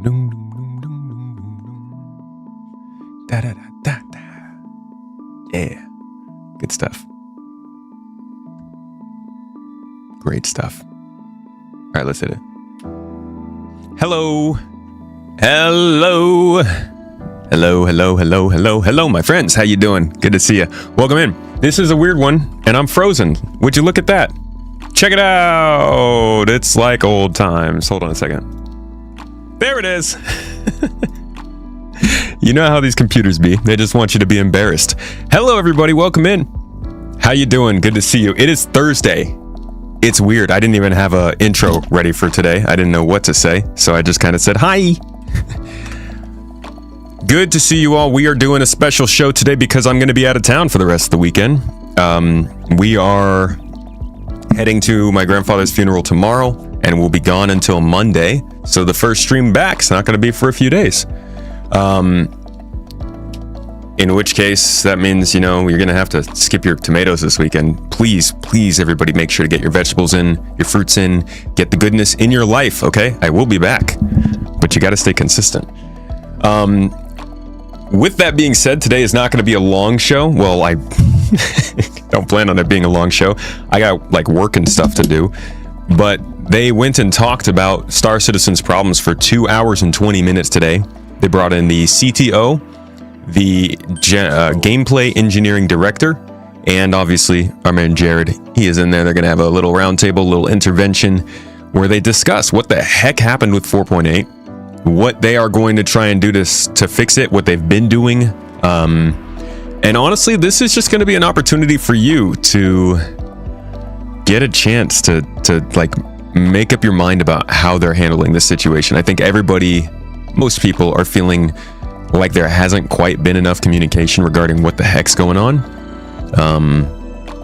Dum, dum, dum, dum, dum, dum, dum. Da, da, da, da, da. Yeah. Good stuff. Great stuff. All right, let's hit it. Hello. Hello. Hello, hello, hello, hello, hello, my friends. How you doing? Good to see you. Welcome in. This is a weird one, and I'm frozen. Would you look at that? Check it out. It's like old times. Hold on a second. There it is. You know how these computers be. They just want you to be embarrassed. Hello, everybody. Welcome in. How you doing? Good to see you. It is Thursday. It's weird. I didn't even have an intro ready for today. I didn't know what to say, so I just kind of said, hi. Good to see you all. We are doing a special show today because I'm going to be out of town for the rest of the weekend. We are heading to my grandfather's funeral tomorrow, and we'll be gone until Monday. So the first stream back's not going to be for a few days. In which case, that means, you're going to have to skip your tomatoes this weekend. Please, please, everybody, make sure to get your vegetables in, your fruits in, get the goodness in your life, okay? I will be back, but you got to stay consistent. With that being said, today is not going to be a long show. Well, I don't plan on it being a long show. I got, work and stuff to do. But they went and talked about Star Citizen's problems for 2 hours and 20 minutes today. They brought in the CTO, the gameplay engineering director, and obviously our man Jared. He is in there. They're going to have a little roundtable, a little intervention where they discuss what the heck happened with 4.8, what they are going to try and do to fix it, what they've been doing. And honestly, this is just going to be an opportunity for you to get a chance to make up your mind about how they're handling this situation. I think most people are feeling like there hasn't quite been enough communication regarding what the heck's going on.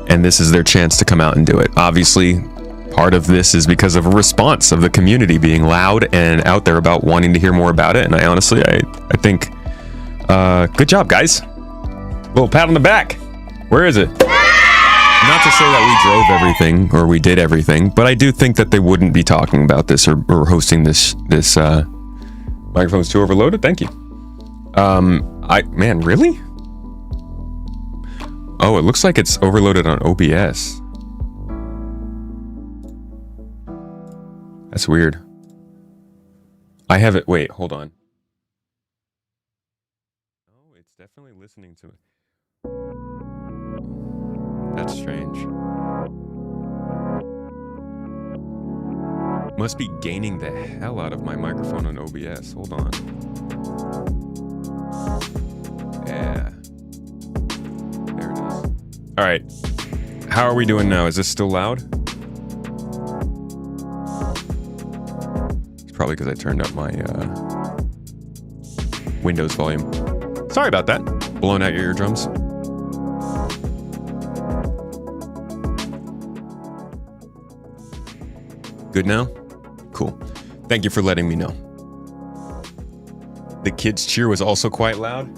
And this is their chance to come out and do it. Obviously, part of this is because of a response of the community being loud and out there about wanting to hear more about it. And I honestly think, good job, guys. Little pat on the back. Where is it? Not to say that we drove everything or we did everything, but I do think that they wouldn't be talking about this or hosting this microphone's too overloaded. Thank you. Man, really? Oh, it looks like it's overloaded on OBS. That's weird. I have it. Wait, hold on. Oh, it's definitely listening to it. That's strange. Must be gaining the hell out of my microphone on OBS. Hold on. Yeah. There it is. All right. How are we doing now? Is this still loud? It's probably because I turned up my Windows volume. Sorry about that. Blowing out your eardrums. Good now? Cool. Thank you for letting me know. The kids' cheer was also quite loud.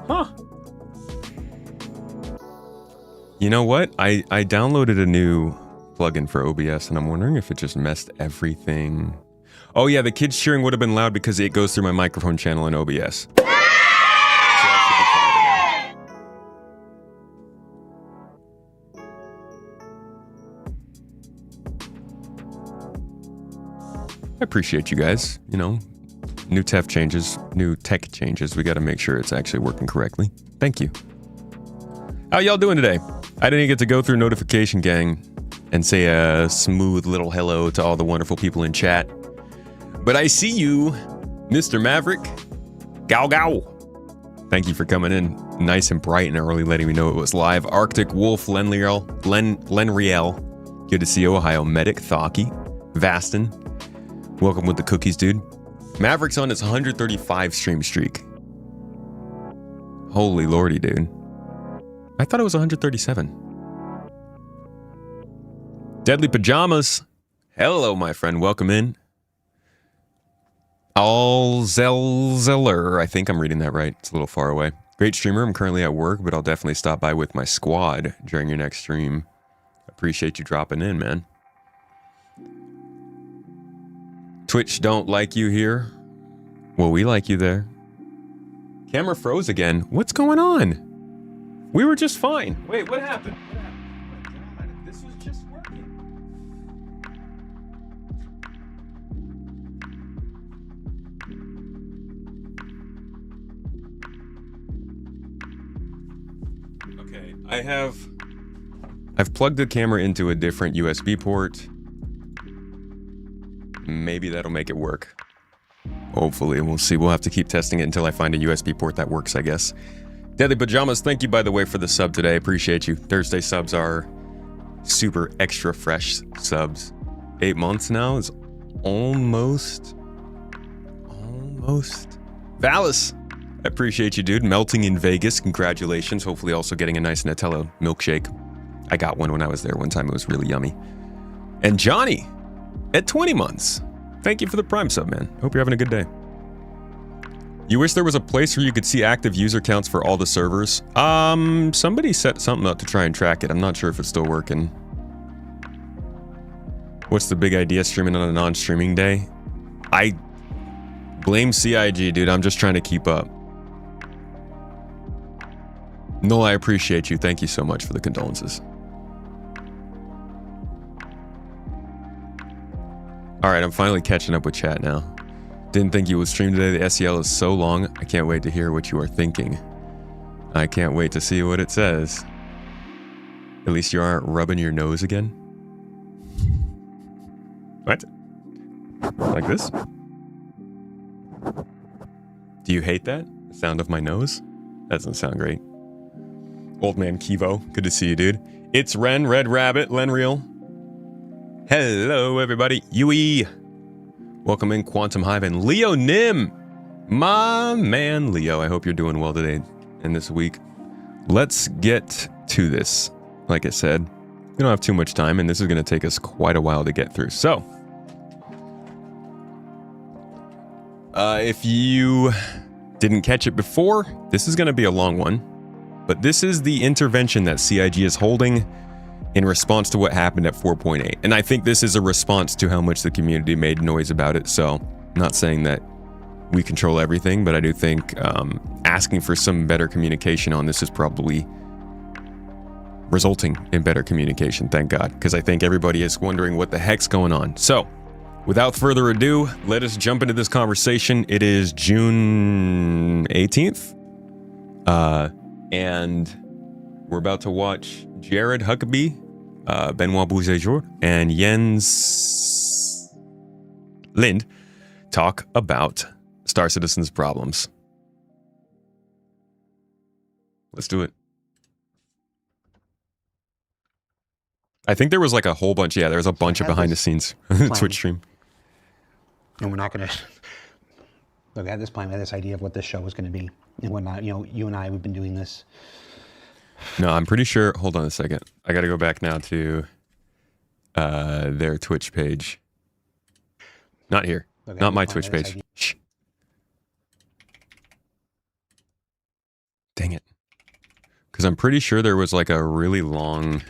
Huh. You know what? I downloaded a new plugin for OBS, and I'm wondering if it just messed everything. Oh yeah, the kids cheering would have been loud because it goes through my microphone channel in OBS. I appreciate you guys. New tech changes. We got to make sure it's actually working correctly. Thank you. How y'all doing today? I didn't get to go through Notification Gang and say a smooth little hello to all the wonderful people in chat. But I see you, Mr. Maverick. Gow gow. Thank you for coming in nice and bright and early, letting me know it was live. Arctic Wolf, Lenriel. Good to see you, Ohio Medic, Thaki, Vastin. Welcome with the cookies, dude. Maverick's on his 135 stream streak. Holy lordy, dude. I thought it was 137. Deadly Pajamas. Hello, my friend. Welcome in. Alzelzeller. I think I'm reading that right. It's a little far away. Great streamer. I'm currently at work, but I'll definitely stop by with my squad during your next stream. Appreciate you dropping in, man. – Twitch don't like you here. Well, we like you there. Camera froze again. What's going on? We were just fine. Wait, what happened? What happened? Oh my God, this was just working. Okay, I've plugged the camera into a different USB port. Maybe that'll make it work. Hopefully, we'll see. We'll have to keep testing it until I find a USB port that works, I guess. Deadly Pajamas, thank you, by the way, for the sub today. Appreciate you. Thursday subs are super extra fresh subs. 8 months now is almost. Valis, I appreciate you, dude. Melting in Vegas, congratulations. Hopefully also getting a nice Nutella milkshake. I got one when I was there one time. It was really yummy. And Johnny, at 20 months. Thank you for the Prime sub, man. Hope you're having a good day. You wish there was a place where you could see active user counts for all the servers? Somebody set something up to try and track it. I'm not sure if it's still working. What's the big idea streaming on a non-streaming day? I blame CIG, dude. I'm just trying to keep up. No, I appreciate you. Thank you so much for the condolences. Alright, I'm finally catching up with chat now. Didn't think you would stream today. The SEL is so long. I can't wait to hear what you are thinking. I can't wait to see what it says. At least you aren't rubbing your nose again. What? Like this? Do you hate that? The sound of my nose? That doesn't sound great. Old man Kivo, good to see you, dude. It's Ren, Red Rabbit, Lenreal. Hello, everybody. Yui. Welcome in, Quantum Hive, and Leo Nim. My man, Leo. I hope you're doing well today and this week. Let's get to this. Like I said, we don't have too much time, and this is going to take us quite a while to get through. So, if you didn't catch it before, this is going to be a long one. But this is the intervention that CIG is holding in response to what happened at 4.8. And I think this is a response to how much the community made noise about it. So, I'm not saying that we control everything, but I do think asking for some better communication on this is probably resulting in better communication, thank God. Because I think everybody is wondering what the heck's going on. So, without further ado, let us jump into this conversation. It is June 18th. And we're about to watch Jared Huckabee, Benoit Bouzejour, and Jens Lind talk about Star Citizen's problems. Let's do it. I think there was like a whole bunch. Yeah, there was a bunch of behind the scenes Twitch stream. And we're not going to look at this plan. We had this idea of what this show was going to be and whatnot. You know, you and I, we've been doing this. No, I'm pretty sure. Hold on a second. I got to go back now to their Twitch page. Not here. Not my Twitch page. Shh. Dang it. Because I'm pretty sure there was like a really long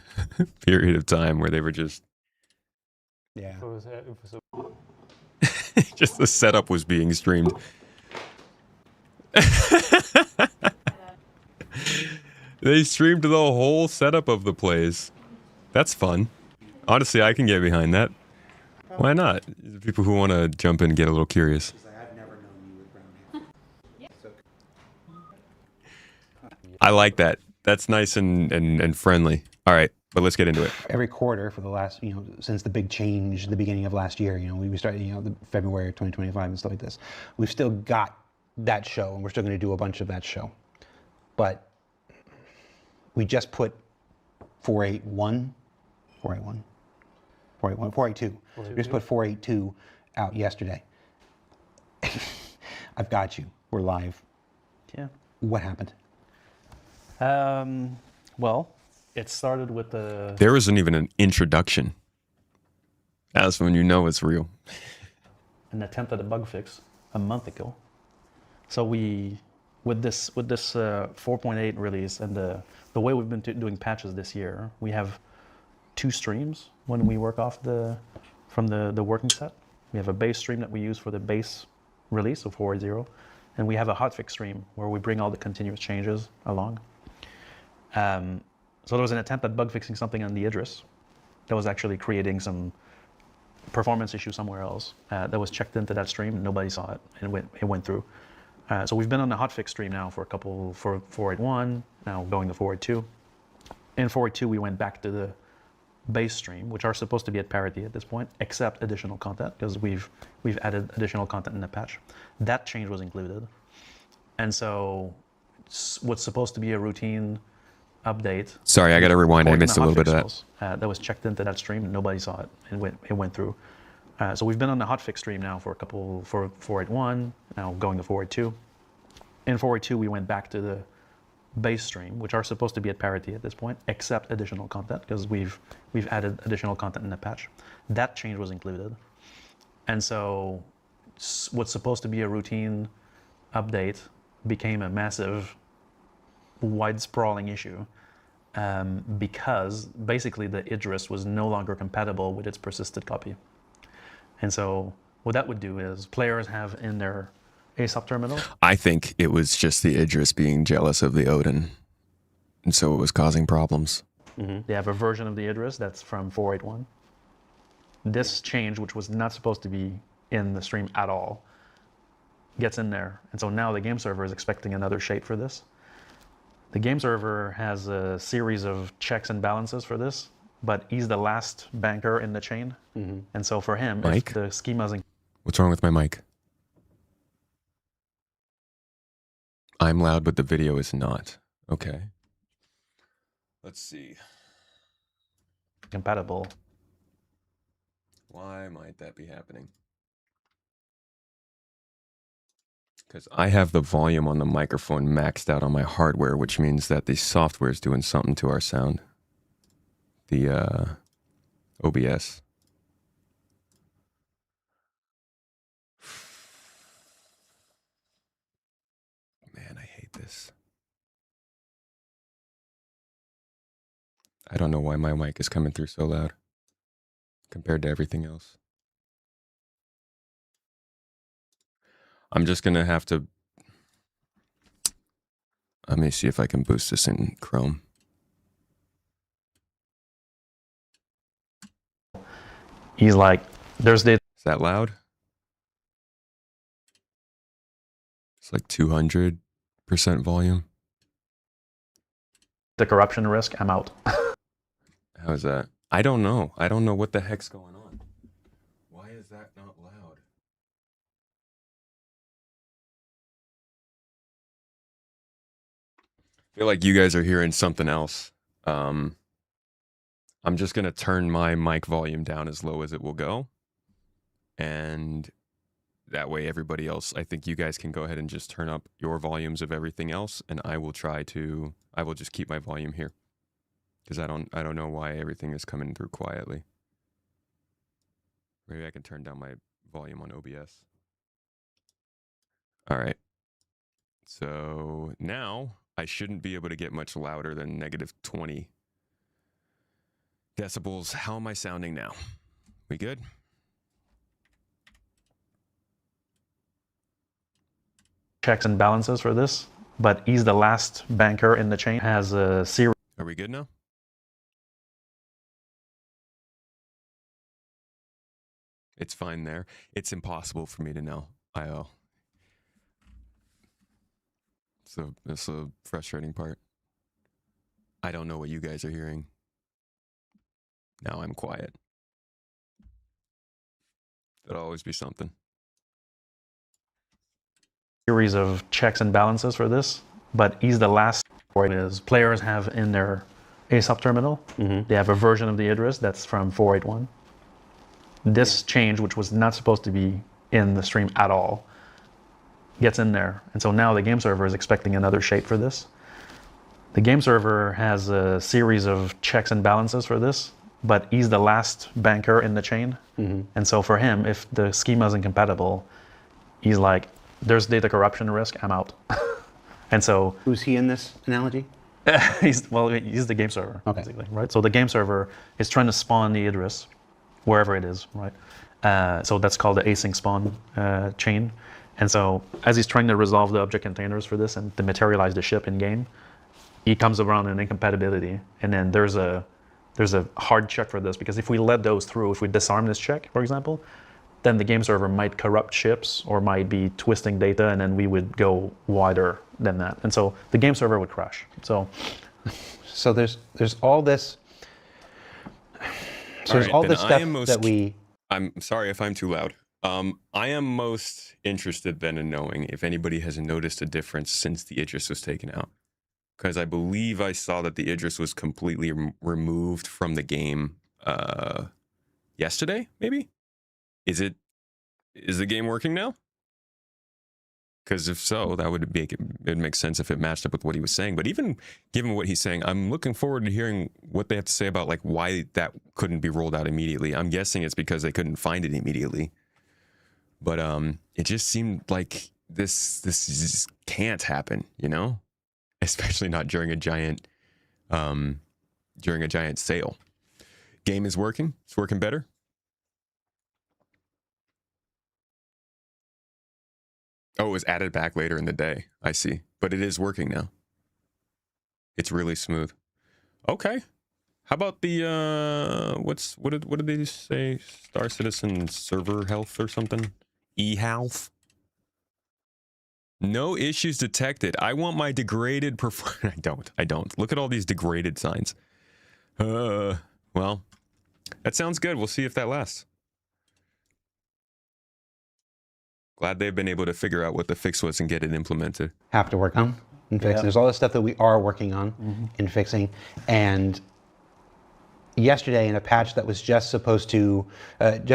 period of time where they were just... Yeah. Just the setup was being streamed. They streamed the whole setup of the plays. That's fun. Honestly, I can get behind that. Why not? People who want to jump in and get a little curious. I like that. That's nice and friendly. All right, but let's get into it. Every quarter for the last, since the big change, the beginning of last year, we started, the February of 2025 and stuff like this. We've still got that show, and we're still going to do a bunch of that show. But we just put 482. We just put 482 out yesterday. I've got you. We're live. Yeah. What happened? Well, it started with the... There isn't even an introduction. That's when you know it's real. An attempt at a bug fix a month ago. So with this 4.8 release and the way we've been doing patches this year, we have 2 streams when we work off from the working set. We have a base stream that we use for the base release of 4.0, and we have a hotfix stream where we bring all the continuous changes along. So there was an attempt at bug fixing something on the Idris that was actually creating some performance issue somewhere else that was checked into that stream. Nobody saw it, and it went through. So we've been on the hotfix stream now for 4.1, now going to 4.2. In 4.2, we went back to the base stream, which are supposed to be at parity at this point, except additional content, because we've added additional content in the patch. That change was included. And so what's supposed to be a routine update. Sorry, I got to rewind. I missed a little bit of that. That was checked into that stream. Nobody saw it, and it went through. So we've been on the hotfix stream now for 4.1, now going to 4.2. In 4.2, we went back to the base stream, which are supposed to be at parity at this point, except additional content, because we've added additional content in the patch. That change was included. And so what's supposed to be a routine update became a massive, wide sprawling issue because basically the Idris was no longer compatible with its persisted copy. And so what that would do is players have in their ASOP terminal. I think it was just the Idris being jealous of the Odin, and so it was causing problems. Mm-hmm. They have a version of the Idris that's from 4.8.1. This change, which was not supposed to be in the stream at all, gets in there. And so now the game server is expecting another shape for this. The game server has a series of checks and balances for this, but he's the last banker in the chain. Mm-hmm. And so for him, Mike? if the schema's... What's wrong with my mic? I'm loud, but the video is not. Okay. Let's see. compatible. Why might that be happening? Because I have the volume on the microphone maxed out on my hardware, which means that the software is doing something to our sound. The OBS. Man, I hate this. I don't know why my mic is coming through so loud compared to everything else. I'm just going to have to... Let me see if I can boost this in Chrome. He's like, there's the... Is that loud? It's like 200% volume. The corruption risk, I'm out. How is that? I don't know. I don't know what the heck's going on. Why is that not loud? I feel like you guys are hearing something else. I'm just going to turn my mic volume down as low as it will go. And that way everybody else, I think you guys can go ahead and just turn up your volumes of everything else. And I will just keep my volume here. Because I don't know why everything is coming through quietly. Maybe I can turn down my volume on OBS. All right. So now I shouldn't be able to get much louder than negative 20 decibels. How am I sounding now? We good? Checks and balances for this, but he's the last banker in the chain, has a series. Are we good now? It's fine there. It's impossible for me to know. That's the frustrating part. I don't know what you guys are hearing. Now I'm quiet. That'll always be something. Series of checks and balances for this, but he's the last. Is players have in their ASOP terminal, they have a version of the Idris that's from 4.8.1. This change, which was not supposed to be in the stream at all, gets in there. And so now the game server is expecting another shape for this. The game server has a series of checks and balances for this, but he's the last banker in the chain. And so for him, if the schema is incompatible, he's like, there's data corruption risk, I'm out. And so... Who's he in this analogy? he's the game server, basically, right? So the game server is trying to spawn the Idris, wherever it is, right? So that's called the async spawn chain. And so as he's trying to resolve the object containers for this and to materialize the ship in game, he comes around an incompatibility. And then there's a hard check for this, because if we let those through, if we disarm this check, for example, then the game server might corrupt ships or might be twisting data, and then we would go wider than that. And so the game server would crash. So there's all this. So there's all this stuff that we. I'm sorry if I'm too loud. I am most interested then in knowing if anybody has noticed a difference since the Idris was taken out. Because I believe I saw that the Idris was completely removed from the game yesterday, maybe? Is the game working now? Because if so, that would make sense if it matched up with what he was saying. But even given what he's saying, I'm looking forward to hearing what they have to say about like why that couldn't be rolled out immediately. I'm guessing it's because they couldn't find it immediately. But it just seemed like this just can't happen, you know? Especially not during a giant sale. Game is working. It's working better. Oh, it was added back later in the day. I see. But it is working now. It's really smooth. Okay. How about the what did they say? Star Citizen server health or something? E-health? No issues detected. I want my degraded performance. I don't. Look at all these degraded signs. Well, that sounds good. We'll see if that lasts. Glad they've been able to figure out what the fix was and get it implemented. Have to work on and fix. Yeah. There's all this stuff that we are working on and fixing. And yesterday, in a patch that was just supposed to add,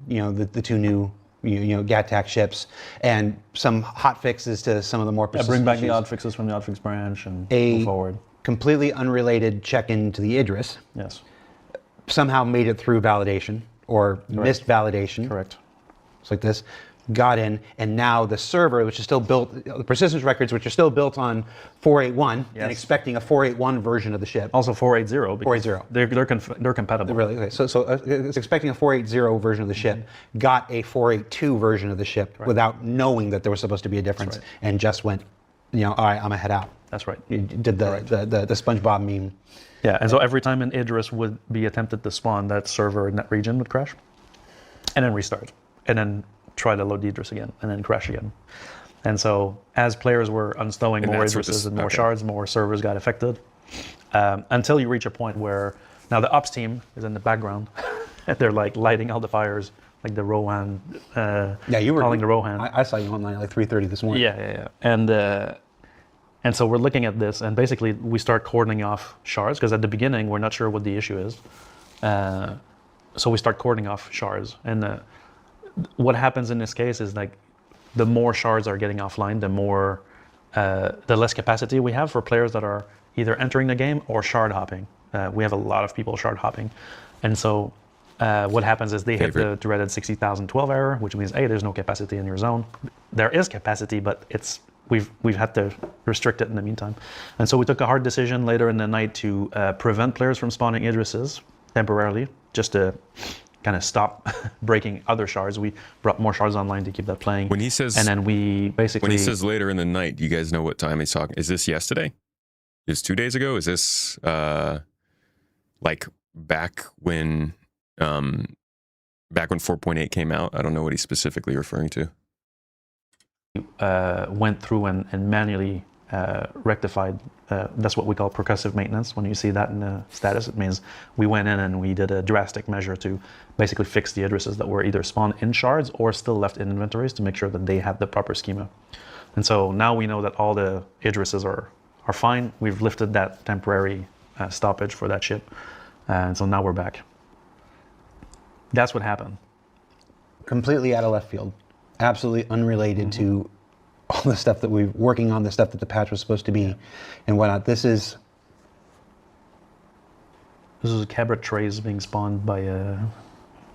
the two new, GATAC ships and some hot fixes to some of the more persistent bring back issues. the odd fixes from the odd fix branch and move forward. Completely unrelated check-in to the Idris Yes. somehow made it through validation or missed validation. Correct. It's like this. Got in, and now the server, which is still built, the persistence records, which are still built on 481, and expecting a 481 version of the ship. Also 480. because 480. They're compatible. Really? Okay. So it's expecting a 480 version of the ship, got a 482 version of the ship without knowing that there was supposed to be a difference, and just went, all right, I'm gonna head out. That's right. You did the SpongeBob meme. Yeah, and so every time an Idris would be attempted to spawn, that server in that region would crash, and then restart, and then try to load the Idris again, and then crash again. And so as players were unstowing more Idrises and more shards, more servers got affected, until you reach a point where now the ops team is in the background, and they're like lighting all the fires, like the Rohan, you were calling the Rohan. I saw you online at like 3:30 this morning. Yeah. And so we're looking at this, and basically we start cordoning off shards, because at the beginning we're not sure what the issue is. So we start cordoning off shards, and what happens in this case is like the more shards are getting offline, the less capacity we have for players that are either entering the game or shard hopping. We have a lot of people shard hopping, and so what happens is they hit the dreaded 60,012 error, which means there's no capacity in your zone. There is capacity, but we've had to restrict it in the meantime. And so we took a hard decision later in the night to prevent players from spawning Idrises temporarily, just to kind of stop breaking other shards. We brought more shards online to keep that playing. When he says, and then we basically, when he says later in the night, you guys know what time he's talking. Is this yesterday? Is 2 days ago? Is this like back when 4.8 came out? I don't know what he's specifically referring to. Went through and manually rectified. That's what we call progressive maintenance. When you see that in the status, it means we went in and we did a drastic measure to basically fix the Idrises that were either spawned in shards or still left in inventories to make sure that they had the proper schema. And so now we know that all the Idrises are fine. We've lifted that temporary stoppage for that ship. And so now we're back. That's what happened. Completely out of left field. Absolutely unrelated to all the stuff that we're working on, the stuff that the patch was supposed to be, and whatnot. This is a Cabra trays being spawned by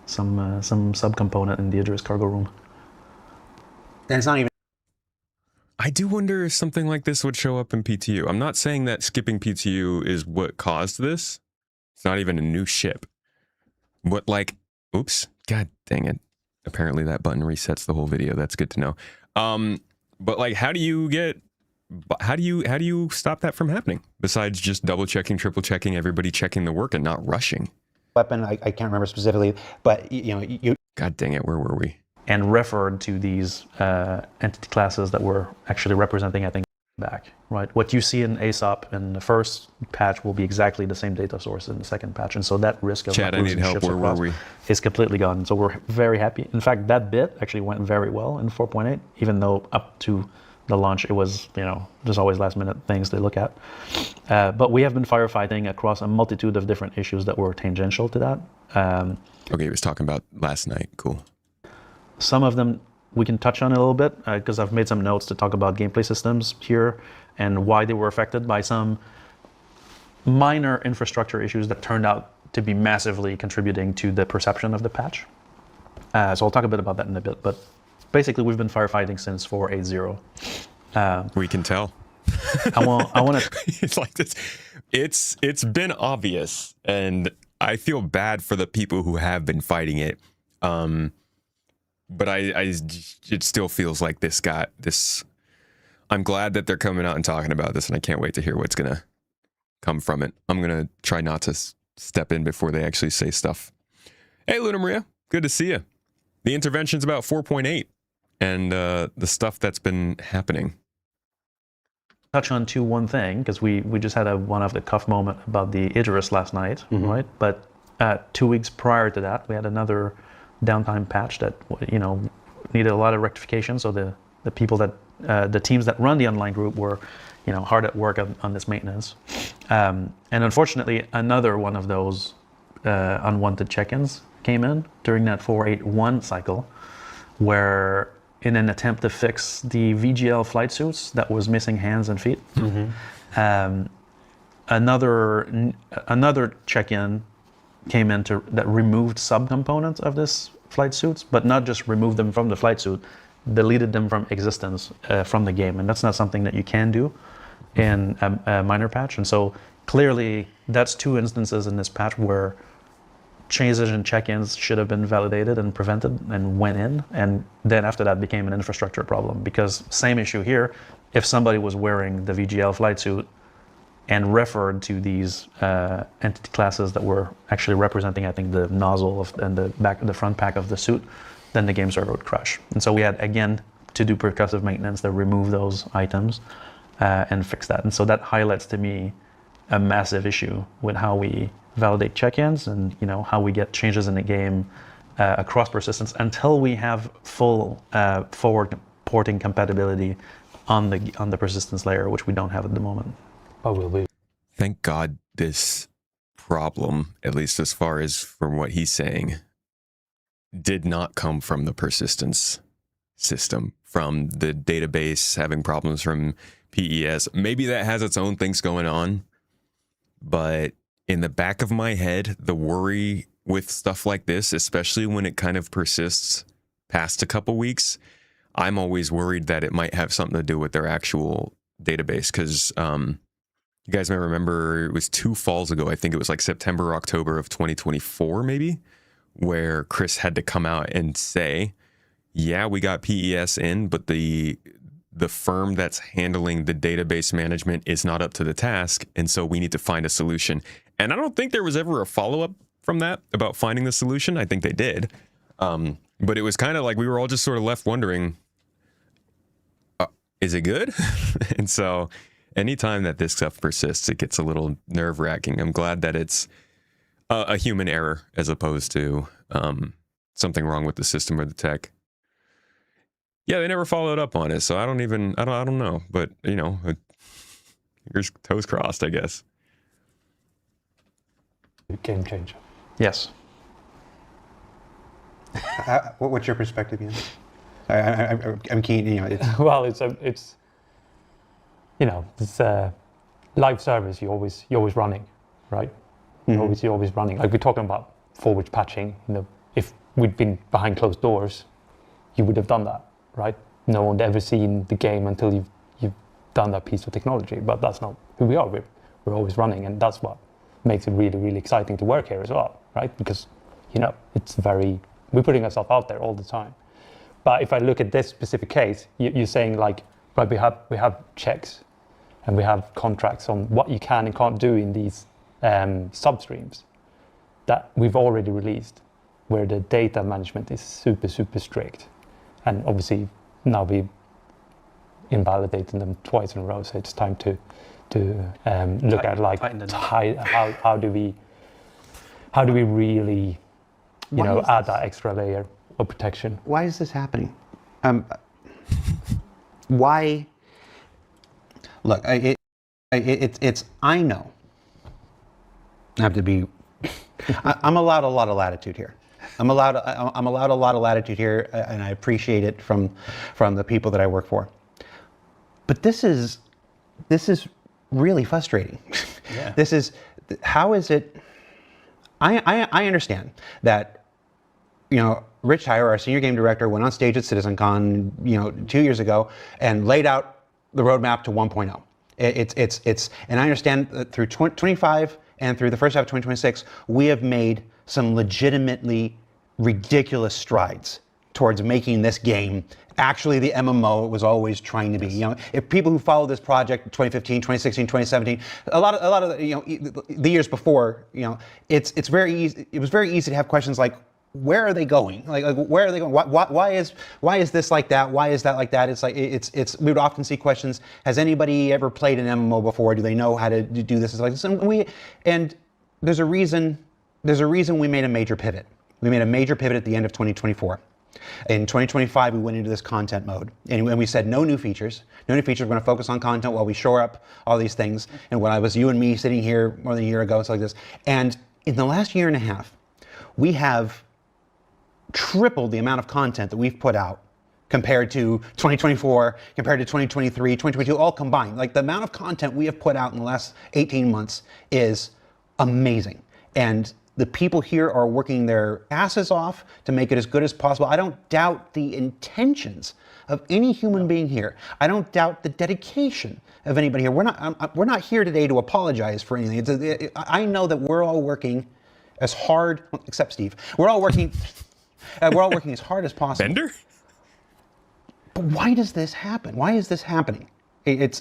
some subcomponent in the Idris cargo room. And it's not even. I do wonder if something like this would show up in PTU. I'm not saying that skipping PTU is what caused this. It's not even a new ship. But like, oops, god dang it. apparently that button resets the whole video. That's good to know. But like, how do you stop that from happening? Besides just double checking, triple checking, everybody checking the work and not rushing. Weapon, I can't remember specifically, but you. God dang it, where were we? And referred to these entity classes that were actually representing, I think, back, right? What you see in ASOP in the first patch will be exactly the same data source in the second patch. And so that risk of Chad, I need help. Where were we? Is completely gone. So we're very happy. In fact, that bit actually went very well in 4.8, even though up to the launch, it was, there's always last minute things they look at. But we have been firefighting across a multitude of different issues that were tangential to that. Okay, he was talking about last night. Cool. Some of them we can touch on a little bit because I've made some notes to talk about gameplay systems here and why they were affected by some minor infrastructure issues that turned out to be massively contributing to the perception of the patch. So I'll talk a bit about that in a bit, but basically we've been firefighting since 4.8.0. We can tell. I want to. It's like this. It's been obvious, and I feel bad for the people who have been fighting it. But it still feels like this got this. I'm glad that they're coming out and talking about this, and I can't wait to hear what's gonna come from it. I'm gonna try not to step in before they actually say stuff. Hey, Luna Maria, good to see you. The intervention's about 4.8 and the stuff that's been happening. Touch on one thing because we just had one of the cuff moment about the Idris last night, right? But 2 weeks prior to that, we had another downtime patch that needed a lot of rectification. So the people that the teams that run the online group were hard at work on this maintenance, and unfortunately another one of those unwanted check-ins came in during that 4.8.1 cycle, where in an attempt to fix the VGL flight suits that was missing hands and feet, another check-in came in that removed subcomponents of this flight suits, but not just removed them from the flight suit, deleted them from existence from the game. And that's not something that you can do in a minor patch. And so clearly that's two instances in this patch where changes and check-ins should have been validated and prevented and went in. And then after that became an infrastructure problem, because same issue here, if somebody was wearing the VGL flight suit and referred to these entity classes that were actually representing, I think, the nozzle and the front pack of the suit, then the game server would crash. And so we had, again, to do percussive maintenance to remove those items and fix that. And so that highlights to me a massive issue with how we validate check-ins and how we get changes in the game across persistence until we have full forward porting compatibility on the persistence layer, which we don't have at the moment. Thank God this problem, at least as far as from what he's saying, did not come from the persistence system, from the database having problems from PES. Maybe that has its own things going on, but in the back of my head, the worry with stuff like this, especially when it kind of persists past a couple weeks, I'm always worried that it might have something to do with their actual database, because you guys may remember it was 2 falls ago, I think it was like September or October of 2024 maybe, where Chris had to come out and say, yeah, we got PES in, but the firm that's handling the database management is not up to the task, and so we need to find a solution. And I don't think there was ever a follow-up from that about finding the solution. I think they did. But it was kind of like we were all just sort of left wondering, is it good? And so anytime that this stuff persists, it gets a little nerve-wracking. I'm glad that it's a human error as opposed to something wrong with the system or the tech. Yeah, they never followed up on it, so I don't know. But fingers toes crossed, I guess. Game changer. Yes. What's your perspective, Ian? I'm keen. Well, it's live service. You're always running, right? Mm-hmm. You're always running. Like we're talking about forward patching. If we'd been behind closed doors, you would have done that, right? No one would ever seen the game until you've done that piece of technology. But that's not who we are. We're always running, and that's what makes it really, really exciting to work here as well, right? Because it's very We're putting ourselves out there all the time. But if I look at this specific case, you're saying like, right, we have checks and we have contracts on what you can and can't do in these substreams that we've already released, where the data management is super, super strict. And obviously now we're invalidating them twice in a row, so it's time to look at like how do we really add that extra layer of protection. Why is this happening? Why? Look, it's I know. I have to be. I'm allowed a lot of latitude here. I'm allowed a lot of latitude here, and I appreciate it from the people that I work for. But this is really frustrating. Yeah. How is it? I understand that, Rich Tyler, our senior game director, went on stage at CitizenCon, 2 years ago and laid out the roadmap to 1.0. And I understand that through 25 and through the first half of 2026, we have made some legitimately ridiculous strides towards making this game actually the MMO it was always trying to be. Yes. If people who followed this project 2015, 2016, 2017, a lot of the years before, it's very easy. It was very easy to have questions like, where are they going? Like where are they going? Why is this like that? Why is that like that? It's like we would often see questions. Has anybody ever played an MMO before? Do they know how to do this? It's like this. And there's a reason we made a major pivot. We made a major pivot at the end of 2024. In 2025, we went into this content mode, and we said no new features. No new features. We're going to focus on content while we shore up all these things. And when I was you and me sitting here more than a year ago, it's like this. And in the last year and a half, we have tripled the amount of content that we've put out compared to 2024, compared to 2023, 2022, all combined. Like the amount of content we have put out in the last 18 months is amazing. And the people here are working their asses off to make it as good as possible. I don't doubt the intentions of any human being here. I don't doubt the dedication of anybody here. We're not here today to apologize for anything. I know that we're all working as hard, except Steve. We're all working as hard as possible. Bender? But why does this happen? Why is this happening? I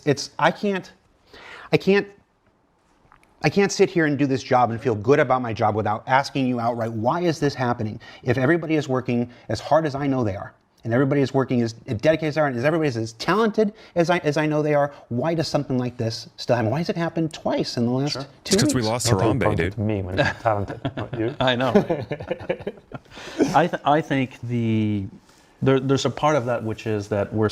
can't sit here and do this job and feel good about my job without asking you outright, why is this happening? If everybody is working as hard as I know they are, and everybody is working as dedicated as they are, and everybody is as talented as I know they are, why does something like this still happen? Why has it happened twice in the last 2 weeks? Because we lost Harambe, dude. Me when I'm talented, not you. I know. I think there's a part of that which is that we're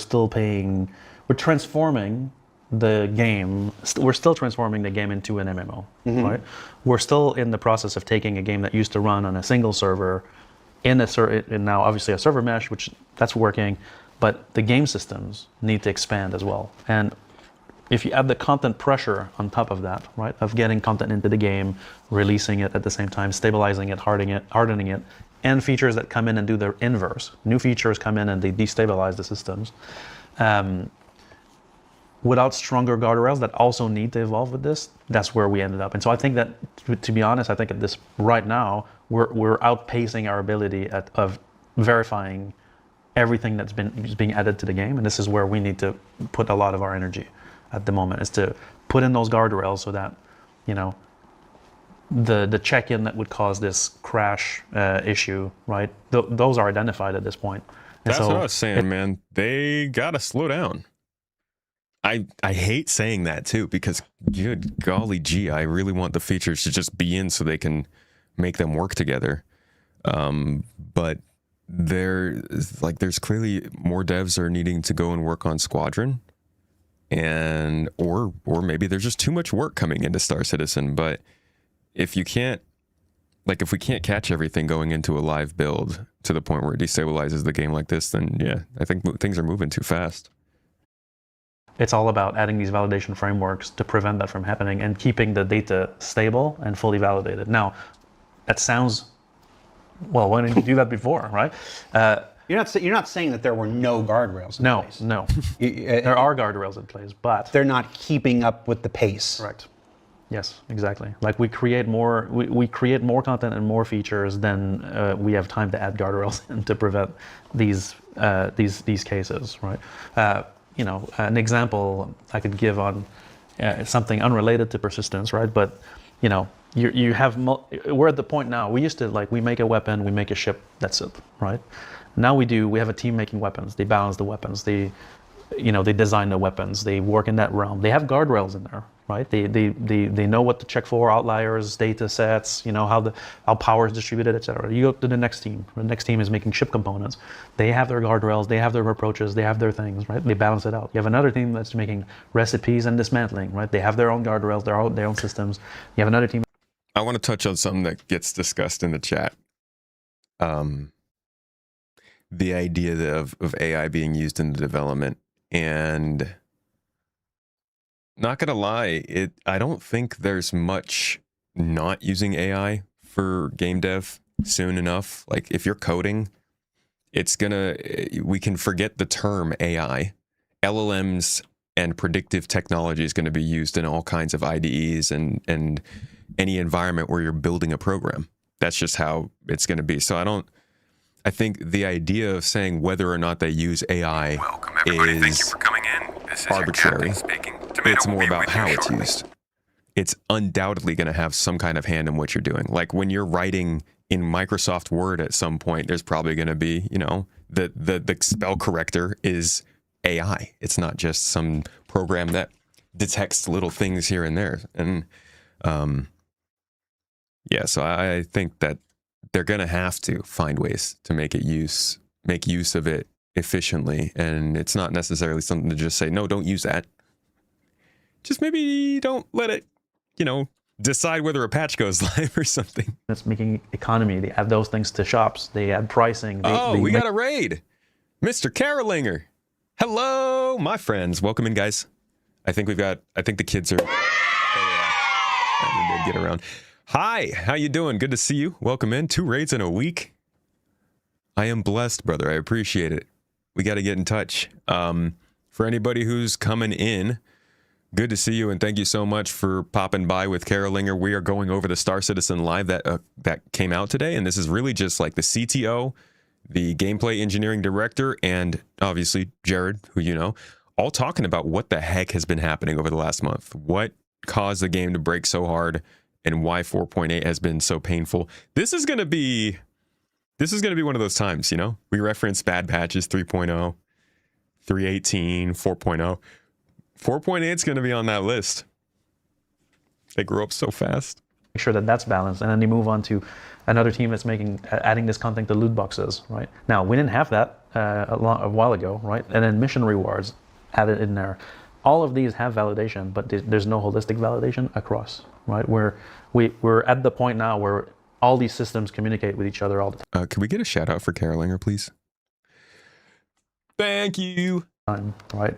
transforming the game. We're still transforming the game into an MMO, right? We're still in the process of taking a game that used to run on a single server and now obviously a server mesh, which that's working, but the game systems need to expand as well. And if you add the content pressure on top of that, right, of getting content into the game, releasing it at the same time, stabilizing it, hardening it, and features that come in and do the inverse. New features come in and they destabilize the systems. Without stronger guardrails that also need to evolve with this, that's where we ended up. And so I think that, to be honest, I think at this right now, we're outpacing our ability of verifying everything that's being added to the game. And this is where we need to put a lot of our energy at the moment, is to put in those guardrails so that, the check-in that would cause this crash issue, right? Those are identified at this point. And that's what I was saying, man. They gotta slow down. I hate saying that too, because good golly gee, I really want the features to just be in so they can make them work together. But there's clearly more devs are needing to go and work on Squadron, and or maybe there's just too much work coming into Star Citizen. But if we can't catch everything going into a live build to the point where it destabilizes the game like this, then yeah, I think things are moving too fast. It's all about adding these validation frameworks to prevent that from happening and keeping the data stable and fully validated. Now, that sounds, well, why didn't you do that before, right? You're not saying that there were no guardrails in place. No. There are guardrails in place, but they're not keeping up with the pace. Correct. Yes, exactly. Like we create more content and more features than we have time to add guardrails in to prevent these cases, right? An example I could give on something unrelated to persistence, right? But we're at the point now. We used to we make a weapon, we make a ship, that's it, right? Now we have a team making weapons. They balance the weapons. They design the weapons. They work in that realm. They have guardrails in there, right? They know what to check for, outliers, data sets, how power is distributed, etc. You go to the next team. The next team is making ship components. They have their guardrails. They have their approaches. They have their things, right? They balance it out. You have another team that's making recipes and dismantling, right? They have their own guardrails, their own systems. You have another team. I want to touch on something that gets discussed in the chat. The idea of AI being used in the development. And not gonna lie, I don't think there's much not using AI for game dev soon enough. Like if you're coding, we can forget the term AI. LLMs and predictive technology is going to be used in all kinds of IDEs and any environment where you're building a program. That's just how it's going to be. So I think the idea of saying whether or not they use AI Welcome, everybody. Thank you is for coming in. This is arbitrary. Your captain speaking. Tomato It's will more be about with how you it's shortly. used. It's undoubtedly going to have some kind of hand in what you're doing. Like when you're writing in Microsoft Word at some point, there's probably going to be, the spell corrector is AI. It's not just some program that detects little things here and there. And so I think that they're going to have to find ways to make use of it efficiently. And it's not necessarily something to just say, no, don't use that. Just maybe don't let it, decide whether a patch goes live or something. It's making economy. They add those things to shops. They add pricing. We got a raid. Mr. Carolinger. Hello, my friends. Welcome in, guys. I think the kids are... I need to get around. Hi, how you doing? Good to see you. Welcome in. 2 raids in a week. I am blessed, brother. I appreciate it. We got to get in touch. For anybody who's coming in, good to see you, and thank you so much for popping by with Carolinger. We are going over the Star Citizen Live that came out today, and this is really just like the CTO, the gameplay engineering director, and obviously Jared, who you know, all talking about what the heck has been happening over the last month. What caused the game to break so hard, and why 4.8 has been so painful. This is going to be one of those times, we reference bad patches, 3.0, 3.18, 4.0. 4.8 is going to be on that list. They grew up so fast. Make sure that that's balanced, and then they move on to another team that's adding this content to loot boxes, right? Now, we didn't have that a while ago, right? And then mission rewards added in there. All of these have validation, but there's no holistic validation across, right? We're at the point now where all these systems communicate with each other all the Can we get a shout out for Carolinger, please? Thank you. time, right?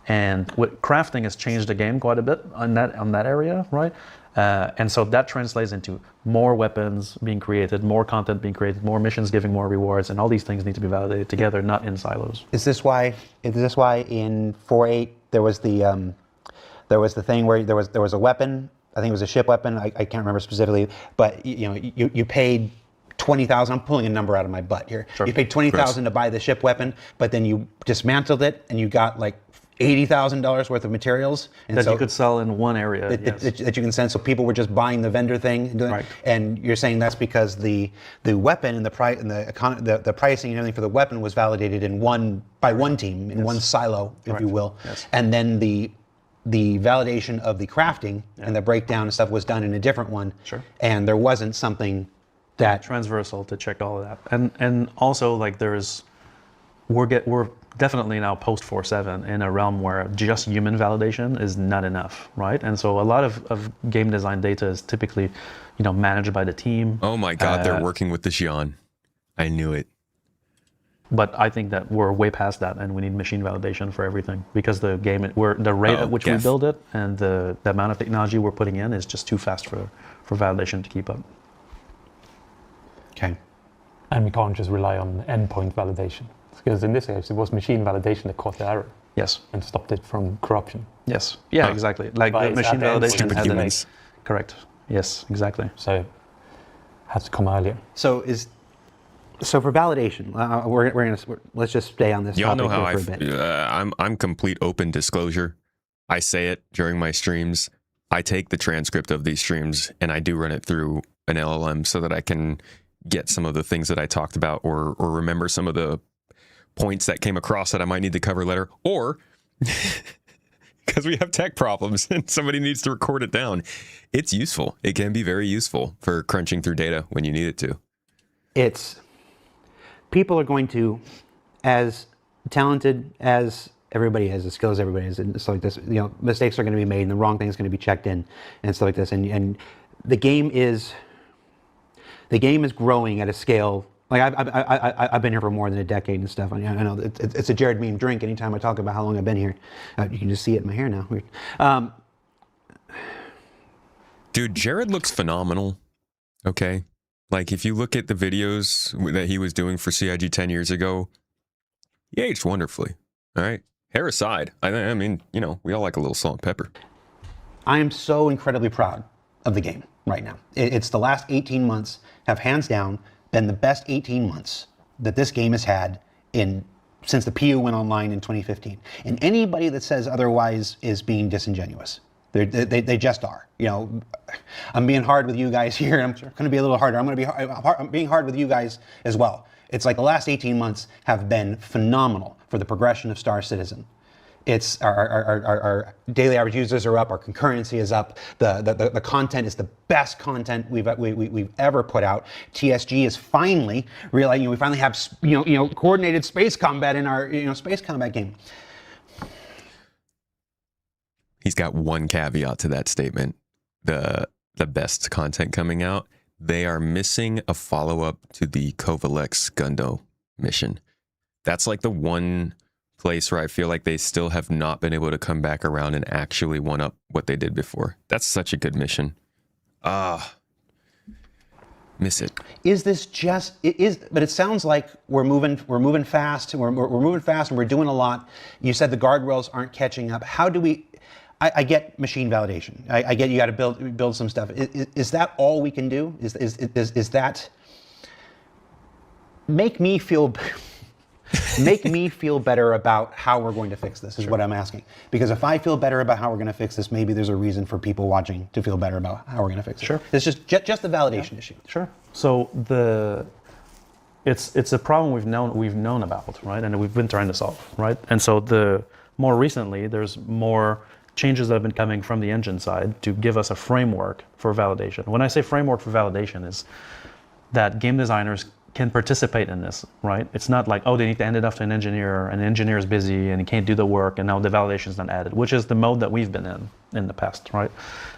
And what crafting has changed the game quite a bit on that area, right? And so that translates into more weapons being created, more content being created, more missions giving more rewards, and all these things need to be validated together, not in silos. Is this why in 4.8 there was the thing where there was a weapon? I think it was a ship weapon. I can't remember specifically, but you paid 20,000. I'm pulling a number out of my butt here. Sure. You paid 20,000 to buy the ship weapon, but then you dismantled it and you got like $80,000 worth of materials, and that you could sell in one area. that you can send. So people were just buying the vendor thing, and, Right. and you're saying that's because the weapon and the price and the pricing and everything for the weapon was validated by one team in one silo, if you will, Yes. and then the validation of the crafting and the breakdown and stuff was done in a different one. Sure. And there wasn't something that Transversal to check all of that, and also like we're definitely now post 4.7 in a realm where just human validation is not enough, right? And so a lot of game design data is typically, managed by the team. Oh my God, they're working with the Xi'an. I knew it. But I think that we're way past that, and we need machine validation for everything because the rate at which we build it and the amount of technology we're putting in is just too fast for validation to keep up. okay. And we can't just rely on endpoint validation. Because in this case, it was machine validation that caught the error Yes. and stopped it from corruption. Yes. Yeah, exactly. Like But the it's machine at the end, validation stupid has humans. Correct. Yes, exactly. So it has to come earlier. So for validation, let's just stay on this Y'all topic know how here for a bit. I'm complete open disclosure. I say it during my streams. I take the transcript of these streams and I do run it through an LLM so that I can get some of the things that I talked about or remember some of the points that came across that I might need to cover later, or because we have tech problems and somebody needs to record it down. It's useful. It can be very useful for crunching through data when you need it to. People are going to, as talented as everybody is, as skilled as everybody is, and stuff like this, mistakes are going to be made and the wrong thing is going to be checked in and stuff like this. And the game is growing at a scale. Like I've been here for more than a decade and stuff. I know it's a Jared meme drink anytime I talk about how long I've been here. You can just see it in my hair now. Weird. Dude, Jared looks phenomenal. Okay. Like if you look at the videos that he was doing for CIG 10 years ago, he aged wonderfully. All right. Hair aside, I mean, we all like a little salt and pepper. I am so incredibly proud of the game right now. It's the last 18 months have hands down been the best 18 months that this game has had since the PU went online in 2015. And anybody that says otherwise is being disingenuous. They just are. I'm being hard with you guys here. I'm going to be a little harder. I'm being hard with you guys as well. It's like the last 18 months have been phenomenal for the progression of Star Citizen. It's our daily average users are up, our concurrency is up, the content is the best content we've ever put out. TSG is finally realizing we finally have coordinated space combat in our space combat game. He's got one caveat to that statement. The best content coming out. They are missing a follow-up to the Kovalex Gundo mission. That's like the one place where I feel like they still have not been able to come back around and actually one up what they did before. That's such a good mission. Miss it. Is this just it is? But it sounds like we're moving fast. We're moving fast and we're doing a lot. You said the guardrails aren't catching up. How do we? I get machine validation. I get you got to build some stuff. Is that all we can do? Is that make me feel better about how we're going to fix this? Is what I'm asking. Because if I feel better about how we're going to fix this, maybe there's a reason for people watching to feel better about how we're going to fix it. Sure. It's just the validation issue. Sure. So it's a problem we've known about, right? And we've been trying to solve, right? And so more recently, there's more changes that have been coming from the engine side to give us a framework for validation. When I say framework for validation is that game designers can participate in this, right? It's not like, they need to hand it off to an engineer and the engineer is busy and he can't do the work and now the validation is not added, which is the mode that we've been in the past, right?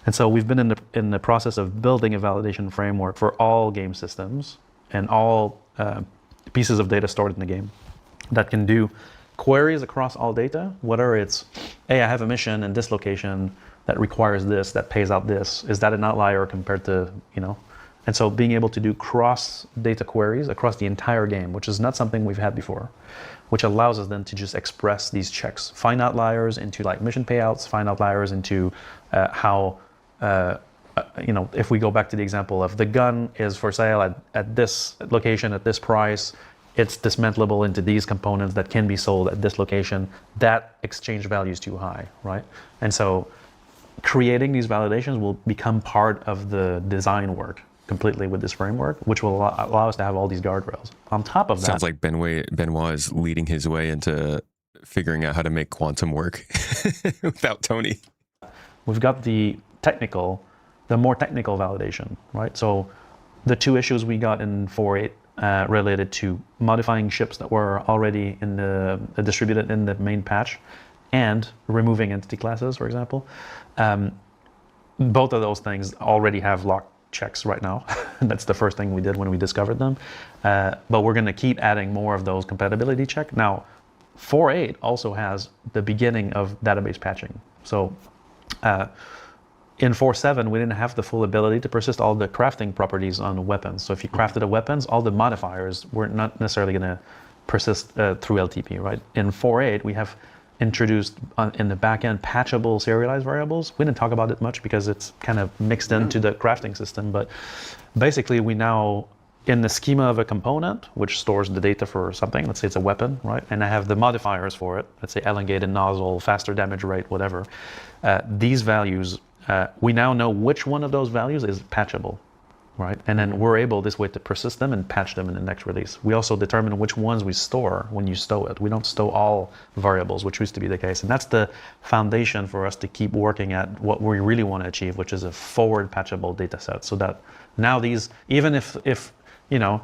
And so we've been in the process of building a validation framework for all game systems and all pieces of data stored in the game that can do queries across all data, whether it's, hey, I have a mission in this location that requires this, that pays out this. Is that an outlier compared to, And so being able to do cross data queries across the entire game, which is not something we've had before, which allows us then to just express these checks, find outliers into like mission payouts, find outliers into how, if we go back to the example of the gun is for sale at this location at this price, it's dismantleable into these components that can be sold at this location, that exchange value is too high, right? And so creating these validations will become part of the design work completely with this framework, which will allow us to have all these guardrails. On top of that... Sounds like Benoit is leading his way into figuring out how to make quantum work without Tony. We've got the more technical validation, right? So the 2 issues we got in 4.8 related to modifying ships that were already distributed in the main patch and removing entity classes, for example. Both of those things already have locked checks right now. That's the first thing we did when we discovered them. But we're going to keep adding more of those compatibility checks. Now, 4.8 also has the beginning of database patching. So in 4.7, we didn't have the full ability to persist all the crafting properties on weapons. So if you crafted a weapons, all the modifiers were not necessarily going to persist through LTP, right? In 4.8, we have introduced in the back end patchable serialized variables. We didn't talk about it much because it's kind of mixed into the crafting system, but basically we now, in the schema of a component, which stores the data for something, let's say it's a weapon, right? And I have the modifiers for it, let's say elongated nozzle, faster damage rate, whatever. These values, we now know which one of those values is patchable, right? And then we're able this way to persist them and patch them in the next release. We also determine which ones we store when you stow it. We don't stow all variables, which used to be the case. And that's the foundation for us to keep working at what we really want to achieve, which is a forward patchable data set. So that now these, even if you know,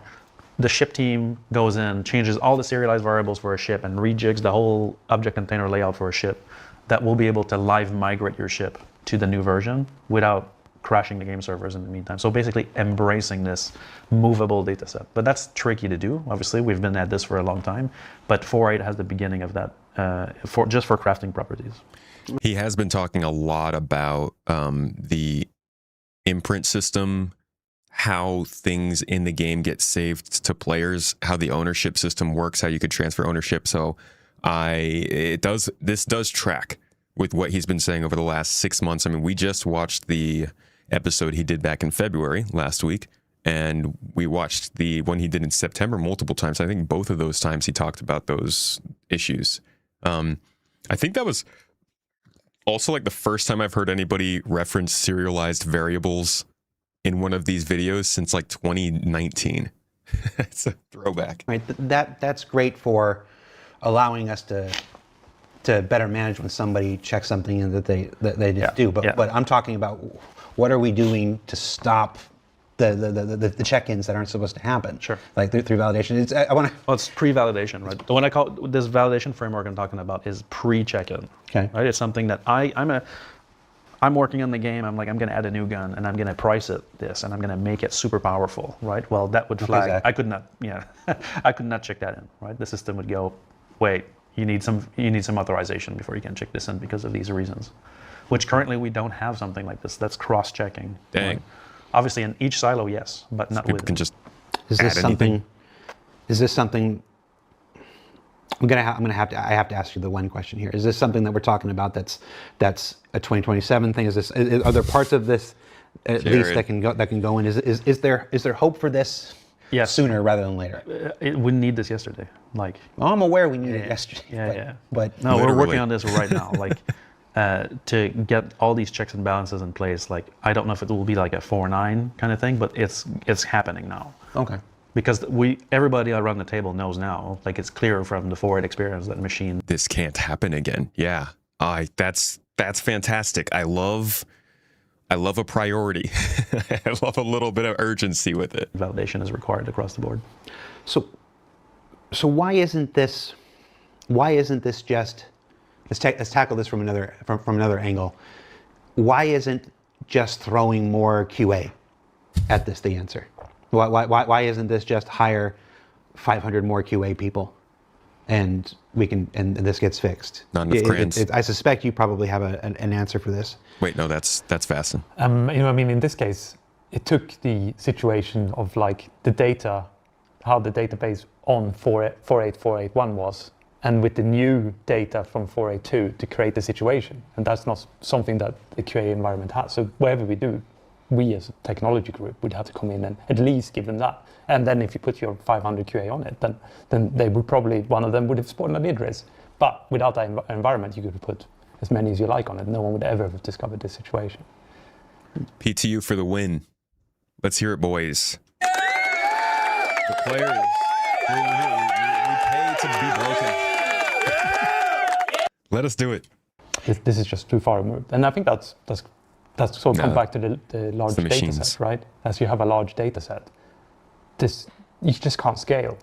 the ship team goes in, changes all the serialized variables for a ship and rejigs the whole object container layout for a ship, that will be able to live migrate your ship to the new version without crashing the game servers in the meantime. So basically embracing this movable data set. But that's tricky to do. Obviously, we've been at this for a long time, but 4.8 has the beginning of that just for crafting properties. He has been talking a lot about the imprint system, how things in the game get saved to players, how the ownership system works, how you could transfer ownership. So this does track with what he's been saying over the last 6 months. I mean, we just watched the episode he did back in February last week, and we watched the one he did in September multiple times. I think both of those times he talked about those issues. I think that was also like the first time I've heard anybody reference serialized variables in one of these videos since like 2019. It's a throwback. Right. That's great for allowing us to better manage when somebody checks something in that they didn't do. But I'm talking about what are we doing to stop the check-ins that aren't supposed to happen? Sure. Like through validation. It's pre-validation, right? The one I call this validation framework I'm talking about is pre-check-in. Okay. Right. It's something that I'm working on the game. I'm going to add a new gun and I'm going to price it this and I'm going to make it super powerful, right? Well, that would flag. Exactly. I could not, I could not check that in, right? The system would go, wait, you need some authorization before you can check this in because of these reasons, which currently we don't have something like this. That's cross-checking. Dang. Right? Obviously, in each silo, yes, but not People with. can just Is this add something? anything. Is this something? I have to ask you the one question here. Is this something that we're talking about that's a 2027 thing? Are there parts of this at least that can go in? Is there hope for this? Yes. Sooner rather than later. We need this yesterday. Like. Well, I'm aware we need it yesterday. Yeah. But no, we're Literally. working on this right now. Like to get all these checks and balances in place. Like I don't know if it will be like a 4.9 kind of thing, but it's happening now. Okay. Because everybody around the table knows now. Like it's clear from the 4.8 experience that machine. This can't happen again. Yeah. That's fantastic. I love a priority. I love a little bit of urgency with it. Validation is required across the board. So why isn't this just? Let's tackle this from another angle. Why isn't just throwing more QA at this the answer? Why isn't this just hire 500 more QA people, and this gets fixed? Not enough crayons. I suspect you probably have an answer for this. Wait, no, that's Vassen. I mean, in this case, it took the situation of like the data, how the database on 4.8.4.8.1 was, and with the new data from 4.8.2 to create the situation. And that's not something that the QA environment has. So wherever we do, we as a technology group would have to come in and at least give them that. And then if you put your 500 QA on it, then they would probably, one of them would have spawned an address. But without that environment, you could put as many as you like on it. No one would ever have discovered this situation. PTU for the win. Let's hear it, boys. The players. We pay to be broken. Let us do it. This is just too far removed. And I think that's sort of comes back to the large the data machines. set, right? As you have a large data set, you just can't scale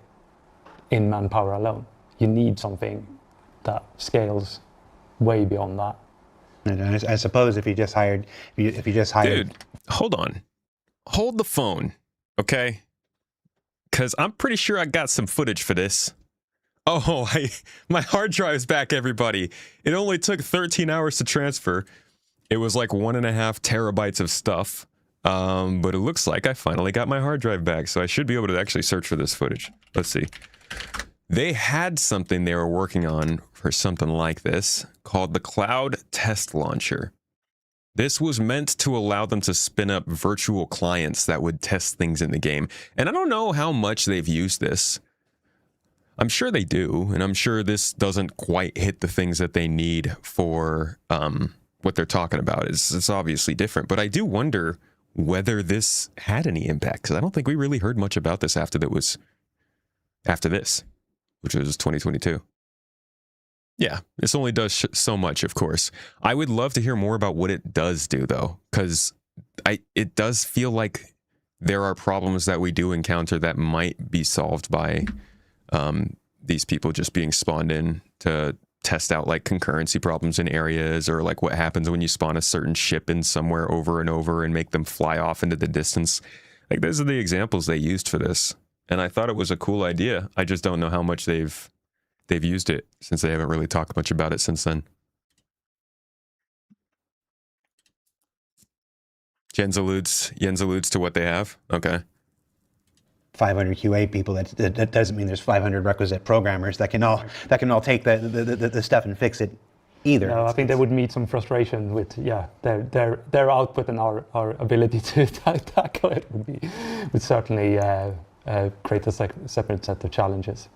in manpower alone. You need something that scales way beyond that. And I suppose if you just hired, Dude, hold on. Hold the phone, okay? Because I'm pretty sure I got some footage for this. Oh, my hard drive's back, everybody. It only took 13 hours to transfer. It was like 1.5 terabytes of stuff. But it looks like I finally got my hard drive back, so I should be able to actually search for this footage. Let's see. They had something they were working on for something like this called the Cloud Test Launcher. This was meant to allow them to spin up virtual clients that would test things in the game. And I don't know how much they've used this. I'm sure they do, and I'm sure this doesn't quite hit the things that they need for what they're talking about. It's obviously different, but I do wonder whether this had any impact, because I don't think we really heard much about this after this, which was 2022. Yeah, this only does so much, of course. I would love to hear more about what it does do, though, because it does feel like there are problems that we do encounter that might be solved by these people just being spawned in to test out like concurrency problems in areas, or like what happens when you spawn a certain ship in somewhere over and over and make them fly off into the distance. Like, those are the examples they used for this, and I thought it was a cool idea. I just don't know how much they've used it, since they haven't really talked much about it since then. Jens alludes to what they have. Okay. 500 QA people. That doesn't mean there's 500 requisite programmers that can all take the stuff and fix it either. No, I think they would meet some frustration with their output, and our ability to tackle it would certainly create a separate set of challenges.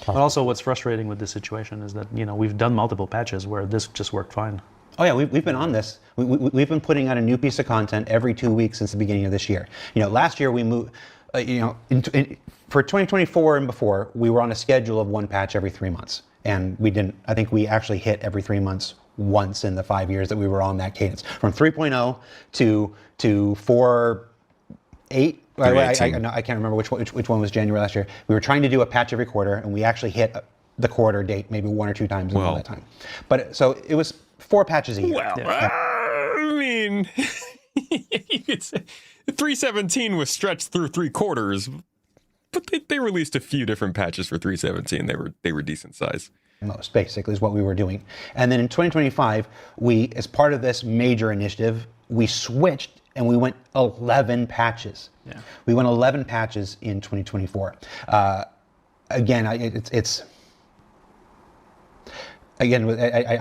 But also, what's frustrating with this situation is that, you know, we've done multiple patches where this just worked fine. Oh yeah, we've been on this. We've been putting out a new piece of content every 2 weeks since the beginning of this year. You know, last year we moved. For 2024 and before, we were on a schedule of one patch every 3 months, and we didn't. I think we actually hit every 3 months once in the 5 years that we were on that cadence. From 3.0 to 4.8. I can't remember which one was January last year. We were trying to do a patch every quarter, and we actually hit the quarter date maybe 1 or 2 times in all that time. But so it was 4 patches a year. Well, I mean, you could say 3.17 was stretched through 3 quarters, but they released a few different patches for 3.17. They were decent size. Most basically is what we were doing. And then in 2025, we, as part of this major initiative, we switched and we went 11 patches. Yeah. We went 11 patches in 2024. Again, I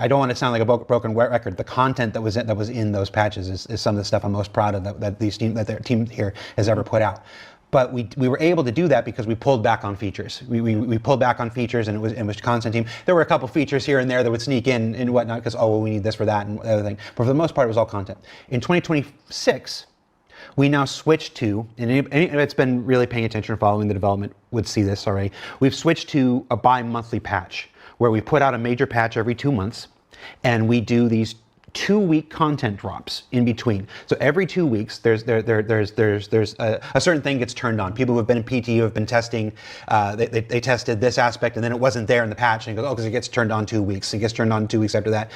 don't want to sound like a broken record. The content that was in those patches is some of the stuff I'm most proud of that their team here has ever put out. But we were able to do that because we pulled back on features. We pulled back on features, and it was content team. There were a couple features here and there that would sneak in and whatnot because, we need this for that and other thing. But for the most part, it was all content. In 2026, we now switched to, and anybody that's been really paying attention or following the development would see this already. We've switched to a bi-monthly patch where we put out a major patch every 2 months, and we do these 2-week content drops in between. So every 2 weeks, there's a certain thing gets turned on. People who have been in PT who have been testing, they tested this aspect, and then it wasn't there in the patch, and it goes, because it gets turned on 2 weeks. It gets turned on 2 weeks after that.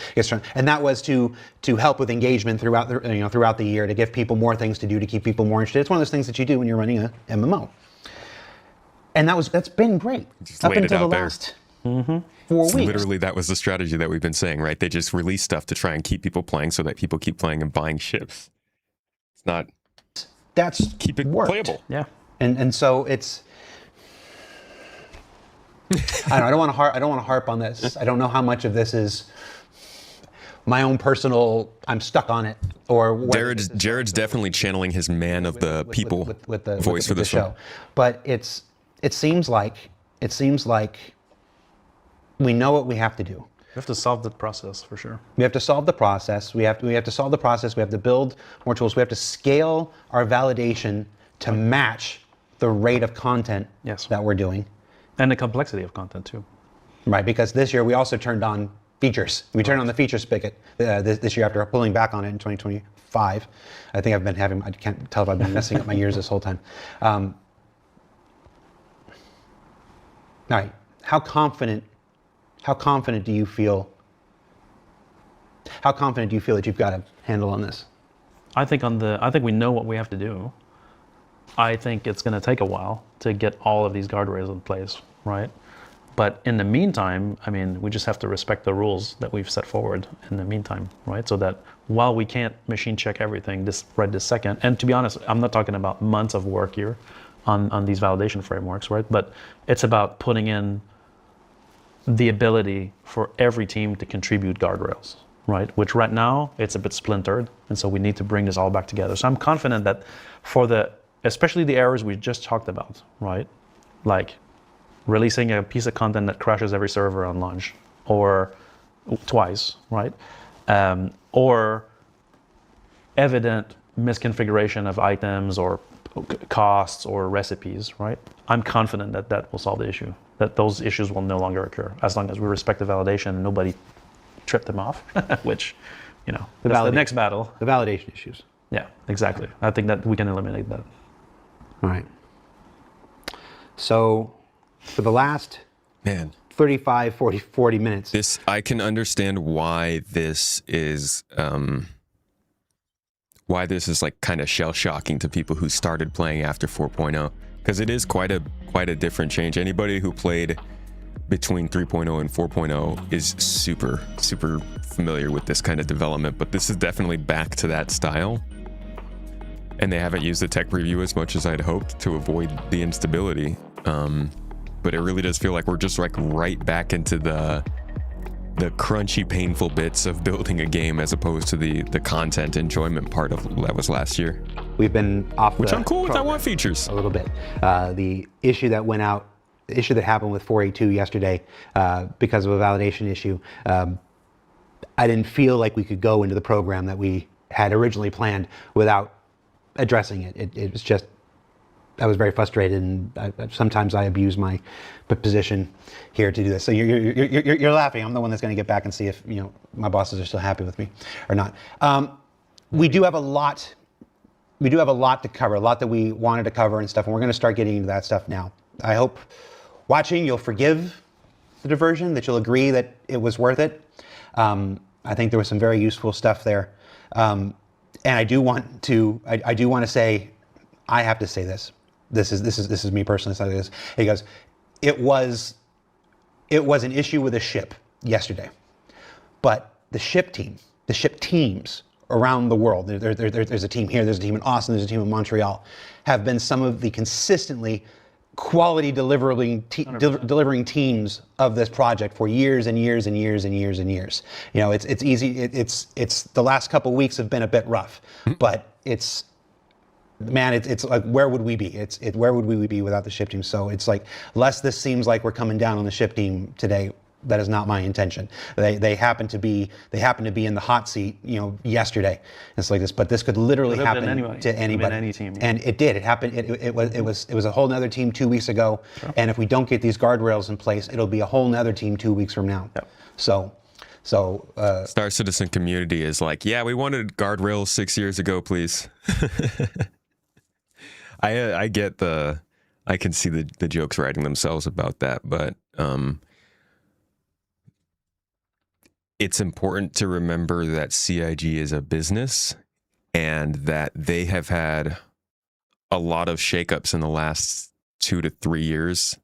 And that was to help with engagement throughout the year, to give people more things to do, to keep people more interested. It's one of those things that you do when you're running a MMO. And that's been great Just up laid it until out the there. last 4 weeks. Literally, that was the strategy that we've been saying, right? They just release stuff to try and keep people playing so that people keep playing and buying ships. It's not. That's Keep it worked. playable. Yeah. And so it's. I don't want to harp on this. I don't know how much of this is my own personal. I'm stuck on it, or Jared's definitely channeling his man of the people voice for the show. But it seems like we know what we have to do. We have to solve the process for sure. We have to solve the process. We have to solve the process. We have to build more tools. We have to scale our validation to match the rate of content that we're doing. And the complexity of content too. Right, because this year we also turned on features. We turned on the feature spigot this year after pulling back on it in 2025. I think I can't tell if I've been messing up my years this whole time. All right, how confident do you feel that you've got a handle on this? I think we know what we have to do. I think it's going to take a while to get all of these guardrails in place, right? But in the meantime, I mean, we just have to respect the rules that we've set forward in the meantime, right? So that while we can't machine check everything this second, and to be honest, I'm not talking about months of work here on these validation frameworks, right? But it's about putting in the ability for every team to contribute guardrails, right? Which right now it's a bit splintered, and so we need to bring this all back together. So I'm confident that for especially the errors we just talked about, right? Like releasing a piece of content that crashes every server on launch, or twice, right? Or evident misconfiguration of items or costs or recipes, right? I'm confident that that will solve the issue, that those issues will no longer occur as long as we respect the validation and nobody tripped them off, which, that's the next battle. The validation issues. Yeah, exactly. I think that we can eliminate that. All right. So for the last Man, 35, 40 minutes. I can understand why this is like kind of shell shocking to people who started playing after 4.0, because it is quite a different change. Anybody who played between 3.0 and 4.0 is super familiar with this kind of development, but this is definitely back to that style. And they haven't used the tech preview as much as I'd hoped to avoid the instability. But it really does feel like we're just like right back into the crunchy, painful bits of building a game, as opposed to the content enjoyment part of that was last year. We've been off Which the I'm cool with. I program want features. a little bit. The issue that went out, the issue that happened with 4.8.2 yesterday, because of a validation issue, I didn't feel like we could go into the program that we had originally planned without addressing it. It was just, I was very frustrated, and sometimes I abuse my position here to do this. So you're laughing. I'm the one that's going to get back and see if my bosses are still happy with me or not. We do have a lot. We do have a lot to cover, a lot that we wanted to cover and stuff, and we're going to start getting into that stuff now. I hope watching you'll forgive the diversion, that you'll agree that it was worth it. I think there was some very useful stuff there, and I do want to say, I have to say this. This is me personally saying this. He goes, it was an issue with a ship yesterday, but the ship teams around the world, there's a team here, there's a team in Austin, there's a team in Montreal, have been some of the consistently quality delivering teams of this project for years and years and years and years and years. It's easy. It's the last couple of weeks have been a bit rough, but it's like, where would we be? Where would we be without the ship team? So it's like, lest this seems like we're coming down on the ship team today, that is not my intention. They happen to be in the hot seat, yesterday. It's like this, but this could literally happen to anybody. Any team, yeah. And it did. It happened. It was a whole nother team 2 weeks ago. Sure. And if we don't get these guardrails in place, it'll be a whole nother team 2 weeks from now. Yep. So Star Citizen community is like, yeah, we wanted guardrails 6 years ago, please. I get I can see the jokes writing themselves about that, but it's important to remember that CIG is a business, and that they have had a lot of shakeups in the last 2 to 3 years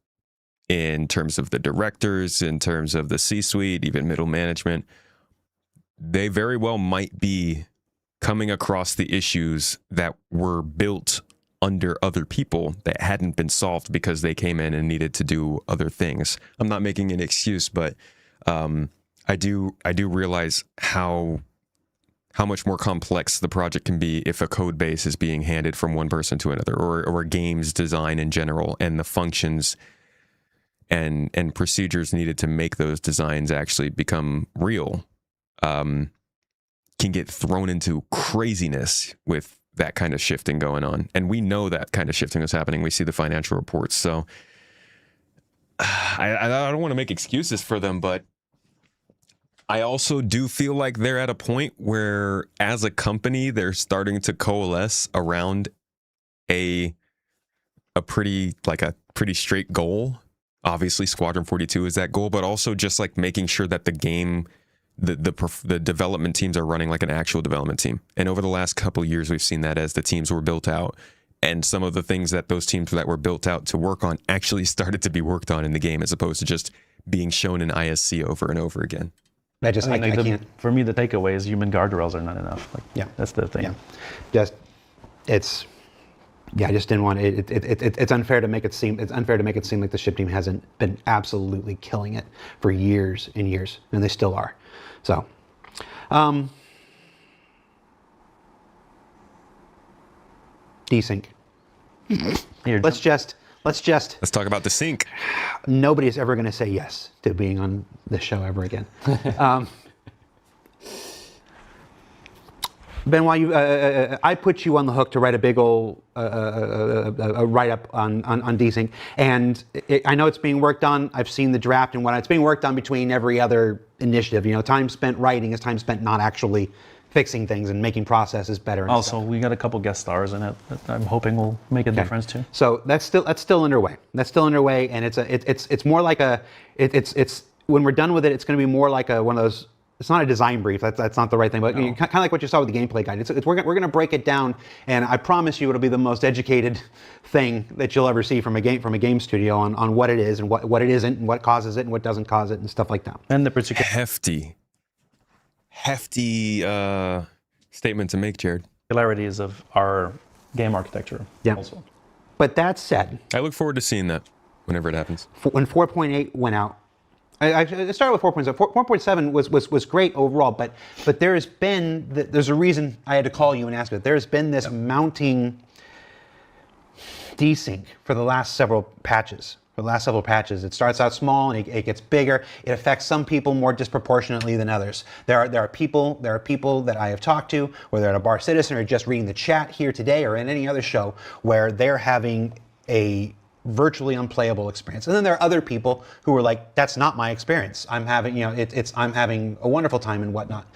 in terms of the directors, in terms of the C-suite, even middle management. They very well might be coming across the issues that were built under other people that hadn't been solved because they came in and needed to do other things. I'm not making an excuse, but I do realize how much more complex the project can be if a code base is being handed from one person to another, or games design in general, and the functions and procedures needed to make those designs actually become real can get thrown into craziness with that kind of shifting going on. And we know that kind of shifting is happening. We see the financial reports. So I don't want to make excuses for them, but I also do feel like they're at a point where, as a company, they're starting to coalesce around a pretty straight goal. Obviously, Squadron 42 is that goal, but also just like making sure that the game, the development teams are running like an actual development team. And over the last couple of years, we've seen that as the teams were built out, and some of the things that those teams that were built out to work on actually started to be worked on in the game, as opposed to just being shown in ISC over and over again. I can't. For me, the takeaway is human guardrails are not enough. Yeah, that's the thing. Yeah, Yeah, I just didn't want it. It's unfair to make it seem. It's unfair to make it seem like the ship team hasn't been absolutely killing it for years and years, and they still are. So, desync. Let's just. Let's talk about the sync. Nobody's ever going to say yes to being on this show ever again. Ben, while you, I put you on the hook to write a big old write-up on desync, and I know it's being worked on. I've seen the draft and whatnot. It's being worked on between every other initiative. You know, time spent writing is time spent not actually fixing things and making processes better. And Also, we got a couple guest stars in it that I'm hoping will make a difference too. So that's still underway. That's still underway, and it's more like it's when we're done with it, it's going to be more like one of those. It's not a design brief. That's not the right thing. But kind of like what you saw with the gameplay guide. We're going to break it down, and I promise you, it'll be the most educated thing that you'll ever see from a game studio on what it is and what it isn't, and what causes it and what doesn't cause it, and stuff like that. And the particular hefty statement to make, Jared. particularities of our game architecture. Yeah. Also. But that said, I look forward to seeing that whenever it happens. when 4.8 went out, I started with 4.7. 4.7 was great overall, but there's a reason I had to call you and ask it. There's been this mounting desync for the last several patches. It starts out small and it gets bigger. It affects some people more disproportionately than others. There are people that I have talked to, whether at a Bar Citizen or just reading the chat here today or in any other show, where they're having a virtually unplayable experience. And then there are other people who are like, that's not my experience. I'm having, I'm having a wonderful time and whatnot.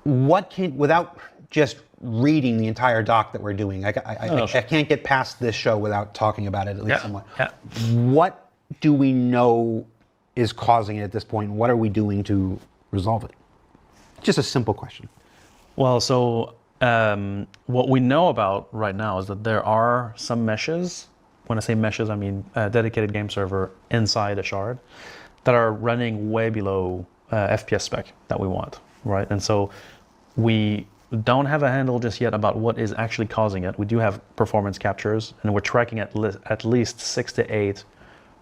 Without just reading the entire doc that we're doing, I can't get past this show without talking about it at least somewhat. Yeah. What do we know is causing it at this point? What are we doing to resolve it? Just a simple question. Well, so what we know about right now is that there are some meshes. When I say meshes, I mean a dedicated game server inside a shard that are running way below FPS spec that we want, right? And so we don't have a handle just yet about what is actually causing it. We do have performance captures, and we're tracking at least 6 to 8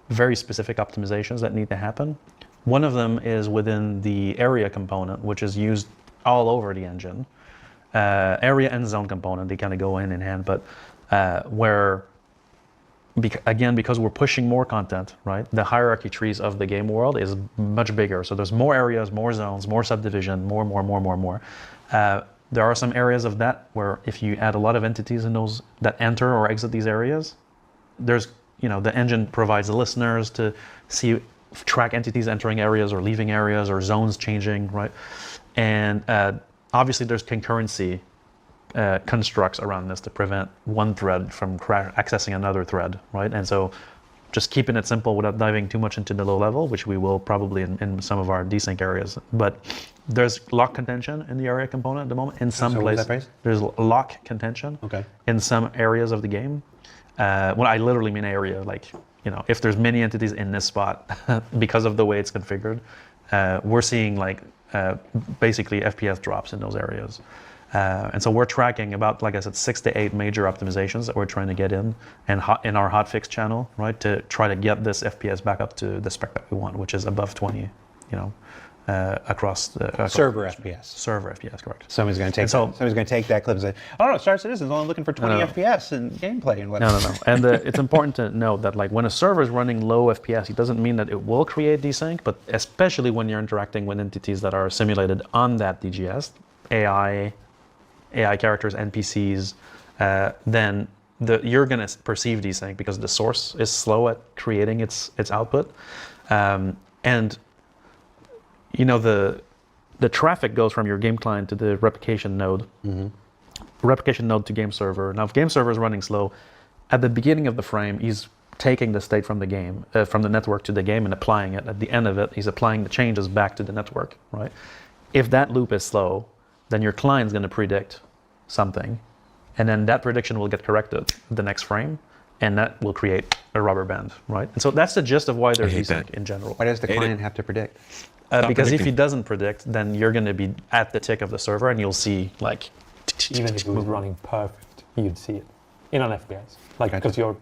very specific optimizations that need to happen. One of them is within the area component, which is used all over the engine. Area and zone component, they kind of go hand in hand, but because we're pushing more content, right? The hierarchy trees of the game world is much bigger. So there's more areas, more zones, more subdivision, more. There are some areas of that where if you add a lot of entities in those that enter or exit these areas, there's, the engine provides the listeners to track entities entering areas or leaving areas or zones changing, right? And obviously there's concurrency constructs around this to prevent one thread from accessing another thread, right? And so just keeping it simple without diving too much into the low level, which we will probably in some of our desync areas. But there's lock contention in the area component at the moment. In some places, there's lock contention in some areas of the game. Well, I literally mean area, like, if there's many entities in this spot because of the way it's configured, we're seeing basically FPS drops in those areas. And so we're tracking about, like I said, 6 to 8 major optimizations that we're trying to get in our hotfix channel, right, to try to get this FPS back up to the spec that we want, which is above 20, across the server FPS. Server FPS, correct. Somebody's going to take that clip and say, "Oh no, Star Citizen's only looking for 20 FPS in gameplay and whatnot." No. And it's important to note that when a server is running low FPS, it doesn't mean that it will create desync, but especially when you're interacting with entities that are simulated on that DGS, AI characters, NPCs, then you're going to perceive desync because the source is slow at creating its output, and the traffic goes from your game client to the replication node, replication node to game server. Now, if game server is running slow, at the beginning of the frame, he's taking the state from the game, from the network to the game and applying it. At the end of it, he's applying the changes back to the network, right? If that loop is slow, then your client's going to predict something, and then that prediction will get corrected the next frame, and that will create a rubber band, right? And so that's the gist of why there's desync in general. Why does the client have to predict? Because if he doesn't predict, then you're going to be at the tick of the server, and you'll see even if it was running perfect, you'd see it. in an FPS, like because your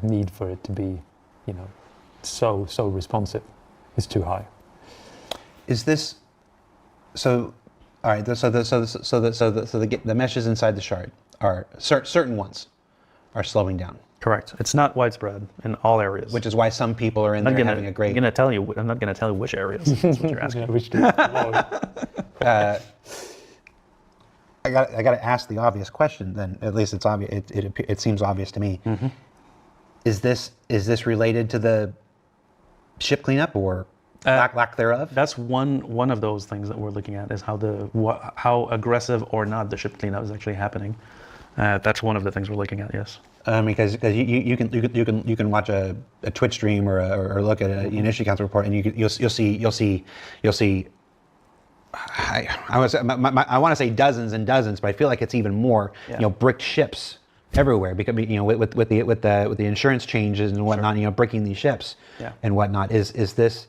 need for it to be, so responsive is too high. Is this so? All right. The meshes inside the shard are certain ones are slowing down, Correct. It's not widespread in all areas. which is why some people are in there having a great. I'm not going to tell you which areas. That's what you're asking. Which I got to ask the obvious question. Then at least it's obvious. It seems obvious to me. Mm-hmm. Is this related to the ship cleanup or lack thereof? That's one of those things that we're looking at is how aggressive or not the ship cleanup is actually happening. That's one of the things we're looking at. Yes. Because you can watch a Twitch stream or look at an initiative council report and you'll see. I want to say dozens and dozens, but I feel like it's even more. Yeah. Bricked ships everywhere because with the insurance changes and whatnot. Sure. Bricking these ships Yeah. and whatnot. Is this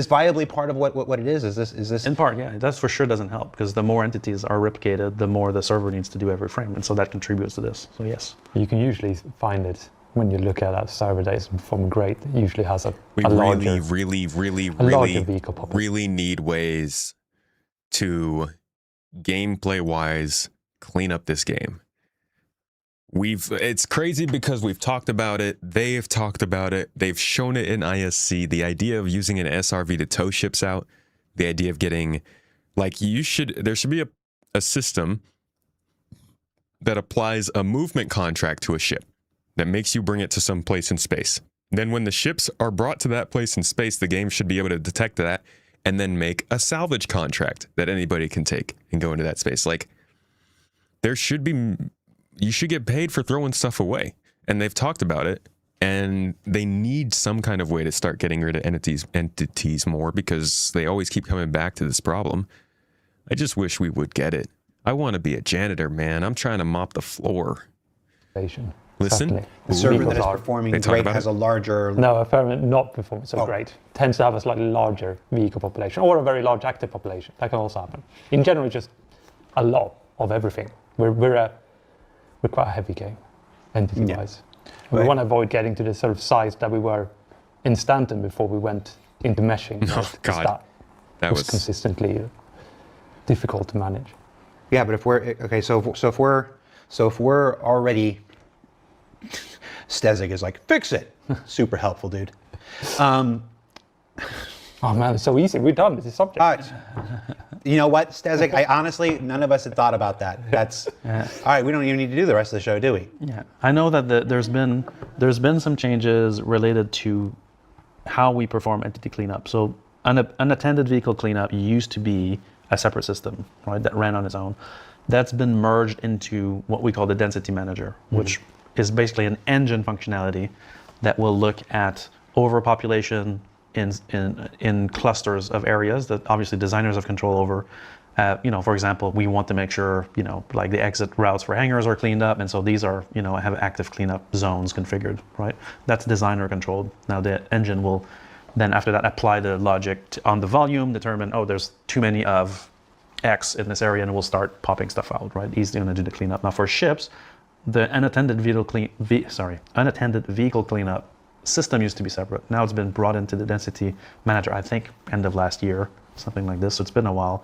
viably part of what it is? Is this In part, yeah, that for sure doesn't help because the more entities are replicated, the more the server needs to do every frame, and so that contributes to this. So yes, you can usually find it when you look at that server days performing great. It usually has a We larger, really vehicle population. really need ways to gameplay-wise clean up this game. It's crazy because we've talked about it, they've talked about it, they've shown it in ISC, the idea of using an SRV to tow ships out, the idea of getting, there should be a system that applies a movement contract to a ship that makes you bring it to some place in space. Then when the ships are brought to that place in space, the game should be able to detect that and then make a salvage contract that anybody can take and go into that space. You should get paid for throwing stuff away. And they've talked about it, and they need some kind of way to start getting rid of entities more because they always keep coming back to this problem. I just wish we would get it. I want to be a janitor, man. I'm trying to mop the floor. Listen. Certainly. the server that is Vehicles are- performing They talk great about has it? a larger? No, a firm not performing so Oh. great tends to have a slightly larger vehicle population or a very large active population. That can also happen. In general, just a lot of everything. We're quite a heavy game, entity-wise. We Right. want to avoid getting to the sort of size that we were in Stanton before we went into meshing. Oh, 'cause God. That was consistently difficult to manage. Yeah, but if we're okay, so if we're already, Stezig is like, fix it. Super helpful, dude. Oh man, it's so easy. We're done with the subject. You know what, Stezig? I honestly, none of us had thought about that. That's all right. We don't even need to do the rest of the show, do we? yeah, I know that there's been some changes related to how we perform entity cleanup. So unattended vehicle cleanup used to be a separate system, right, that ran on its own. That's been merged into what we call the density manager, which is basically an engine functionality that will look at overpopulation in clusters of areas that obviously designers have control over. For example, we want to make sure, like the exit routes for hangars are cleaned up, and so these are, have active cleanup zones configured, right? That's designer controlled. Now the engine will then after that apply the logic on the volume, determine, there's too many of X in this area, and we'll start popping stuff out, right? He's going to do the cleanup. Now for ships, the unattended vehicle cleanup system used to be separate. Now it's been brought into the density manager, I think end of last year, something like this. So it's been a while.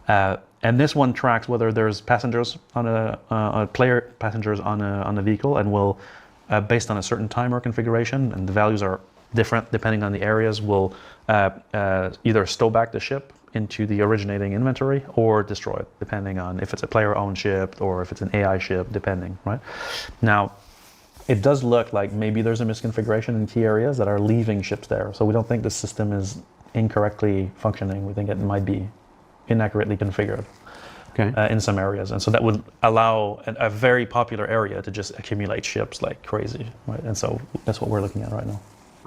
And this one tracks whether there's passengers on passengers on a vehicle, and will, based on a certain timer configuration, and the values are different depending on the areas, will either stow back the ship into the originating inventory or destroy it, depending on if it's a player-owned ship or if it's an AI ship, depending, right? Now, it does look like maybe there's a misconfiguration in key areas that are leaving ships there. So we don't think the system is incorrectly functioning. We think it might be inaccurately configured in some areas. And so that would allow a very popular area to just accumulate ships like crazy, right? And so that's what we're looking at right now.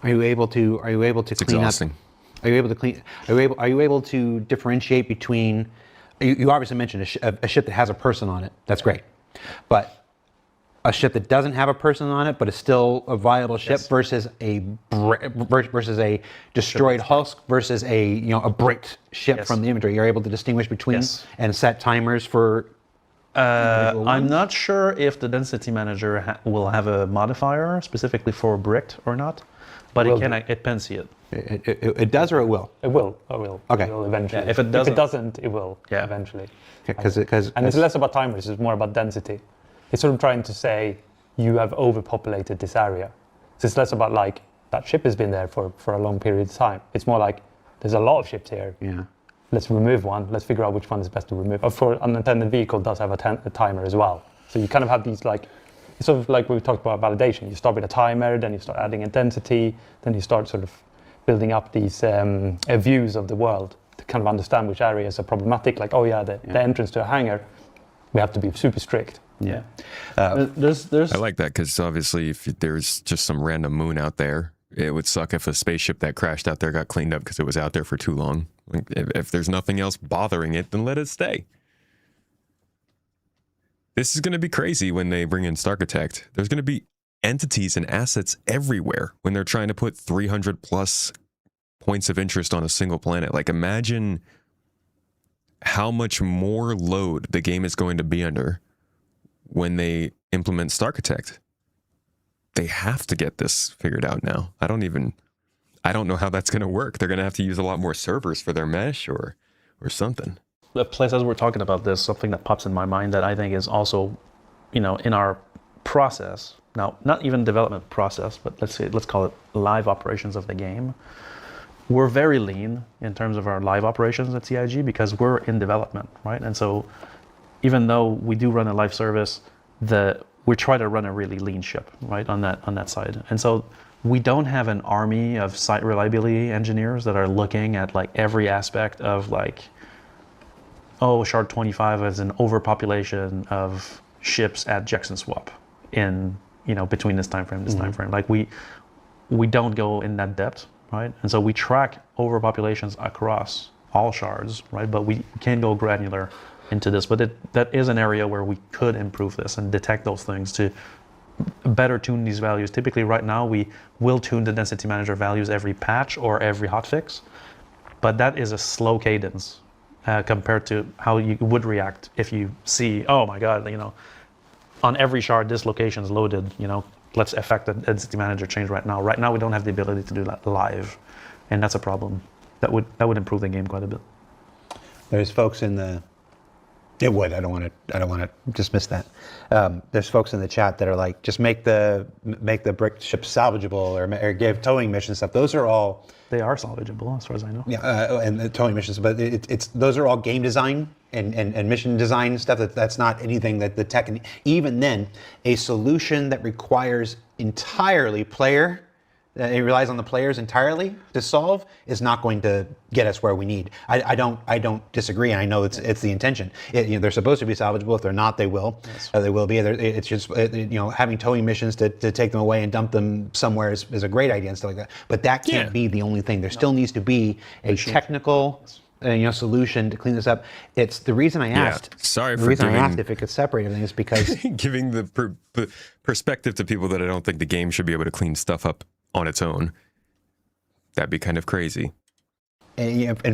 Are you able to It's clean exhausting. up? Are you able to differentiate between? You obviously mentioned a ship that has a person on it. That's great, but a ship that doesn't have a person on it but is still a viable ship versus a destroyed husk versus a bricked ship from the inventory. You're able to distinguish between and set timers for I'm not sure if the density manager will have a modifier specifically for bricked or not, but it can see it. It does, or it will. It will. It will. Okay. It will eventually. Yeah, if it doesn't, it will. Yeah. Eventually. Because And it's less about timers. It's more about density. It's sort of trying to say you have overpopulated this area. So it's less about like that ship has been there for a long period of time. It's more like there's a lot of ships here. Yeah. Let's remove one. Let's figure out which one is best to remove. For unattended vehicle does have a timer as well. So you kind of have these like, it's sort of like we talked about validation. You start with a timer, then you start adding intensity, then you start sort of building up these views of the world to kind of understand which areas are problematic. Like, oh yeah, the entrance to a hangar, we have to be super strict. Yeah. There's I like that because obviously if there's just some random moon out there, it would suck if a spaceship that crashed out there got cleaned up because it was out there for too long. Like, if there's nothing else bothering it, then let it stay. This is going to be crazy when they bring in Starkitect. There's going to be entities and assets everywhere when they're trying to put 300 plus points of interest on a single planet. Like, imagine how much more load the game is going to be under when they implement Starkitect. They have to get this figured out now. I don't know how that's going to work. They're going to have to use a lot more servers for their mesh or something. the place as we're talking about this, something that pops in my mind that I think is also, in our process. Now, not even development process, but let's call it live operations of the game. We're very lean in terms of our live operations at CIG because we're in development, right? And so even though we do run a live service, we try to run a really lean ship, right, on that side. And so we don't have an army of site reliability engineers that are looking at like every aspect of like, Shard 25 has an overpopulation of ships at Jackson Swap in, between this time frame, time frame. Like we don't go in that depth, right? And so we track overpopulations across all shards, right? But we can't go granular into this. But that is an area where we could improve this and detect those things to better tune these values. Typically right now we will tune the density manager values every patch or every hotfix, but that is a slow cadence compared to how you would react if you see, oh my God, on every shard this location is loaded, let's affect the density manager change right now. Right now we don't have the ability to do that live, and that's a problem. That would improve the game quite a bit. There's folks in the It would. I don't want to dismiss that. There's folks in the chat that are like, just make the brick ship salvageable or give towing mission stuff. Those are all. They are salvageable, as far as I know. Yeah, and the towing missions, but it's those are all game design and mission design stuff. That's not anything that the tech. Even then, a solution that requires entirely player. It relies on the players entirely to solve is not going to get us where we need. I don't disagree, and I know it's the intention. They're supposed to be salvageable. If they're not, they will. Yes. They will be. It's just having towing missions to take them away and dump them somewhere is a great idea and stuff like that. But that can't be the only thing. There still needs to be a technical solution to clean this up. It's the reason I asked. Sorry the for reason I asked if it could separate everything is because giving the perspective to people that I don't think the game should be able to clean stuff up on its own. That'd be kind of crazy. I don't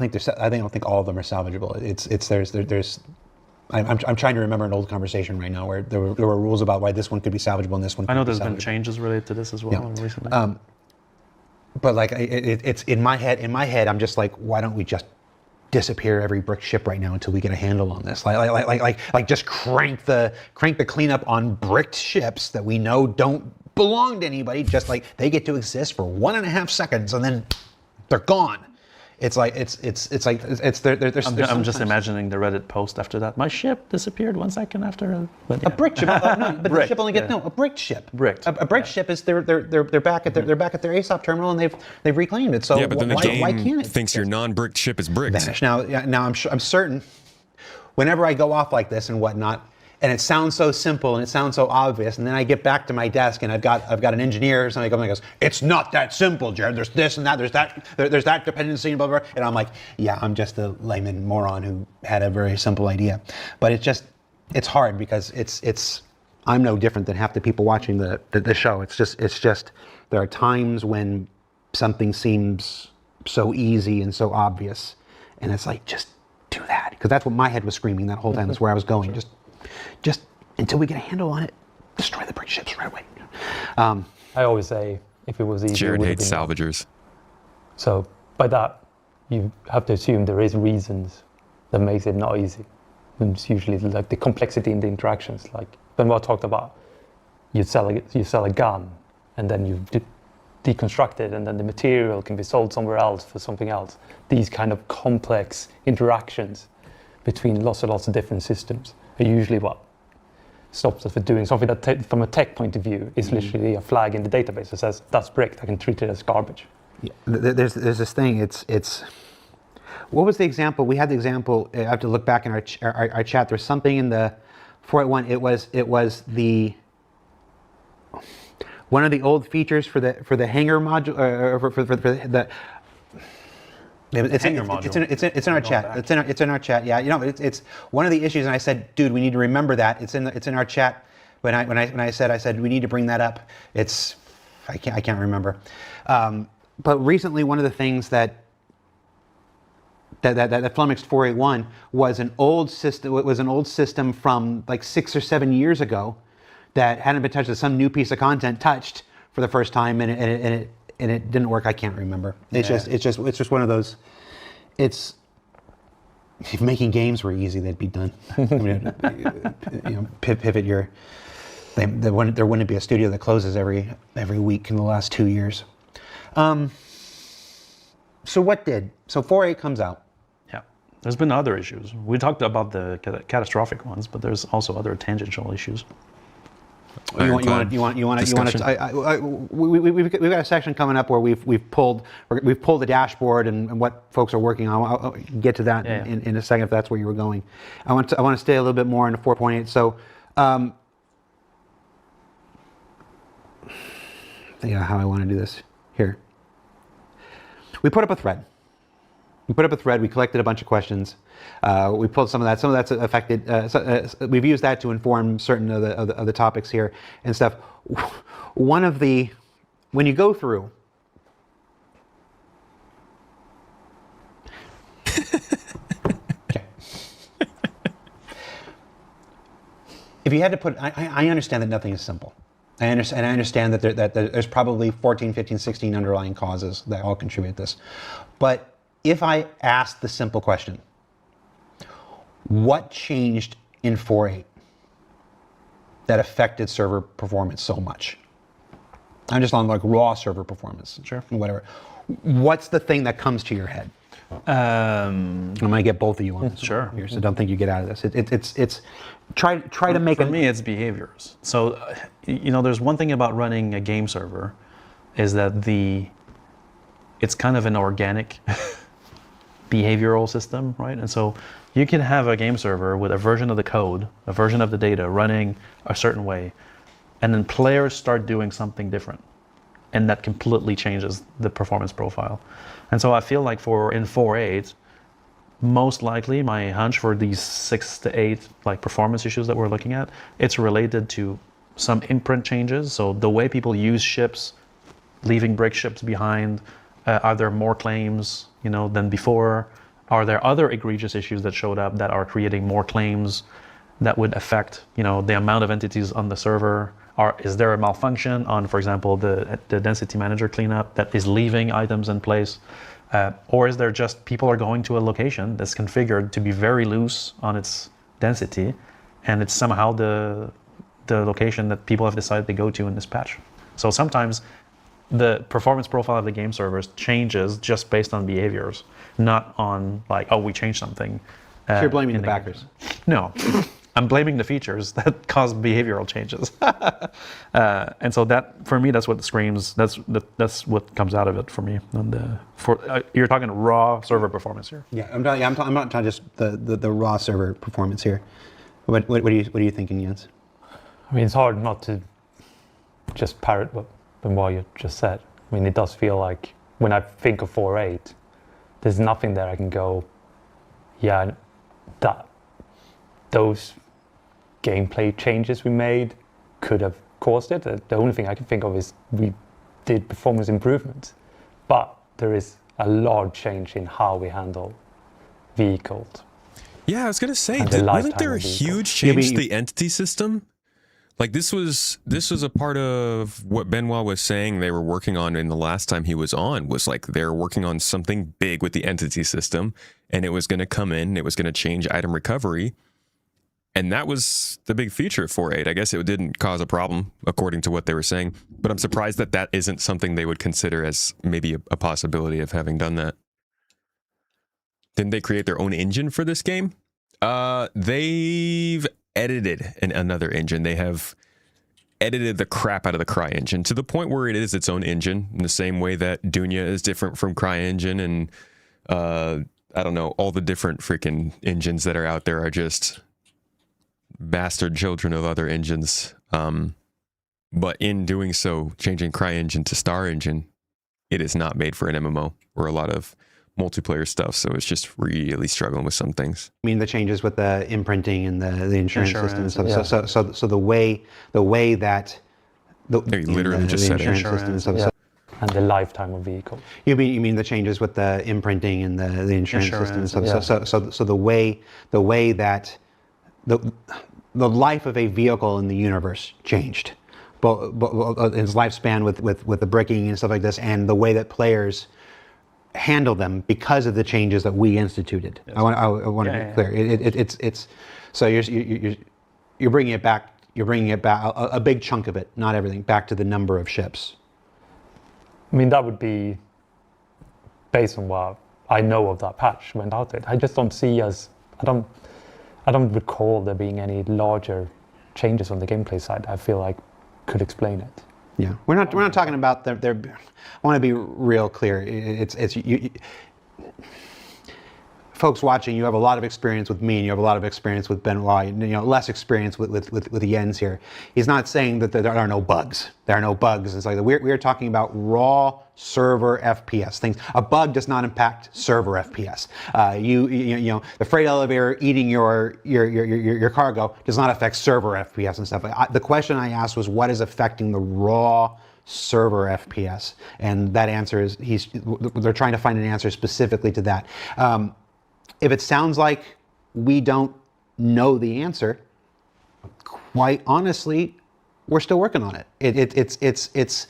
think all of them are salvageable. I'm trying to remember an old conversation right now where there were rules about why this one could be salvageable and this one. I know there's been changes related to this as well recently. But like it's in my head, I'm just like, why don't we just disappear every brick ship right now until we get a handle on this? Like just crank the cleanup on bricked ships that we know don't belong to anybody. Just like they get to exist for 1.5 seconds and then they're gone. It's like I'm just imagining the Reddit post after that. My ship disappeared 1 second after. A brick ship. No, but the ship only gets a brick ship. Bricked. A brick ship is they're back at their ASOP terminal and they've reclaimed it. So yeah, but then the game why can't it thinks your non-bricked ship is bricked. Vanish. Now I'm certain. Whenever I go off like this and whatnot, and it sounds so simple and it sounds so obvious, and then I get back to my desk and I've got an engineer or something goes, it's not that simple, Jared. There's this and that. There's that dependency and blah blah. And I'm like, yeah, I'm just a layman moron who had a very simple idea. But it's hard because I'm no different than half the people watching the show. It's just there are times when something seems so easy and so obvious, and it's like, just do that. because that's what my head was screaming that whole time. That's where I was going. Just until we get a handle on it, destroy the brick ships right away. I always say, if it was easy, Jared it would have hates been. salvagers. So by that, you have to assume there is reasons that makes it not easy. And it's usually like the complexity in the interactions. Like Benoit talked about, you sell a gun, and then you deconstruct it, and then the material can be sold somewhere else for something else. These kind of complex interactions between lots and lots of different systems are usually what stops us from doing something that, from a tech point of view, is literally a flag in the database that says that's bricked. I can treat it as garbage. Yeah. There's this thing. It's what was the example? We had the example. I have to look back in our chat. There's something in the 481. It was the one of the old features for the hanger module, for the. It's in our chat. It's in our chat. Yeah, it's one of the issues. And I said, dude, we need to remember that. It's in our chat. When I said we need to bring that up. I can't remember. But recently, one of the things that flummoxed 481 was an old system. It was an old system from like 6 or 7 years ago that hadn't been touched. That some new piece of content touched for the first time, and it didn't work. I can't remember. It's just one of those. It's if making games were easy, they'd be done. I mean, pivot your. There wouldn't be a studio that closes every week in the last 2 years. So what did? So 4.8 comes out. Yeah, there's been other issues. We talked about the catastrophic ones, but there's also other tangential issues. We've got a section coming up where we've pulled the dashboard and what folks are working on. I'll get to that in a second if that's where you were going. I want to stay a little bit more into 4.8. So, think of how I want to do this here. We put up a thread. We collected a bunch of questions. We pulled some of that. Some of that's affected. We've used that to inform certain of the topics here and stuff. When you go through. Okay. If you had to put, I understand that nothing is simple. I understand that there's probably 14, 15, 16 underlying causes that all contribute to this. But if I asked the simple question, what changed in 4.8 that affected server performance so much? I'm just on like raw server performance. Sure. Whatever. What's the thing that comes to your head? I'm gonna get both of you on this. Sure. Here, so don't think you get out of this. It's try to make for me it's behaviors. So there's one thing about running a game server is that it's kind of an organic behavioral system, right? And so you can have a game server with a version of the code, a version of the data running a certain way, and then players start doing something different, and that completely changes the performance profile. And so I feel like in 4.8, most likely my hunch for these 6 to 8 like performance issues that we're looking at, it's related to some imprint changes. So the way people use ships, leaving brick ships behind, are there more claims than before? Are there other egregious issues that showed up that are creating more claims that would affect the amount of entities on the server? Is there a malfunction on, for example, the density manager cleanup that is leaving items in place? Or is there just people are going to a location that's configured to be very loose on its density, and it's somehow the location that people have decided to go to in this patch? So sometimes the performance profile of the game servers changes just based on behaviors, not on like, oh, we changed something. So you're blaming the backers. No. I'm blaming the features that cause behavioral changes, and so that for me, that's what screams. That's what comes out of it for me. And you're talking raw server performance here. Yeah, I'm not talking just the raw server performance here. What are you thinking, Jens? I mean, it's hard not to just parrot what you just said. I mean, it does feel like when I think of 4.8, there's nothing there I can go, yeah, those gameplay changes we made could have caused it. The only thing I can think of is we did performance improvements, but there is a large change in how we handle vehicles. Yeah, I was gonna say, And the wasn't there a lifetime of the huge Yeah, change but to the entity system? Like this was a part of what Benoit was saying they were working on in the last time he was on, was like they're working on something big with the entity system, and it was going to come in, it was going to change item recovery, and that was the big feature of 4.8. I guess it didn't cause a problem according to what they were saying, but I'm surprised that that isn't something they would consider as maybe a possibility of having done that. Didn't they create their own engine for this game? They've edited another engine. They have edited the crap out of the CryEngine to the point where it is its own engine, in the same way that Dunya is different from CryEngine, and I don't know, all the different freaking engines that are out there are just bastard children of other engines. But in doing so, changing CryEngine to StarEngine, it is not made for an MMO or a lot of multiplayer stuff, so it's just really struggling with some things. I mean, the changes with the imprinting and the insurance system and stuff. yeah. So the way that They literally just said insurance it. system and stuff. Yeah. So And the lifetime of vehicles. you mean the changes with the imprinting and the insurance system and stuff. yeah. So the way that the life of a vehicle in the universe changed, but its lifespan with the bricking and stuff like this, and the way that players handle them because of the changes that we instituted. Yes. I want to be clear. It's so you're bringing it back. You're bringing it back a big chunk of it, not everything, back to the number of ships. I mean, that would be based on what I know of that patch went out there. I just don't see I don't recall there being any larger changes on the gameplay side. I feel like could explain it. Yeah, we're not talking about their. I want to be real clear. It's you. Folks watching, you have a lot of experience with me, and you have a lot of experience with Benoit. You know, less experience with Jens here. He's not saying that there are no bugs. There are no bugs. It's like we're talking about raw server FPS things. A bug does not impact server FPS. You know, the freight elevator eating your cargo does not affect server FPS and stuff. The question I asked was, what is affecting the raw server FPS? And that answer is they're trying to find an answer specifically to that. If it sounds like we don't know the answer, quite honestly, we're still working on it. It's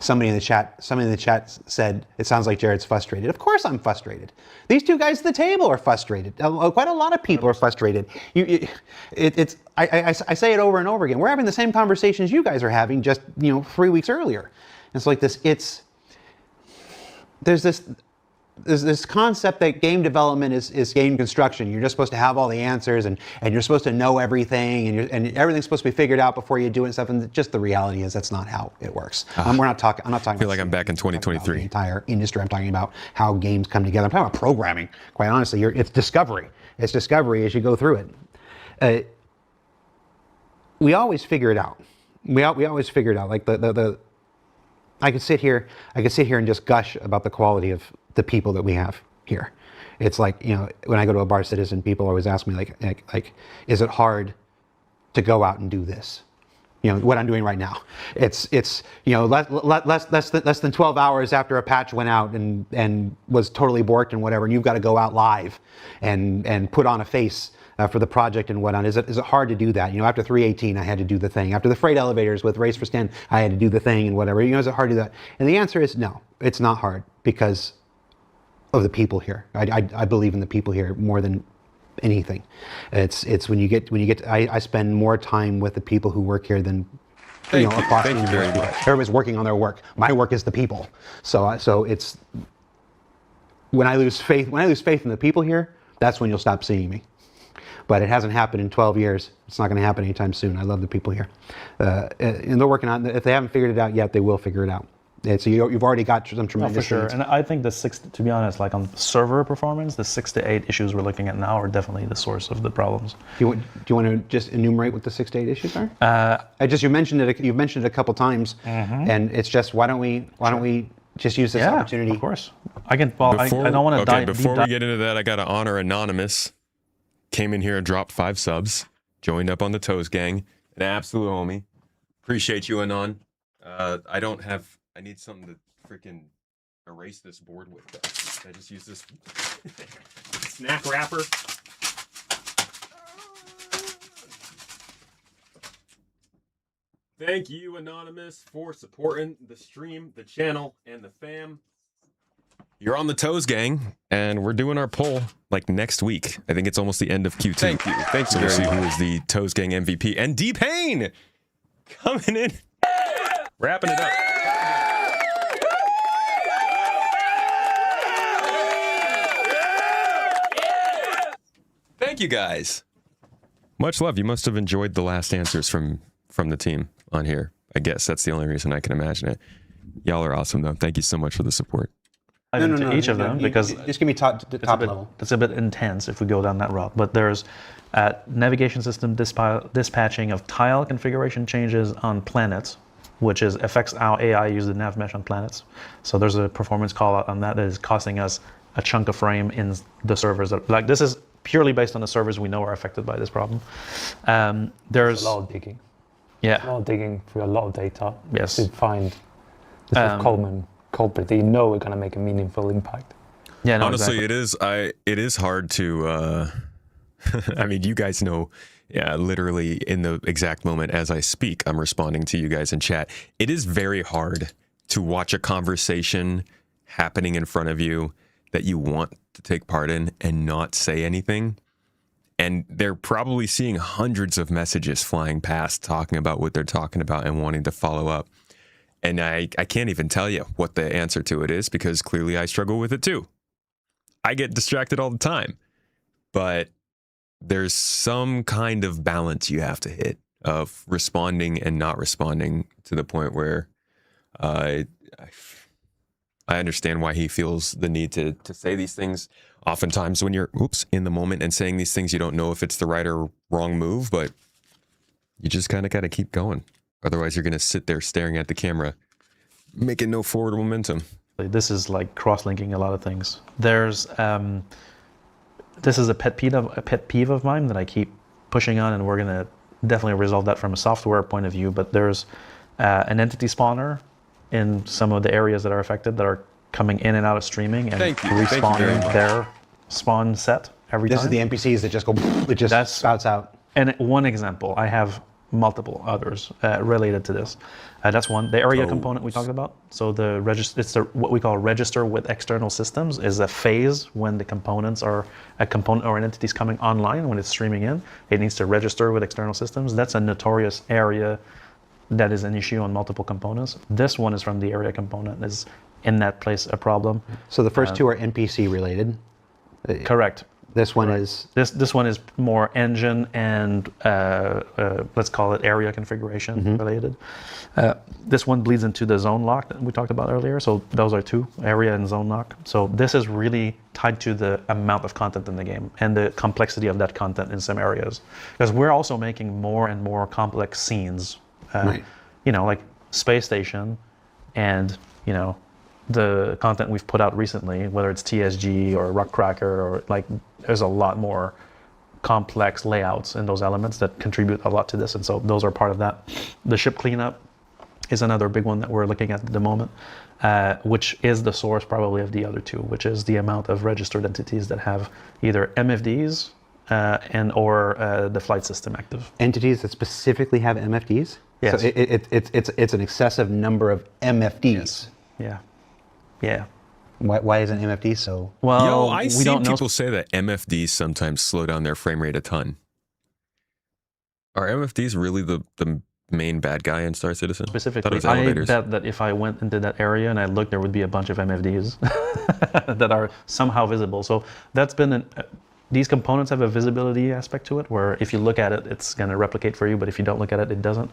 somebody in the chat said it sounds like Jared's frustrated. Of course I'm frustrated. These two guys at the table are frustrated. Quite a lot of people are frustrated. I say it over and over again. We're having the same conversations you guys are having, just 3 weeks earlier. It's like this. There's this concept that game development is game construction. You're just supposed to have all the answers, and you're supposed to know everything, and everything's supposed to be figured out before you do it and stuff. And just the reality is that's not how it works. I'm not talking. I feel like I'm back in 2023. The entire industry. I'm talking about how games come together. I'm talking about programming. Quite honestly, it's discovery. It's discovery as you go through it. We always figure it out. We always figure it out. Like I could sit here and just gush about the quality of the people that we have here. It's like, when I go to a Bar Citizen, people always ask me like, is it hard to go out and do this? What I'm doing right now. It's less than 12 hours after a patch went out and was totally borked and whatever, and you've got to go out live and put on a face for the project and whatnot. Is it hard to do that? After 3.18, I had to do the thing. After the freight elevators with Race for Stand, I had to do the thing and whatever. Is it hard to do that? And the answer is no, it's not hard, because of the people here. I believe in the people here more than anything. It's when you get. I spend more time with the people who work here than across the university. Everybody's working on their work. My work is the people. So it's when I lose faith in the people here, that's when you'll stop seeing me. But it hasn't happened in 12 years. It's not going to happen anytime soon. I love the people here, and they're working on it. If they haven't figured it out yet, they will figure it out. So you've already got some tremendous. For sure. things. And I think to be honest, like on server performance, the 6 to 8 issues we're looking at now are definitely the source of the problems. Do you want to just enumerate what the 6 to 8 issues are? You mentioned it. You've mentioned it a couple times, and it's just why don't we just use this opportunity? Of course. I don't want to dive. Before we get into that, I got to honor Anonymous. Came in here and dropped 5 subs. Joined up on the Toes gang. An absolute homie. Appreciate you, Anon. I need something to freaking erase this board with. I just use this snack wrapper. Thank you, Anonymous, for supporting the stream, the channel, and the fam. You're on the Toes Gang, and we're doing our poll like next week. I think it's almost the end of Q2. Thank you. Thanks so we'll see who is the Toes Gang MVP. And D-Pain coming in, wrapping it up. Thank you, guys. Much love. You must have enjoyed the last answers from the team on here. I guess that's the only reason I can imagine it. Y'all are awesome, though. Thank you so much for the support. To each of them, because just give me top level. It's a bit intense if we go down that route. But there's navigation system dispatching of tile configuration changes on planets, which affects how AI uses the nav mesh on planets. So there's a performance call out on that is costing us a chunk of frame in the servers. This is purely based on the servers we know are affected by this problem. There's a lot of digging. Yeah. A lot of digging through a lot of data. Yes. To find the sort of common culprit that you know are going to make a meaningful impact. Yeah, no, honestly, exactly. it is hard to. I mean, you guys know. Yeah, literally in the exact moment as I speak, I'm responding to you guys in chat. It is very hard to watch a conversation happening in front of you that you want to take part in and not say anything. And they're probably seeing hundreds of messages flying past talking about what they're talking about and wanting to follow up. And I can't even tell you what the answer to it is because clearly I struggle with it too. I get distracted all the time. But there's some kind of balance you have to hit of responding and not responding to the point where I understand why he feels the need to say these things. Oftentimes when you're in the moment and saying these things, you don't know if it's the right or wrong move, but you just kind of got to keep going. Otherwise, you're going to sit there staring at the camera, making no forward momentum. This is like cross-linking a lot of things. There's this is a pet peeve of mine that I keep pushing on, and we're going to definitely resolve that from a software point of view. But there's an entity spawner in some of the areas that are affected that are coming in and out of streaming and respawning their spawn set every time. This is the NPCs that just go, it just spouts out. And one example, I have multiple others related to this. That's one. The area component we talked about. So it's what we call register with external systems is a phase when the components are a component or an entity is coming online when it's streaming in. It needs to register with external systems. That's a notorious area that is an issue on multiple components. This one is from the area component. Is in that place a problem. So the first two are NPC related. Correct. This one is this one is more engine and let's call it area configuration related. This one bleeds into the zone lock that we talked about earlier. So those are two, area and zone lock. So this is really tied to the amount of content in the game and the complexity of that content in some areas. Because we're also making more and more complex scenes. Right. You know, like Space Station and, you know, the content we've put out recently, whether it's TSG or Rockcracker or like, there's a lot more complex layouts in those elements that contribute a lot to this. And so those are part of that. The ship cleanup is another big one that we're looking at the moment, which is the source probably of the other two, which is the amount of registered entities that have either MFDs and or the flight system active. Entities that specifically have MFDs? Yes. So it's an excessive number of MFDs. Yes. Yeah. Yeah. Why isn't MFD so? Well, I see people say that MFDs sometimes slow down their frame rate a ton. Are MFDs really the main bad guy in Star Citizen? Specifically, I bet that if I went into that area and I looked, there would be a bunch of MFDs that are somehow visible. So that's been these components have a visibility aspect to it, where if you look at it, it's going to replicate for you, but if you don't look at it, it doesn't.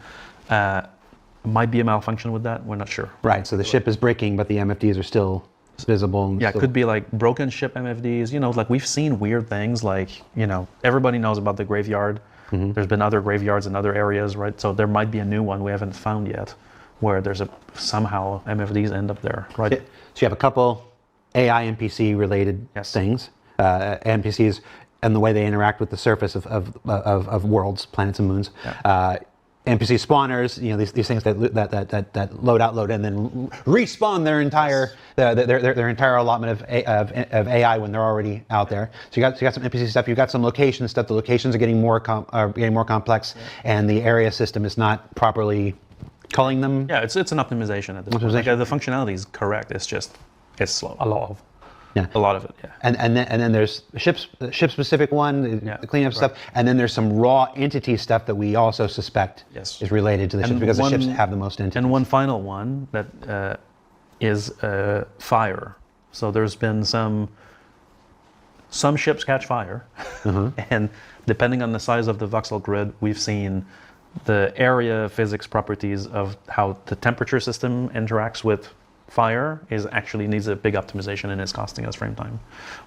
Might be a malfunction with that. We're not sure. Right. So the ship is breaking, but the MFDs are still visible. Yeah, it could be like broken ship MFDs. You know, like we've seen weird things. Like, you know, everybody knows about the graveyard. There's been other graveyards in other areas, right? So there might be a new one we haven't found yet, where there's somehow MFDs end up there, right? So you have a couple AI NPC related things, NPCs, and the way they interact with the surface of worlds, planets, and moons. Yeah. NPC spawners, these things that load, outload, and then respawn their entire their entire allotment of AI when they're already out there. So you got some NPC stuff. You got some location stuff. The locations are getting more complex, and the area system is not properly culling them. Yeah, it's an optimization at this point. Like, the functionality is correct. It's slow. A lot of. Yeah. A lot of it, yeah. And then there's the ship specific one, the cleanup stuff, and then there's some raw entity stuff that we also suspect is related to the ships because the ships have the most entities. And one final one that is fire. So there's been some ships catch fire, and depending on the size of the voxel grid, we've seen the area physics properties of how the temperature system interacts with fire actually needs a big optimization, and it's costing us frame time.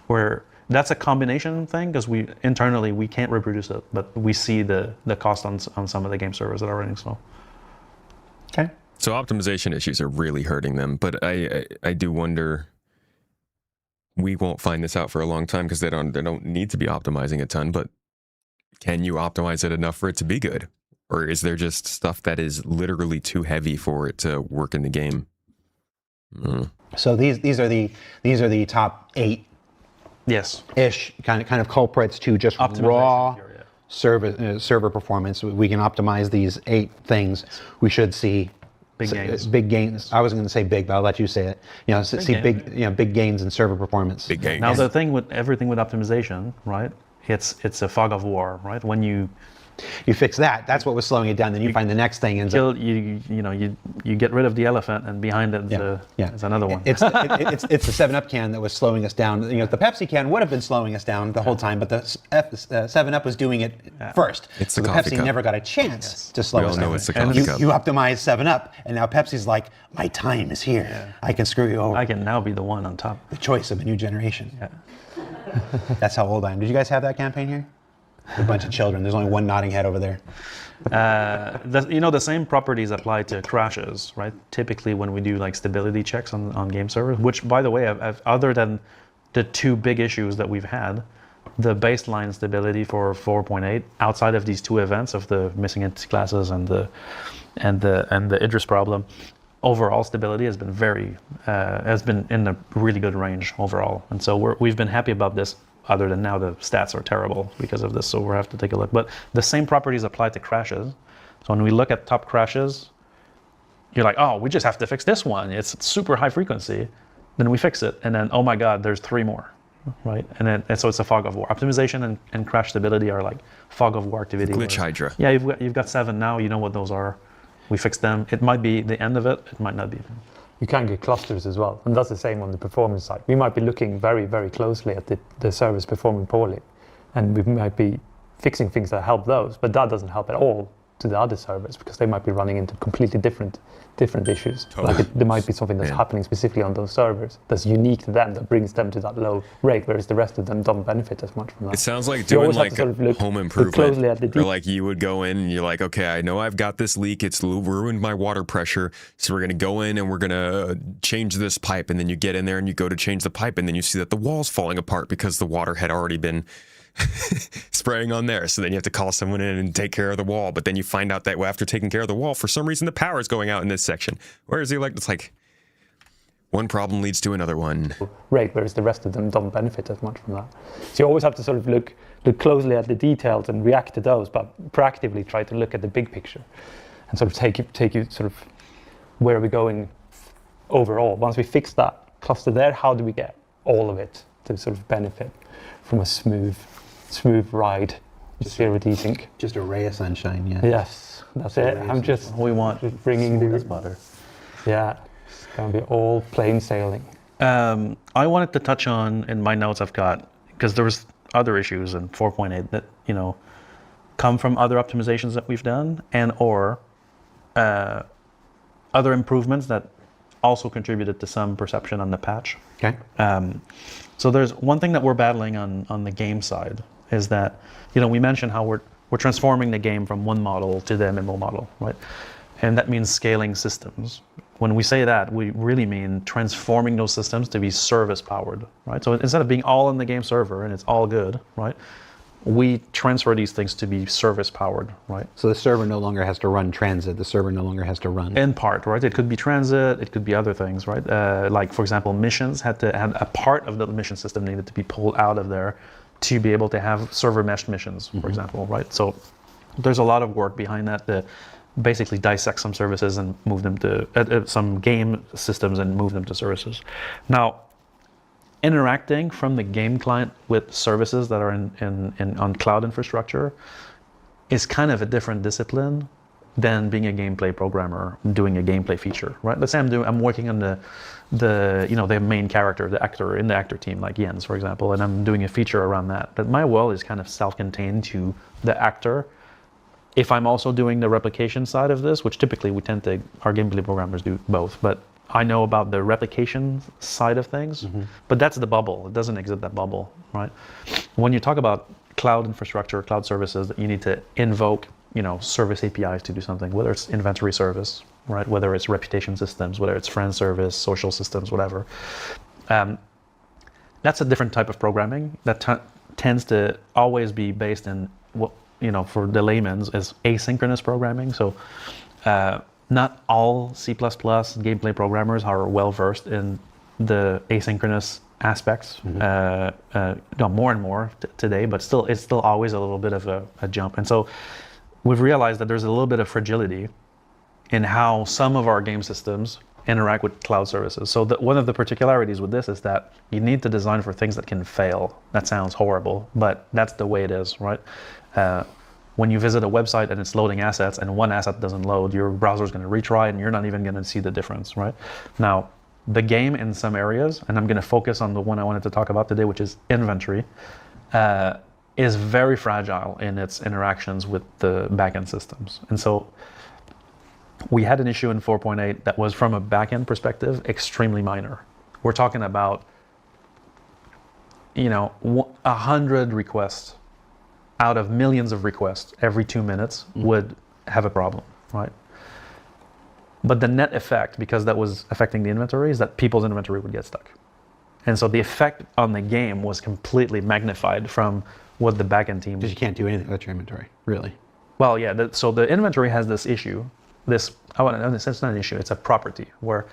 Where that's a combination thing because internally we can't reproduce it, but we see the cost on some of the game servers that are running slow. Okay. So optimization issues are really hurting them, but I do wonder. We won't find this out for a long time because they don't need to be optimizing a ton. But can you optimize it enough for it to be good, or is there just stuff that is literally too heavy for it to work in the game? So these are the top 8 ish kind of culprits to just raw server performance. We can optimize these 8 things. We should see big gains. I wasn't going to say big, but I'll let you say it. Big gains in server performance. Big gains. Now the thing with everything with optimization, right? It's a fog of war, right? When you fix that, that's what was slowing it down. Then you find the next thing and you get rid of the elephant, and behind it is another one. It's the 7-Up can that was slowing us down. The Pepsi can would have been slowing us down the whole time, but the 7-Up was doing it first. It's so the coffee Pepsi cup. never got a chance to slow us down. It's the coffee cup. You optimize 7-Up, and now Pepsi's like, my time is here. Yeah. I can screw you over. I can now be the one on top. The choice of a new generation. Yeah. That's how old I am. Did you guys have that campaign here? A bunch of children. There's only one nodding head over there. The same properties apply to crashes, right? Typically, when we do like stability checks on game servers, which, by the way, other than the 2 big issues that we've had, the baseline stability for 4.8, outside of these 2 events of the missing entity classes and the Idris problem, overall stability has been in a really good range overall, and so we've been happy about this. Other than now the stats are terrible because of this, so we'll have to take a look. But the same properties apply to crashes. So when we look at top crashes, you're like, oh, we just have to fix this one. It's super high frequency. Then we fix it, and then, oh my God, there's 3 more, right? And so it's a fog of war. Optimization and crash stability are like fog of war activity. Glitch Hydra. Yeah, you've got 7 now. You know what those are. We fixed them. It might be the end of it. It might not be. You can get clusters as well, and that's the same on the performance side. We might be looking very, very closely at the servers performing poorly, and we might be fixing things that help those, but that doesn't help at all to the other servers because they might be running into completely different issues. Totally. There might be something that's happening specifically on those servers that's unique to them that brings them to that low rate, whereas the rest of them don't benefit as much from that. It sounds like So you doing always have like to sort of look home closely improvement, at the or like you would go in and you're like, okay, I know I've got this leak. It's ruined my water pressure. So we're going to go in and we're going to change this pipe. And then you get in there and you go to change the pipe. And then you see that the wall's falling apart because the water had already been spraying on there. So then you have to call someone in and take care of the wall. But then you find out that after taking care of the wall, for some reason, the power is going out in this section. Whereas it's like one problem leads to another one. Rate, whereas the rest of them don't benefit as much from that. So you always have to sort of look closely at the details and react to those, but proactively try to look at the big picture and sort of take you sort of where are we going overall. Once we fix that cluster there, how do we get all of it to sort of benefit from a smooth ride? What do you think? Just a ray of sunshine, yeah. Yes, that's it. I'm just bringing the butter. Yeah, it's gonna be all plain sailing. I wanted to touch on in my notes I've got, because there was other issues in 4.8 that come from other optimizations that we've done or other improvements that also contributed to some perception on the patch. Okay. So there's one thing that we're battling on the game side is that, we mentioned how we're transforming the game from one model to the MMO model, right? And that means scaling systems. When we say that, we really mean transforming those systems to be service powered, right? So instead of being all in the game server and it's all good, right? we transfer these things to be service powered, right? So the server no longer has to run transit. The server no longer has to run. In part, right? It could be transit, it could be other things, right? Like for example, missions had a part of the mission system needed to be pulled out of there to be able to have server meshed missions, for example, right? So there's a lot of work behind that to basically dissect some services and move them to some game systems and move them to services. Now, interacting from the game client with services that are on cloud infrastructure is kind of a different discipline than being a gameplay programmer doing a gameplay feature, right? Let's say I'm working on the main character, the actor in the actor team, like Jens, for example, and I'm doing a feature around that. But my world is kind of self-contained to the actor. If I'm also doing the replication side of this, which typically our gameplay programmers do both, but I know about the replication side of things, but that's the bubble. It doesn't exist that bubble, right? When you talk about cloud infrastructure, cloud services, that you need to invoke, service APIs to do something, whether it's inventory service, right? Whether it's reputation systems, whether it's friend service, social systems, whatever. That's a different type of programming that tends to always be based in what, for the layman's is asynchronous programming. So, not all C++ gameplay programmers are well versed in the asynchronous aspects. More and more today, but it's still always a little bit of a jump. And so we've realized that there's a little bit of fragility in how some of our game systems interact with cloud services. So one of the particularities with this is that you need to design for things that can fail. That sounds horrible, but that's the way it is, right? When you visit a website and it's loading assets and one asset doesn't load, your browser is going to retry and you're not even going to see the difference, right? Now, the game in some areas, and I'm going to focus on the one I wanted to talk about today, which is inventory, is very fragile in its interactions with the backend systems. And so we had an issue in 4.8 that was, from a backend perspective, extremely minor. We're talking about, 100 requests out of millions of requests every 2 minutes would have a problem, right? But the net effect, because that was affecting the inventory, is that people's inventory would get stuck. And so the effect on the game was completely magnified from what the backend team... Because you can't do anything with your inventory, really. Well, yeah, so the inventory has this issue, it's not an issue, it's a property, where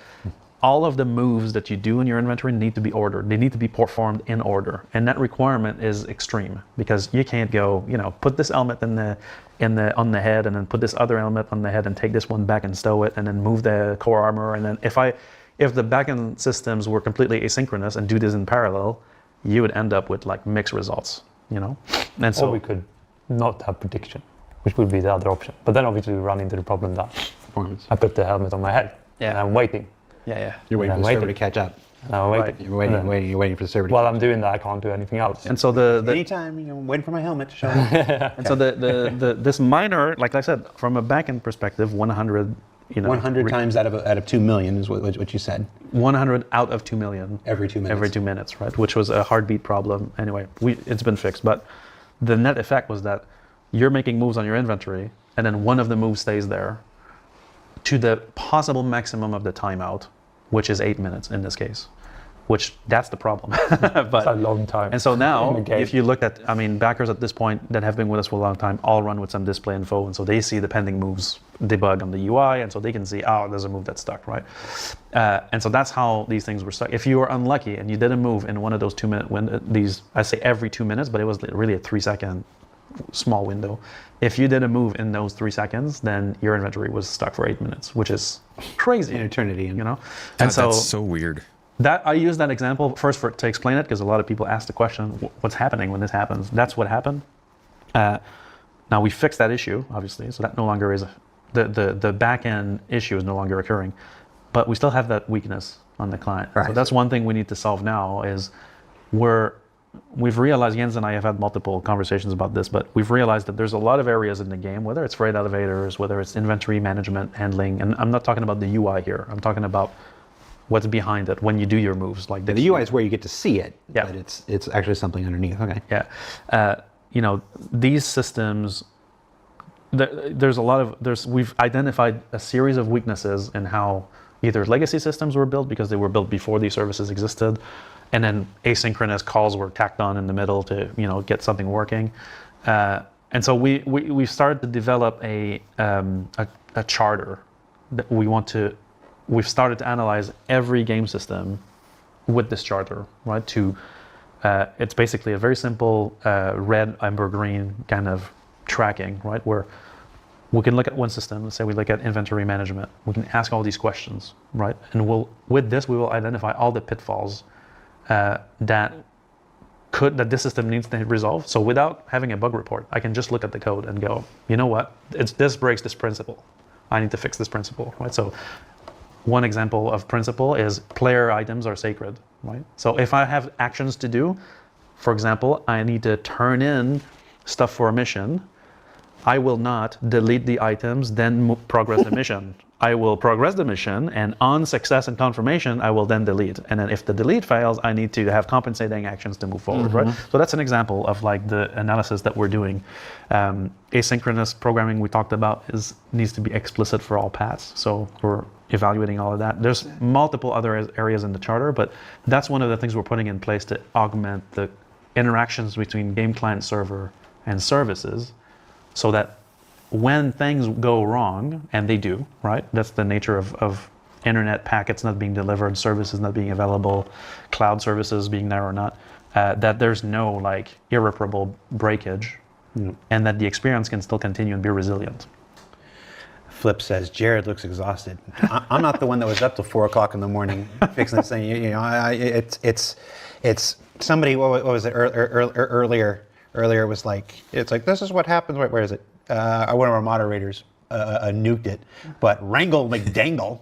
all of the moves that you do in your inventory need to be ordered. They need to be performed in order. And that requirement is extreme, because you can't go, put this element on the head and then put this other element on the head and take this one back and stow it and then move the core armor. And then if the backend systems were completely asynchronous and do this in parallel, you would end up with like mixed results, And so or we could not have prediction, which would be the other option. But then obviously we run into the problem that Performance. I put the helmet on my head and I'm waiting. Yeah. You're waiting for the server to catch up. I'm waiting. Right. You're waiting for the server to While I'm doing that, I can't do anything else. And so Anytime, I'm waiting for my helmet to show up. and so this minor, like I said, from a backend perspective, 100, 100 times out of 2 million is what you said. 100 out of 2 million. Every 2 minutes. Every 2 minutes, right? Which was a heartbeat problem. Anyway, it's been fixed. But the net effect was that you're making moves on your inventory, and then one of the moves stays there to the possible maximum of the timeout, which is 8 minutes in this case, which that's the problem. But, it's a long time. And so now, if you look at, backers at this point that have been with us for a long time all run with some display info, and so they see the pending moves debug on the UI, and so they can see, there's a move that's stuck, right? And so that's how these things were stuck. If you were unlucky and you did a move in one of those 2 minute I say every 2 minutes, but it was really a 3-second small window. If you did a move in those 3 seconds, then your inventory was stuck for 8 minutes, which is crazy. An eternity. And so that's so weird. That I use that example first to explain it, because a lot of people ask the question, what's happening when this happens? That's what happened. Now we fixed that issue, obviously, so that no longer is the back end issue is no longer occurring, but we still have that weakness on the client. Right. So that's one thing we need to solve now is we've realized, Jens and I have had multiple conversations about this, but we've realized that there's a lot of areas in the game, whether it's freight elevators, whether it's inventory management, handling, and I'm not talking about the UI here. I'm talking about what's behind it when you do your moves. Like the UI is where you get to see it, yeah. But it's actually something underneath. Okay. Yeah. These systems, we've identified a series of weaknesses in how either legacy systems were built because they were built before these services existed, and then asynchronous calls were tacked on in the middle to get something working. And so we started to develop a charter that we've started to analyze every game system with this charter, right? It's basically a very simple red, amber, green kind of tracking, right? Where we can look at one system, let's say we look at inventory management. We can ask all these questions, right? And with this, we will identify all the pitfalls that this system needs to resolve. So without having a bug report, I can just look at the code and go, you know what? This breaks this principle. I need to fix this principle, right? So one example of principle is player items are sacred, right? So if I have actions to do, for example, I need to turn in stuff for a mission, I will not delete the items, then progress the mission. I will progress the mission, and on success and confirmation, I will then delete. And then if the delete fails, I need to have compensating actions to move forward, right? So that's an example of like the analysis that we're doing. Asynchronous programming we talked about needs to be explicit for all paths. So we're evaluating all of that. There's multiple other areas in the charter, but that's one of the things we're putting in place to augment the interactions between game client server and services, so that when things go wrong, and they do, right? That's the nature of internet packets not being delivered, services not being available, cloud services being there or not, that there's no like irreparable breakage, and that the experience can still continue and be resilient. Flip says, Jared looks exhausted. I'm not the one that was up till 4 o'clock in the morning fixing this thing. It's somebody, what was it earlier? Earlier was like, it's like, this is what happens, where is it? One of our moderators nuked it, but Wrangle McDangle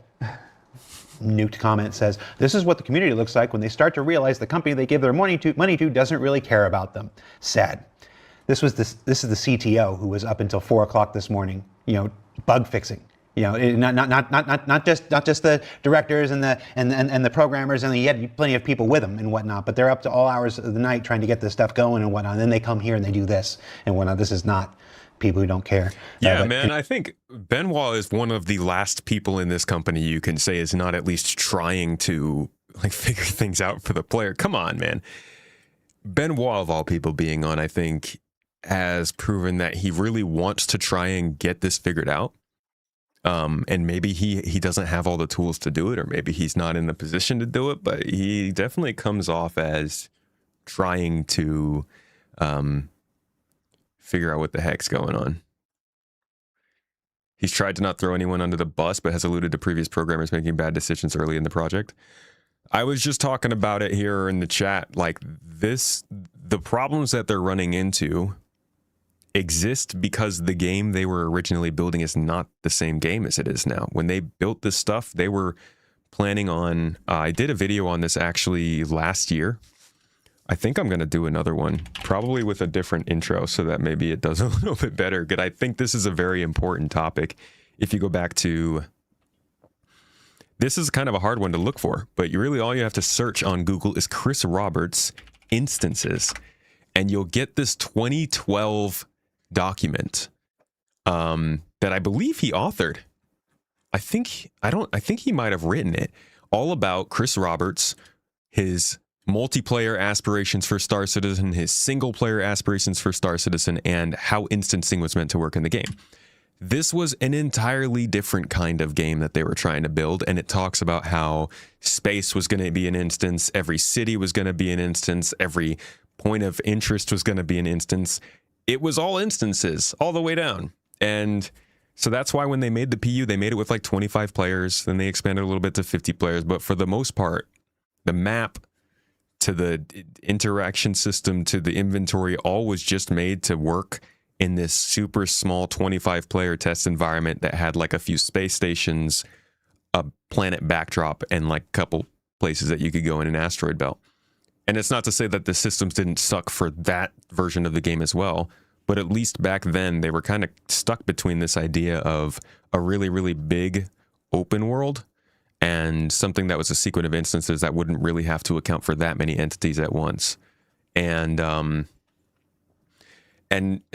nuked comment says, this is what the community looks like when they start to realize the company they give their money to doesn't really care about them. Sad. This is the CTO who was up until 4 o'clock this morning, bug fixing. Not just the directors and the programmers, and he had plenty of people with him and whatnot, but they're up to all hours of the night trying to get this stuff going and whatnot. And then they come here and they do this and whatnot. This is not people who don't care. Yeah, man, I think Benoit is one of the last people in this company you can say is not at least trying to like figure things out for the player. Come on, man. Benoit, of all people being on, I think, has proven that he really wants to try and get this figured out. And maybe he doesn't have all the tools to do it, or maybe he's not in the position to do it, but he definitely comes off as trying to figure out what the heck's going on. He's tried to not throw anyone under the bus, but has alluded to previous programmers making bad decisions early in the project. I was just talking about it here in the chat, like the problems that they're running into exist because the game they were originally building is not the same game as it is now. When they built this stuff, they were planning on, I did a video on this actually last year. I think I'm going to do another one, probably with a different intro so that maybe it does a little bit better. But I think this is a very important topic. If you go back to, this is kind of a hard one to look for, but all you have to search on Google is Chris Roberts instances, and you'll get this 2012 document that I believe he authored. I think he might have written it, all about Chris Roberts, his multiplayer aspirations for Star Citizen, his single player aspirations for Star Citizen, and how instancing was meant to work in the game. This was an entirely different kind of game that they were trying to build, and it talks about how space was going to be an instance, every city was going to be an instance, every point of interest was going to be an instance. It was all instances all the way down. And so that's why when they made the PU, they made it with like 25 players, then they expanded a little bit to 50 players. But for the most part, the map to the interaction system to the inventory all was just made to work in this super small 25 player test environment that had like a few space stations, a planet backdrop, and like a couple places that you could go in an asteroid belt. And it's not to say that the systems didn't suck for that version of the game as well, but at least back then they were kind of stuck between this idea of a really, really big open world and something that was a sequence of instances that wouldn't really have to account for that many entities at once. And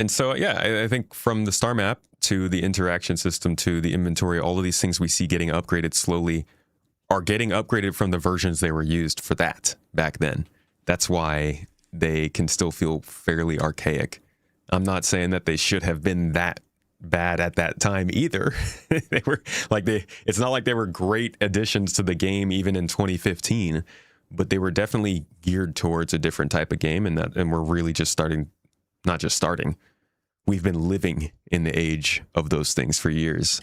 so, yeah, I think from the star map to the interaction system to the inventory, all of these things we see getting upgraded slowly are getting upgraded from the versions they were used for that back then. That's why they can still feel fairly archaic. I'm not saying that they should have been that bad at that time either. They were like it's not like they were great additions to the game even in 2015, but they were definitely geared towards a different type of game, and we're really just starting, not just starting. We've been living in the age of those things for years.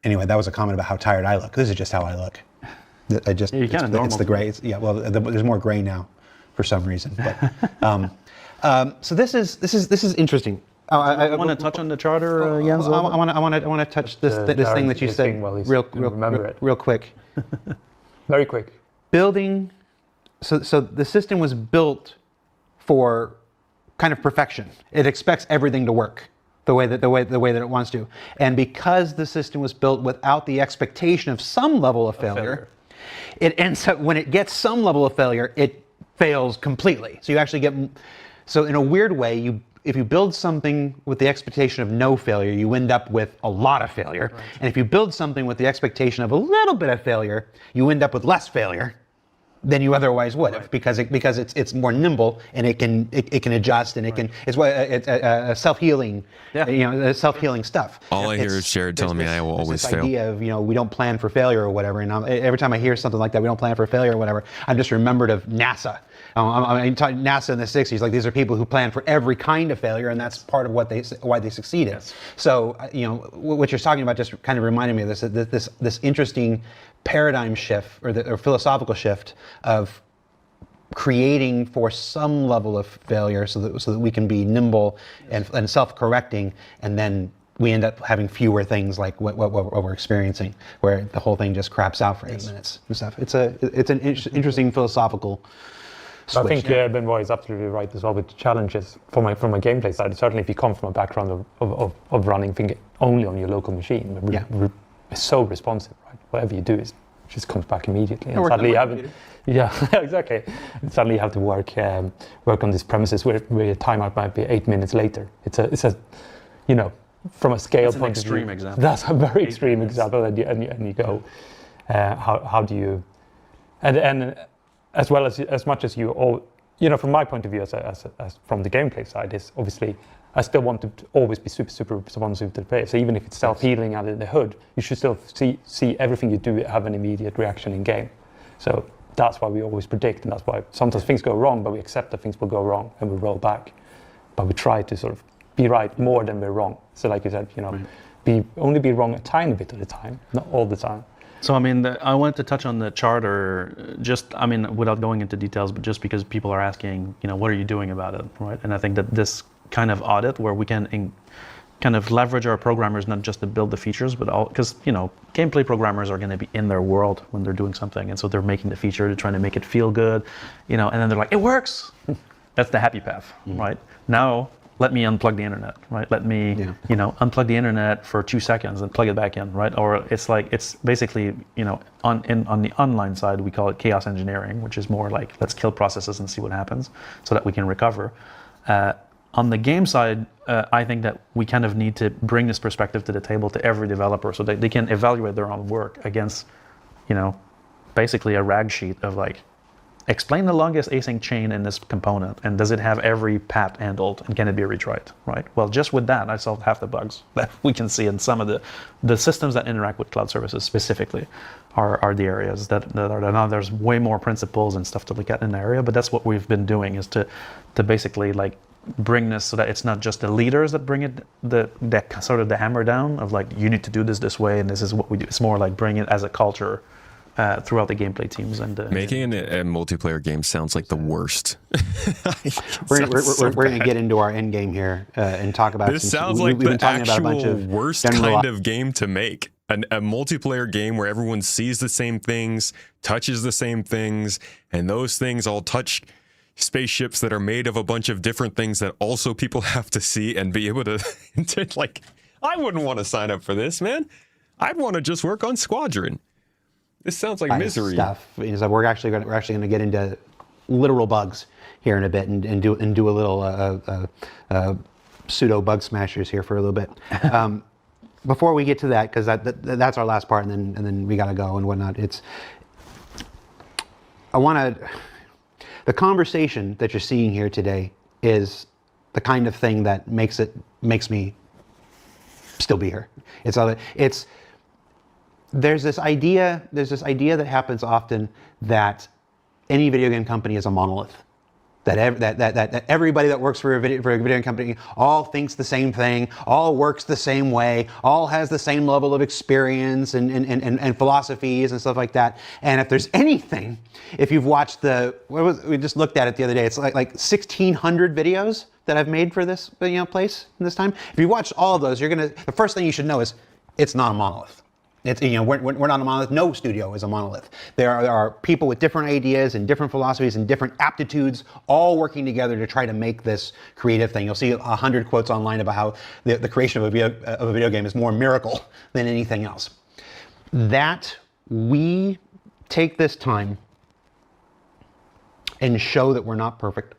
Anyway, that was a comment about how tired I look. This is just how I look. I just You're kinda normal it's the gray. There's more gray now for some reason. But so this is interesting. I want to touch on the charter, Jens. I want to touch this thing that you said real quick. Very quick. Building. So the system was built for kind of perfection. It expects everything to work the way that it wants to. And because the system was built without the expectation of some level of failure, it ends up, when it gets some level of failure, it fails completely. So you actually get, so in a weird way, if you build something with the expectation of no failure, you end up with a lot of failure. Right. And if you build something with the expectation of a little bit of failure, you end up with less failure than you otherwise would have, because it's more nimble, and it can adjust, and it's self-healing, self-healing stuff. All I hear is Jared telling me I will always fail. This idea of we don't plan for failure or whatever, and every time I hear something like that, we don't plan for failure or whatever, I'm just remembered of NASA. I'm talking NASA in the 60s, like these are people who plan for every kind of failure, and that's part of why they succeeded. Yes. So what you're talking about just kind of reminded me of this interesting paradigm shift or philosophical shift of creating for some level of failure so that we can be nimble and self-correcting, and then we end up having fewer things like what we're experiencing, where the whole thing just craps out for 8 minutes and stuff. It's an interesting philosophical switch. I think Benoit is absolutely right as well with the challenges from a gameplay side. Certainly, if you come from a background of running things only on your local machine, it's so responsive, right? Whatever you do, it just comes back immediately. And suddenly exactly. And suddenly you have to work on these premises where your timeout might be 8 minutes later. It's a from a scale point of view. That's an extreme example. That's a very extreme example, and you go, how do you, and as well as much as you all, from my point of view, as from the gameplay side, is obviously I still want to always be super responsive to the player. So even if it's self-healing under the hood, you should still see everything you do have an immediate reaction in game. So that's why we always predict, and that's why sometimes things go wrong, but we accept that things will go wrong and we roll back. But we try to sort of be right more than we're wrong. So like you said, only be wrong a tiny bit of the time, not all the time. So I wanted to touch on the charter, without going into details, but just because people are asking, what are you doing about it, right? And I think that this kind of audit where we can kind of leverage our programmers not just to build the features, but all, because gameplay programmers are going to be in their world when they're doing something, and so they're making the feature, they're trying to make it feel good, and then they're like, it works. That's the happy path, right? Now let me unplug the internet, right? Let me unplug the internet for 2 seconds and plug it back in, right? Or it's basically on the online side we call it chaos engineering, which is more like let's kill processes and see what happens so that we can recover. On the game side, I think that we kind of need to bring this perspective to the table to every developer so that they can evaluate their own work against, basically a rag sheet of like, explain the longest async chain in this component, and does it have every path handled, and can it be retried, right? Well, just with that, I solved half the bugs that we can see in some of the systems that interact with cloud services specifically are the areas that are now. There's way more principles and stuff to look at in the area, but that's what we've been doing, is to basically like bring this so that it's not just the leaders that bring it, that sort of the hammer down of like, you need to do this way, and this is what we do. It's more like bring it as a culture throughout the gameplay teams. And making a multiplayer game sounds like the worst. We're going to get into our end game here and talk about. This sounds like the actual worst kind of game to make. A multiplayer game where everyone sees the same things, touches the same things, and those things all touch spaceships that are made of a bunch of different things that also people have to see and be able to like, I wouldn't want to sign up for this, man. I'd want to just work on Squadron. This sounds like misery. Stuff. So we're actually going to get into literal bugs here in a bit and do a little pseudo bug smashers here for a little bit. Before we get to that, because that's our last part, and then we got to go and whatnot. the conversation that you're seeing here today is the kind of thing that makes me still be here. There's this idea that happens often that any video game company is a monolith. That everybody that works for a video game company all thinks the same thing, all works the same way, all has the same level of experience and philosophies and stuff like that. And if there's anything, if you've watched we just looked at it the other day, it's like 1,600 videos that I've made for this place in this time. If you watch all of those, the first thing you should know is it's not a monolith. It's, we're not a monolith. No studio is a monolith. There are people with different ideas and different philosophies and different aptitudes all working together to try to make this creative thing. You'll see 100 quotes online about how the creation of a video game is more a miracle than anything else. That we take this time and show that we're not perfect.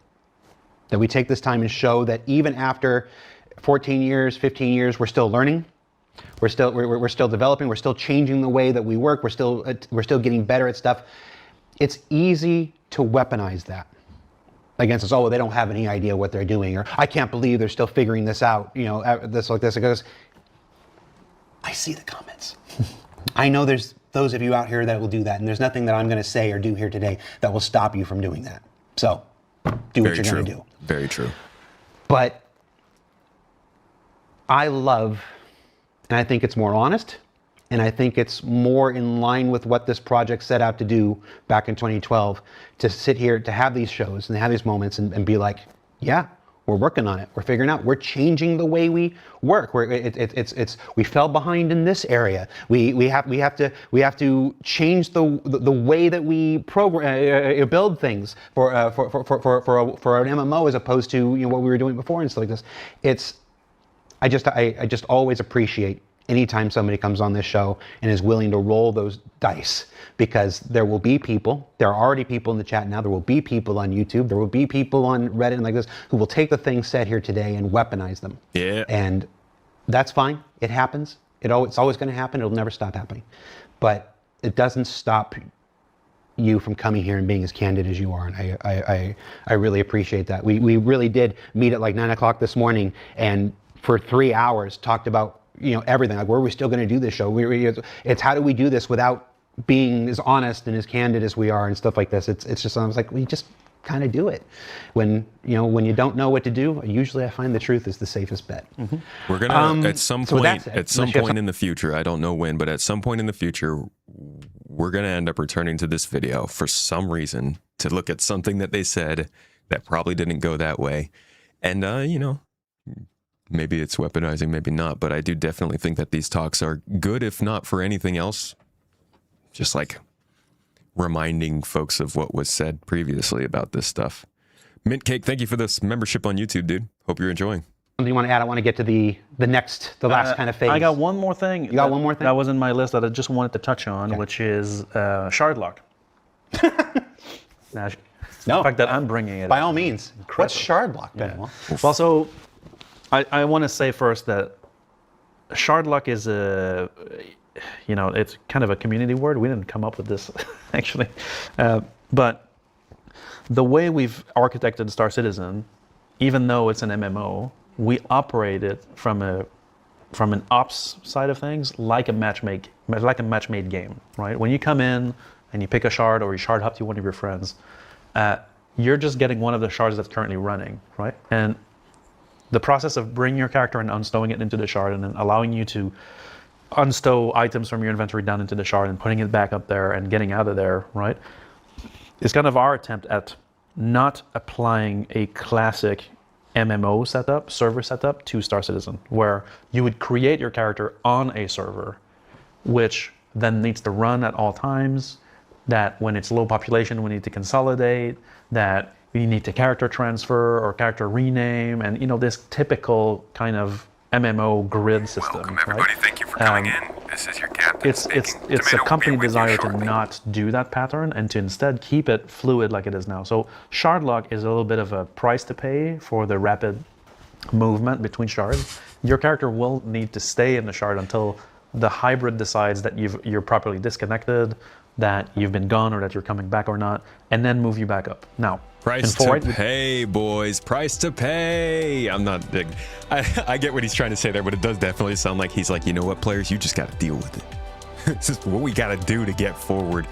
That we take this time and show that even after 14 years, 15 years, we're still learning. We're still developing. We're still changing the way that we work. We're still getting better at stuff. It's easy to weaponize that against us. Oh, well, they don't have any idea what they're doing, or I can't believe they're still figuring this out. This like this. Because I see the comments. I know there's those of you out here that will do that, and there's nothing that I'm going to say or do here today that will stop you from doing that. So, do what you're going to do. Very true. But I love. And I think it's more honest, and I think it's more in line with what this project set out to do back in 2012, to sit here, to have these shows and have these moments and be like, yeah, we're working on it. We're figuring out, we're changing the way we work. We fell behind in this area. We have to change the way that we build things for an MMO as opposed to what we were doing before and stuff like this. I just always appreciate anytime somebody comes on this show and is willing to roll those dice, because there are already people in the chat now, there will be people on YouTube, there will be people on Reddit and like this who will take the things said here today and weaponize them. Yeah. And that's fine. It happens. It's always going to happen. It'll never stop happening. But it doesn't stop you from coming here and being as candid as you are, and I really appreciate that. We really did meet at like 9 o'clock this morning, and for 3 hours talked about everything. Like, where are we still going to do this show? It's how do we do this without being as honest and as candid as we are and stuff like this. It's just, I was like, we just kind of do it. When you don't know what to do, usually I find the truth is the safest bet. Mm-hmm. We're gonna at some point in the future, I don't know when, but at some point in the future, we're gonna end up returning to this video for some reason to look at something that they said that probably didn't go that way, and maybe it's weaponizing, maybe not, but I do definitely think that these talks are good, if not for anything else, just like reminding folks of what was said previously about this stuff. Mint Cake, thank you for this membership on YouTube, dude. Hope you're enjoying. Something you want to add? I want to get to the last kind of phase. I got one more thing. You got one more thing? That was in my list that I just wanted to touch on, which is shard lock. The fact that I'm bringing it. By all means. What's shard lock, Ben? Yeah. Well, so I want to say first that shard lock is it's kind of a community word. We didn't come up with this, actually. But the way we've architected Star Citizen, even though it's an MMO, we operate it from an ops side of things like a match-made game, right? When you come in and you pick a shard or you shard hop to one of your friends, you're just getting one of the shards that's currently running, right? And the process of bringing your character and unstowing it into the shard and then allowing you to unstow items from your inventory down into the shard and putting it back up there and getting out of there, right? It's kind of our attempt at not applying a classic MMO setup, server setup to Star Citizen, where you would create your character on a server, which then needs to run at all times, that when it's low population, we need to consolidate, that we need to character transfer or character rename, and this typical kind of MMO grid system. Welcome everybody, right? Thank you for coming in. This is your captain. It's a company desire to not do that pattern and to instead keep it fluid like it is now. So shard lock is a little bit of a price to pay for the rapid movement between shards. Your character will need to stay in the shard until the hybrid decides that you're properly disconnected, that you've been gone or that you're coming back or not, and then move you back up. Now, Price to pay, boys. Price to pay. I'm not. I get what he's trying to say there, but it does definitely sound like he's like, you know what, players, you just got to deal with it. This is what we got to do to get forward.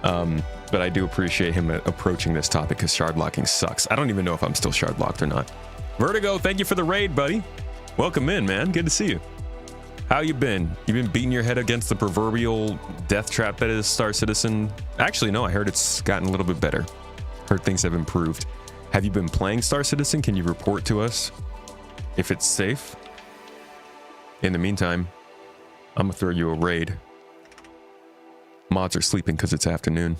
But I do appreciate him approaching this topic because shard locking sucks. I don't even know if I'm still shard locked or not. Vertigo, thank you for the raid, buddy. Welcome in, man. Good to see you. How you been? You been beating your head against the proverbial death trap that is Star Citizen? Actually, no, I heard it's gotten a little bit better. Heard things have improved. Have you been playing Star Citizen? Can you report to us if it's safe? In the meantime, I'm gonna throw you a raid. Mods are sleeping because it's afternoon.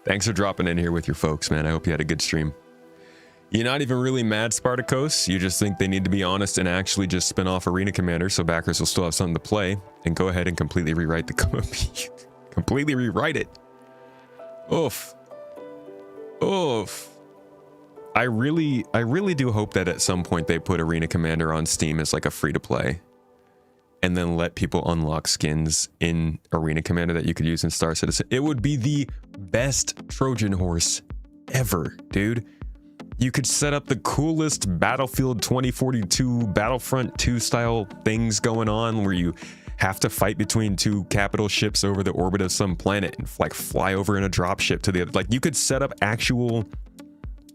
Thanks for dropping in here with your folks, man. I hope you had a good stream. You're not even really mad, Spartacus. You just think they need to be honest and actually just spin off Arena Commander so backers will still have something to play, and go ahead and completely rewrite the completely rewrite it. Oof. Oof. I really do hope that at some point they put Arena Commander on Steam as like a free-to-play, and then let people unlock skins in Arena Commander that you could use in Star Citizen. It would be the best Trojan horse ever, dude. You could set up the coolest Battlefield 2042 Battlefront 2 style things going on where you have to fight between two capital ships over the orbit of some planet and like fly over in a drop ship to the other. Like, you could set up actual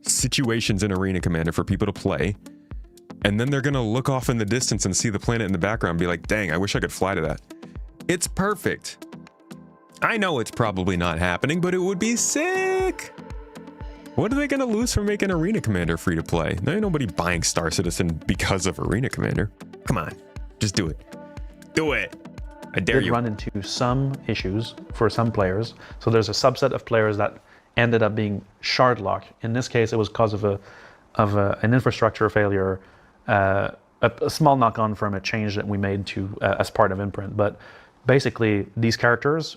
situations in Arena Commander for people to play, and then they're gonna look off in the distance and see the planet in the background and be like, dang, I wish I could fly to that. It's perfect. I know it's probably not happening, but it would be sick. What are they going to lose from making Arena Commander free to play? There ain't nobody buying Star Citizen because of Arena Commander. Come on, just do it. Do it. I dare you. Run into some issues for some players. So there's a subset of players that ended up being shard locked. In this case, it was because of an infrastructure failure, a small knock-on from a change that we made to as part of Imprint. But basically, these characters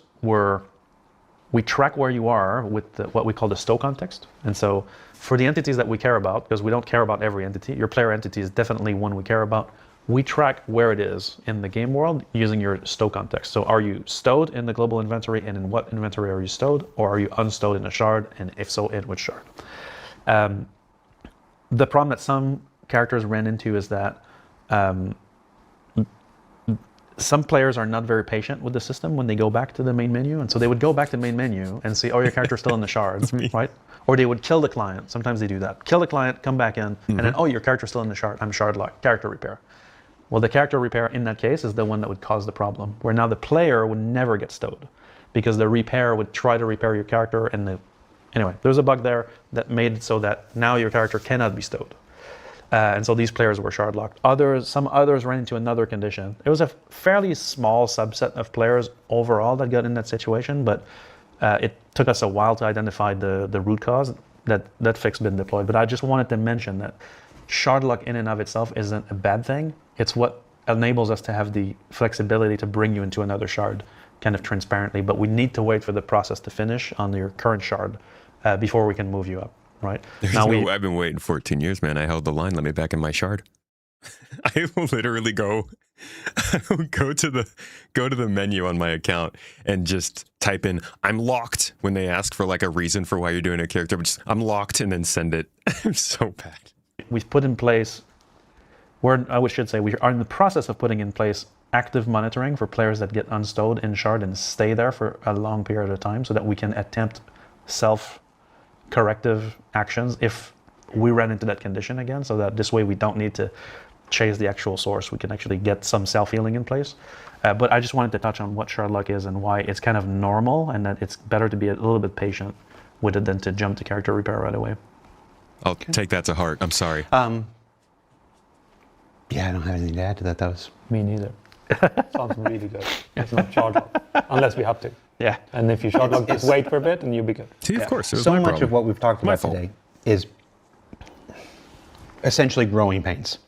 we track where you are with what we call the stow context. And so for the entities that we care about, because we don't care about every entity, your player entity is definitely one we care about, we track where it is in the game world using your stow context. So are you stowed in the global inventory, and in what inventory are you stowed? Or are you unstowed in a shard? And if so, in which shard? The problem that some characters ran into is that some players are not very patient with the system when they go back to the main menu. And so they would go back to the main menu and see, oh, your character's still in the shards, right? Or they would kill the client. Sometimes they do that. Kill the client, come back in, and then, oh, your character's still in the shard. I'm shard locked. Character repair. Well, the character repair in that case is the one that would cause the problem, where now the player would never get stowed because the repair would try to repair your character. Anyway, there's a bug there that made it so that now your character cannot be stowed. And so these players were shard locked. Some others ran into another condition. It was a fairly small subset of players overall that got in that situation, but it took us a while to identify the root cause. That fix been deployed. But I just wanted to mention that shard lock in and of itself isn't a bad thing. It's what enables us to have the flexibility to bring you into another shard kind of transparently, but we need to wait for the process to finish on your current shard before we can move you up. Right. I've been waiting 14 years, man. I held the line. Let me back in my shard. I will literally go to the menu on my account and just type in "I'm locked" when they ask for like a reason for why you're doing a character. But just "I'm locked" and then send it. I'm so bad. We've put in place. We are in the process of putting in place active monitoring for players that get unstowed in shard and stay there for a long period of time, so that we can attempt self-corrective actions if we run into that condition again, so that this way we don't need to chase the actual source. We can actually get some self-healing in place. But I just wanted to touch on what shard lock is and why it's kind of normal, and that it's better to be a little bit patient with it than to jump to character repair right away. I'll take that to heart. I'm sorry. Yeah, I don't have anything to add to that. That was Me neither. Sounds really good. It's not shard lock, unless we have to. Yeah. And if you shard lock, just wait for a bit and you'll be good. See, of course. So much of what we've talked about today is essentially growing pains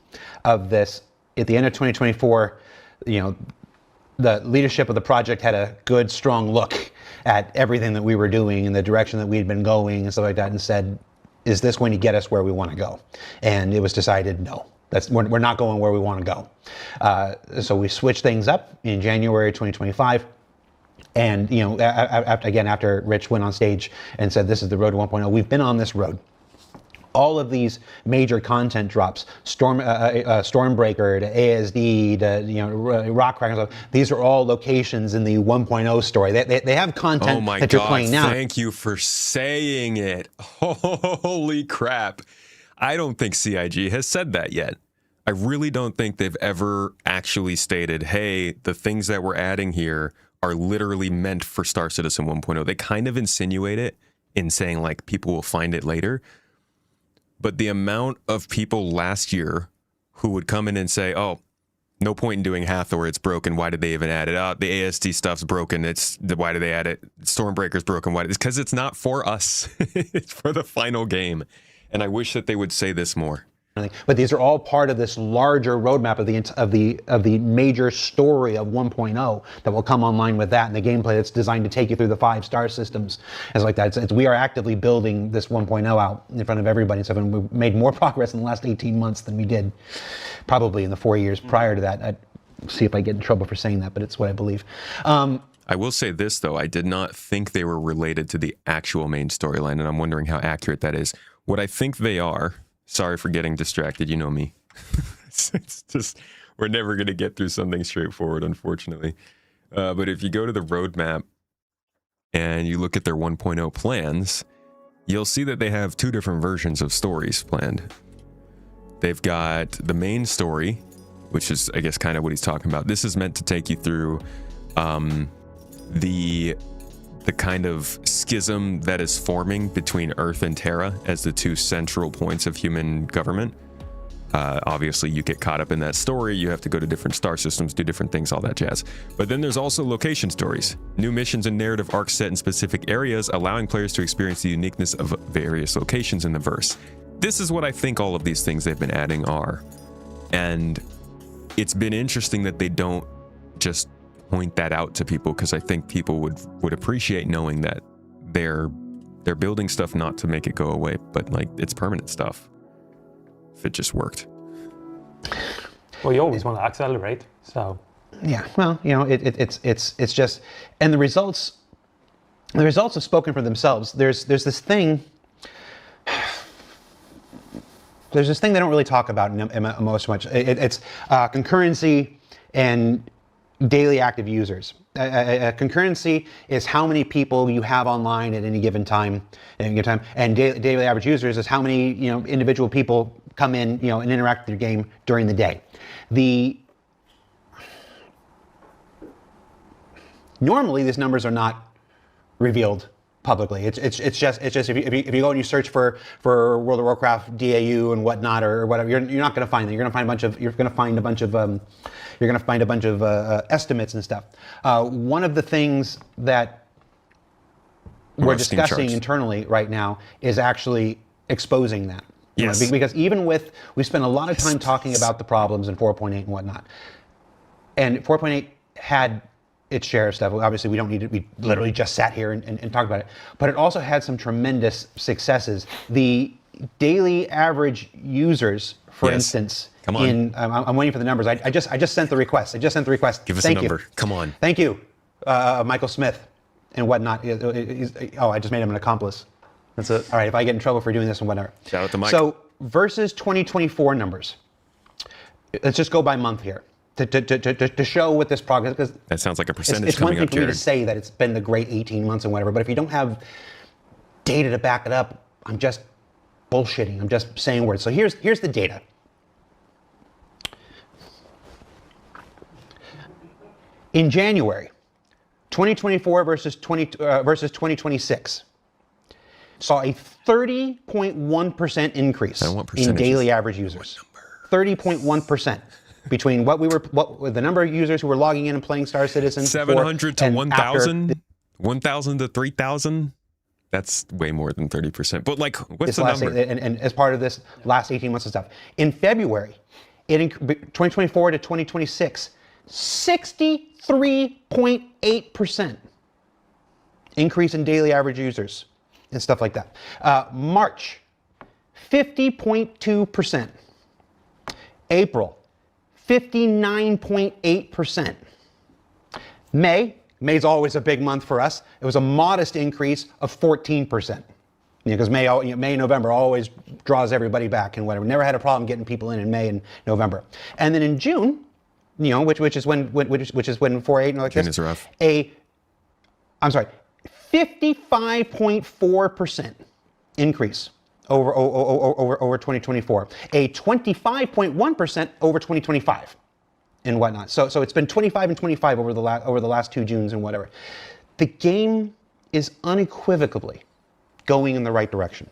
of this. At the end of 2024, the leadership of the project had a good, strong look at everything that we were doing and the direction that we'd been going and stuff like that, and said, is this going to get us where we want to go? And it was decided, no. We're not going where we want to go. So we switched things up in January 2025. And after Rich went on stage and said this is the road to 1.0, we've been on this road. All of these major content drops, Stormbreaker to ASD to Rock Cracker, these are all locations in the 1.0 story. They have content that you're playing now. Thank you for saying it. Holy crap. I don't think CIG has said that yet. I really don't think they've ever actually stated, hey, the things that we're adding here are literally meant for Star Citizen 1.0. They kind of insinuate it in saying like people will find it later. But the amount of people last year who would come in and say, oh, no point in doing Hathor, it's broken. Why did they even add it? Oh, the ASD stuff's broken. Why did they add it? Stormbreaker's broken. Why? It's because it's not for us. It's for the final game. And I wish that they would say this more. But these are all part of this larger roadmap of the major story of 1.0 that will come online with that, and the gameplay that's designed to take you through the 5 star systems and like that. We are actively building this 1.0 out in front of everybody. So we've made more progress in the last 18 months than we did probably in the 4 years prior to that. I'd see if I get in trouble for saying that, but it's what I believe. I will say this, though. I did not think they were related to the actual main storyline, and I'm wondering how accurate that is. What I think they are... Sorry for getting distracted. You know me. It's just, we're never going to get through something straightforward, unfortunately. But if you go to the roadmap and you look at their 1.0 plans, you'll see that they have 2 different versions of stories planned. They've got the main story, which is, I guess, kind of what he's talking about. This is meant to take you through the kind of schism that is forming between Earth and Terra as the 2 central points of human government. Obviously, you get caught up in that story. You have to go to different star systems, do different things, all that jazz. But then there's also location stories. New missions and narrative arcs set in specific areas, allowing players to experience the uniqueness of various locations in the verse. This is what I think all of these things they've been adding are. And it's been interesting that they don't just point that out to people, because I think people would appreciate knowing that they're building stuff not to make it go away, but like it's permanent stuff. If it just worked. Well, you always want to accelerate, so. Yeah, well, it's just, and the results have spoken for themselves. There's this thing. There's this thing they don't really talk about most much. It's concurrency and daily active users. Concurrency is how many people you have online at any given time, and daily average users is how many individual people come in and interact with your game during the day. Normally these numbers are not revealed publicly. It's just if you go and you search for World of Warcraft DAU and whatnot or whatever, you're not going to find them. You're going to find a bunch of estimates and stuff. One of the things that we're discussing internally right now is actually exposing that. Yes. Because we spent a lot of time talking about the problems in 4.8 and whatnot, and 4.8 had its share of stuff. Obviously, we don't need it. We literally just sat here and talked about it. But it also had some tremendous successes. The daily average users, for instance, come on. I'm waiting for the numbers. I just sent the request. Give us a number. Come on. Thank you, Michael Smith, and whatnot. I just made him an accomplice. That's it. All right. If I get in trouble for doing this and whatever. Shout out to Mike. So versus 2024 numbers. Let's just go by month here. To show what this progress, because that sounds like a percentage it's coming one up, thing for me Jared. to say that it's been the great 18 months and whatever, but if you don't have data to back it up, I'm just bullshitting. I'm just saying words. So here's the data. In January, 2024 versus 2026, saw a 30.1% increase in daily average users. 30.1%. Between the number of users who were logging in and playing Star Citizen, 700 to 1,000, 1,000 to 3,000. That's way more than 30%. But like, what's the number? And as part of this last 18 months of stuff, in February, 2024 to 2026, 63.8% increase in daily average users and stuff like that. March, 50.2%. April, 59.8%. May, May's always a big month for us. It was a modest increase of 14%. Because May and November always draws everybody back and whatever. Never had a problem getting people in May and November. And then in June, which is when 4.8 and like June this, is rough. 55.4% increase over 2024, a 25.1% over 2025, and whatnot. So it's been 25 and 25 over the last 2 Junes and whatever. The game is unequivocally going in the right direction.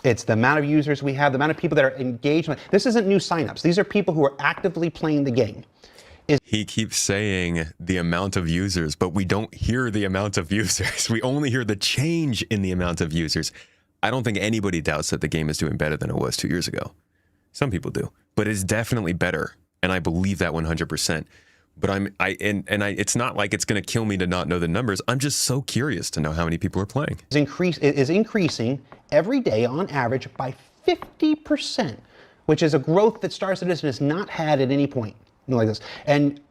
It's the amount of users we have, the amount of people that are engaged. This isn't new signups. These are people who are actively playing the game. He keeps saying the amount of users, but we don't hear the amount of users. We only hear the change in the amount of users. I don't think anybody doubts that the game is doing better than it was 2 years ago. Some people do, but it's definitely better, and I believe that 100%. But it's not like it's going to kill me to not know the numbers. I'm just so curious to know how many people are playing. Is increasing every day on average by 50%, which is a growth that Star Citizen has not had at any point like this. And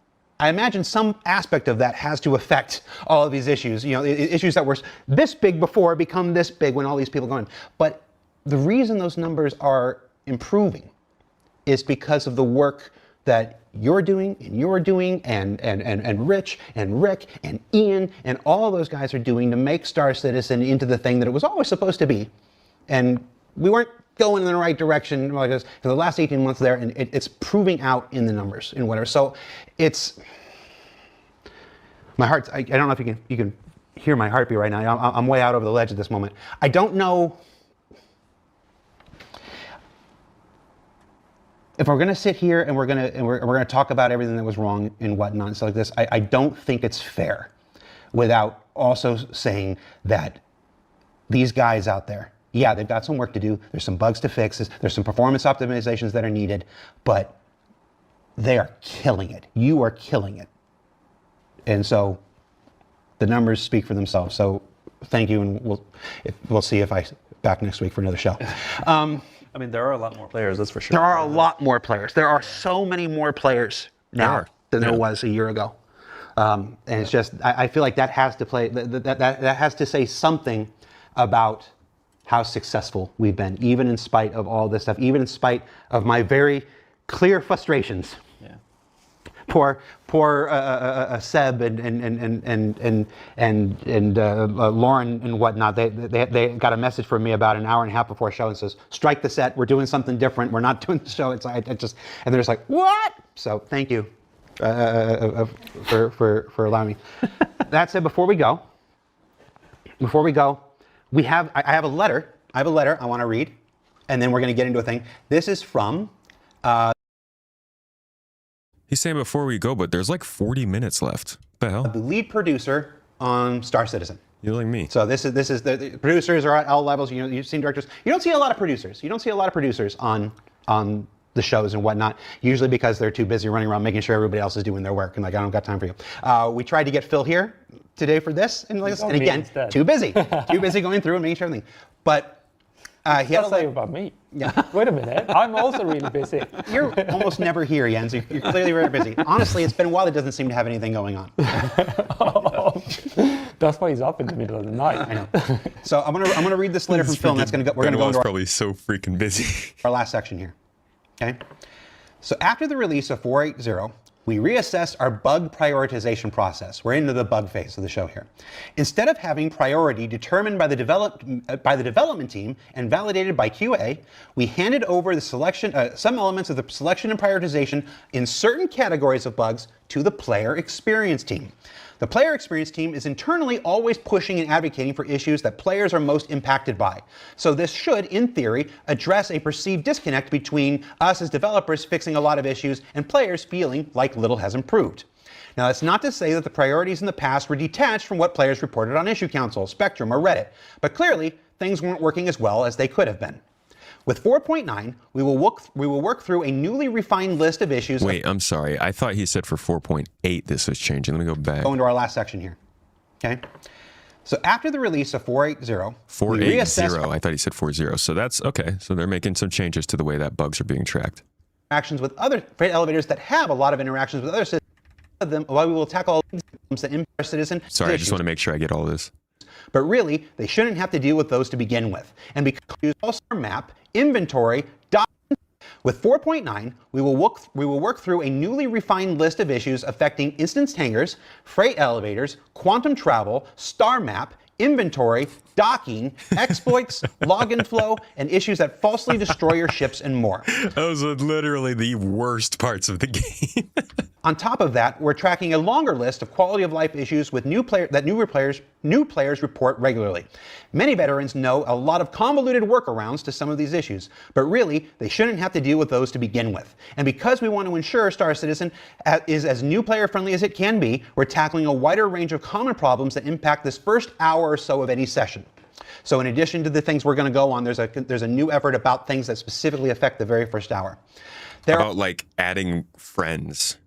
I imagine some aspect of that has to affect all of these issues. Issues that were this big before become this big when all these people go in. But the reason those numbers are improving is because of the work that you're doing and Rich and Rick and Ian and all those guys are doing to make Star Citizen into the thing that it was always supposed to be. And we weren't going in the right direction like this for the last 18 months there, and it's proving out in the numbers and whatever. So it's my heart. I don't know if you can hear my heartbeat right now. I'm way out over the ledge at this moment. I don't know if we're going to sit here and we're going to talk about everything that was wrong and whatnot and stuff like this. I don't think it's fair without also saying that these guys out there, yeah, they've got some work to do. There's some bugs to fix. There's some performance optimizations that are needed, but they are killing it. You are killing it. And so the numbers speak for themselves. So thank you, and we'll see if I back next week for another show. I mean, there are a lot more players, that's for sure. There are a lot more players. There are so many more players now than there was a year ago. And it's just, I feel like that has to play, that has to say something about how successful we've been, even in spite of all this stuff, even in spite of my very clear frustrations. Yeah. Poor Seb and Lauren and whatnot. They got a message from me about an hour and a half before show and says, "Strike the set. We're doing something different. We're not doing the show." It's and they're just like, "What?" So thank you for allowing me. That said, before we go, I have a letter. I want to read, and then we're going to get into a thing. This is from. He's saying before we go, but there's like 40 minutes left. What the hell? The lead producer on Star Citizen. You're like me. So this is the producers are at all levels. You've seen directors. You don't see a lot of producers. on the shows and whatnot. Usually because they're too busy running around making sure everybody else is doing their work and like I don't got time for you. We tried to get Phil here today for this and again too busy going through and making sure everything. But he had a say about me. Yeah. Wait a minute. I'm also really busy. You're almost never here, Jens. You're clearly very busy. Honestly, it's been a while. It doesn't seem to have anything going on. That's why he's up in the middle of the night. I know. So I'm gonna read this letter from Phil. And that's gonna go. We're gonna go into probably so freaking busy. Our last section here. Okay. So after the release of 4.8.0, we reassessed our bug prioritization process. We're into the bug phase of the show here. Instead of having priority determined by the development team and validated by QA, we handed over the selection, some elements of the selection and prioritization in certain categories of bugs to the player experience team. The player experience team is internally always pushing and advocating for issues that players are most impacted by. So this should, in theory, address a perceived disconnect between us as developers fixing a lot of issues and players feeling like little has improved. Now, that's not to say that the priorities in the past were detached from what players reported on Issue Council, Spectrum, or Reddit, but clearly, things weren't working as well as they could have been. With 4.9, we will work through a newly refined list of issues. Wait, I'm sorry. I thought he said for 4.8 this was changing. Let me go back. Go into our last section here. Okay. So after the release of 4.8.0, 4.8.0. I thought he said 4.0. So that's okay. So they're making some changes to the way that bugs are being tracked. Interactions with other freight elevators that have a lot of interactions with other systems. while we will tackle all the problems that impact our citizen. Sorry, I just want to make sure I get all this. But really, they shouldn't have to deal with those to begin with. And because we use also our map, inventory, with 4.9, we will work through a newly refined list of issues affecting instance hangars, freight elevators, quantum travel, star map, inventory, docking, exploits, login flow, and issues that falsely destroy your ships and more. Those are literally the worst parts of the game. On top of that, we're tracking a longer list of quality of life issues with new players report regularly. Many veterans know a lot of convoluted workarounds to some of these issues, but really, they shouldn't have to deal with those to begin with. And because we want to ensure Star Citizen is as new player friendly as it can be, we're tackling a wider range of common problems that impact this first hour or so of any session. So in addition to the things we're going to go on, there's a new effort about things that specifically affect the very first hour. About like adding friends.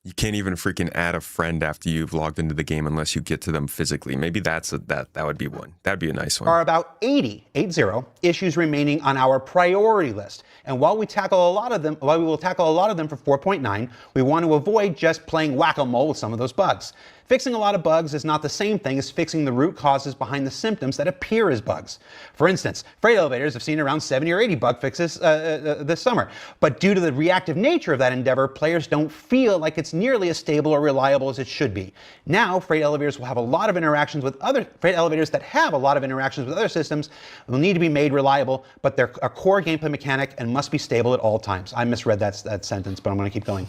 You can't even freaking add a friend after you've logged into the game unless you get to them physically. Maybe that would be one. That'd be a nice one. Are about 80 issues remaining on our priority list. And while we will tackle a lot of them for 4.9, we want to avoid just playing whack-a-mole with some of those bugs. Fixing a lot of bugs is not the same thing as fixing the root causes behind the symptoms that appear as bugs. For instance, freight elevators have seen around 70 or 80 bug fixes this summer. But due to the reactive nature of that endeavor, players don't feel like it's nearly as stable or reliable as it should be. Now, freight elevators that have a lot of interactions with other systems will need to be made reliable, but they're a core gameplay mechanic and must be stable at all times. I misread that sentence, but I'm going to keep going.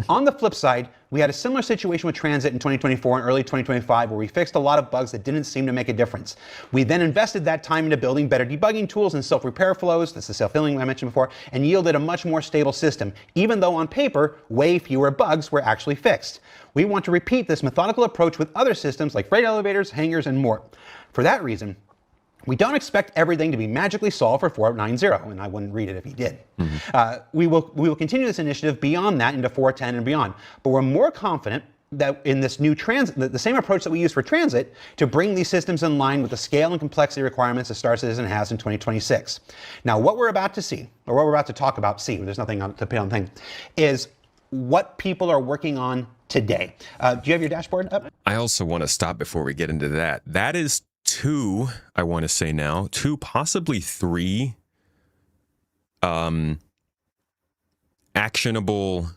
On the flip side, we had a similar situation with transit in 2024 and early 2025 where we fixed a lot of bugs that didn't seem to make a difference. We then invested that time into building better debugging tools and self-repair flows, that's the self-healing I mentioned before, and yielded a much more stable system, even though on paper, way fewer bugs were actually fixed. We want to repeat this methodical approach with other systems like freight elevators, hangars, and more. For that reason, we don't expect everything to be magically solved for 4.9.0, and I wouldn't read it if he did. Mm-hmm. We will continue this initiative beyond that into 4.10 and beyond, but we're more confident that in this new the same approach that we use for transit to bring these systems in line with the scale and complexity requirements that Star Citizen has in 2026. Now, what we're about to see, or what we're about to talk about, there's nothing to pay on thing, is what people are working on today. Do you have your dashboard up? I also want to stop before we get into that. That is two, I want to say now, two, possibly three actionable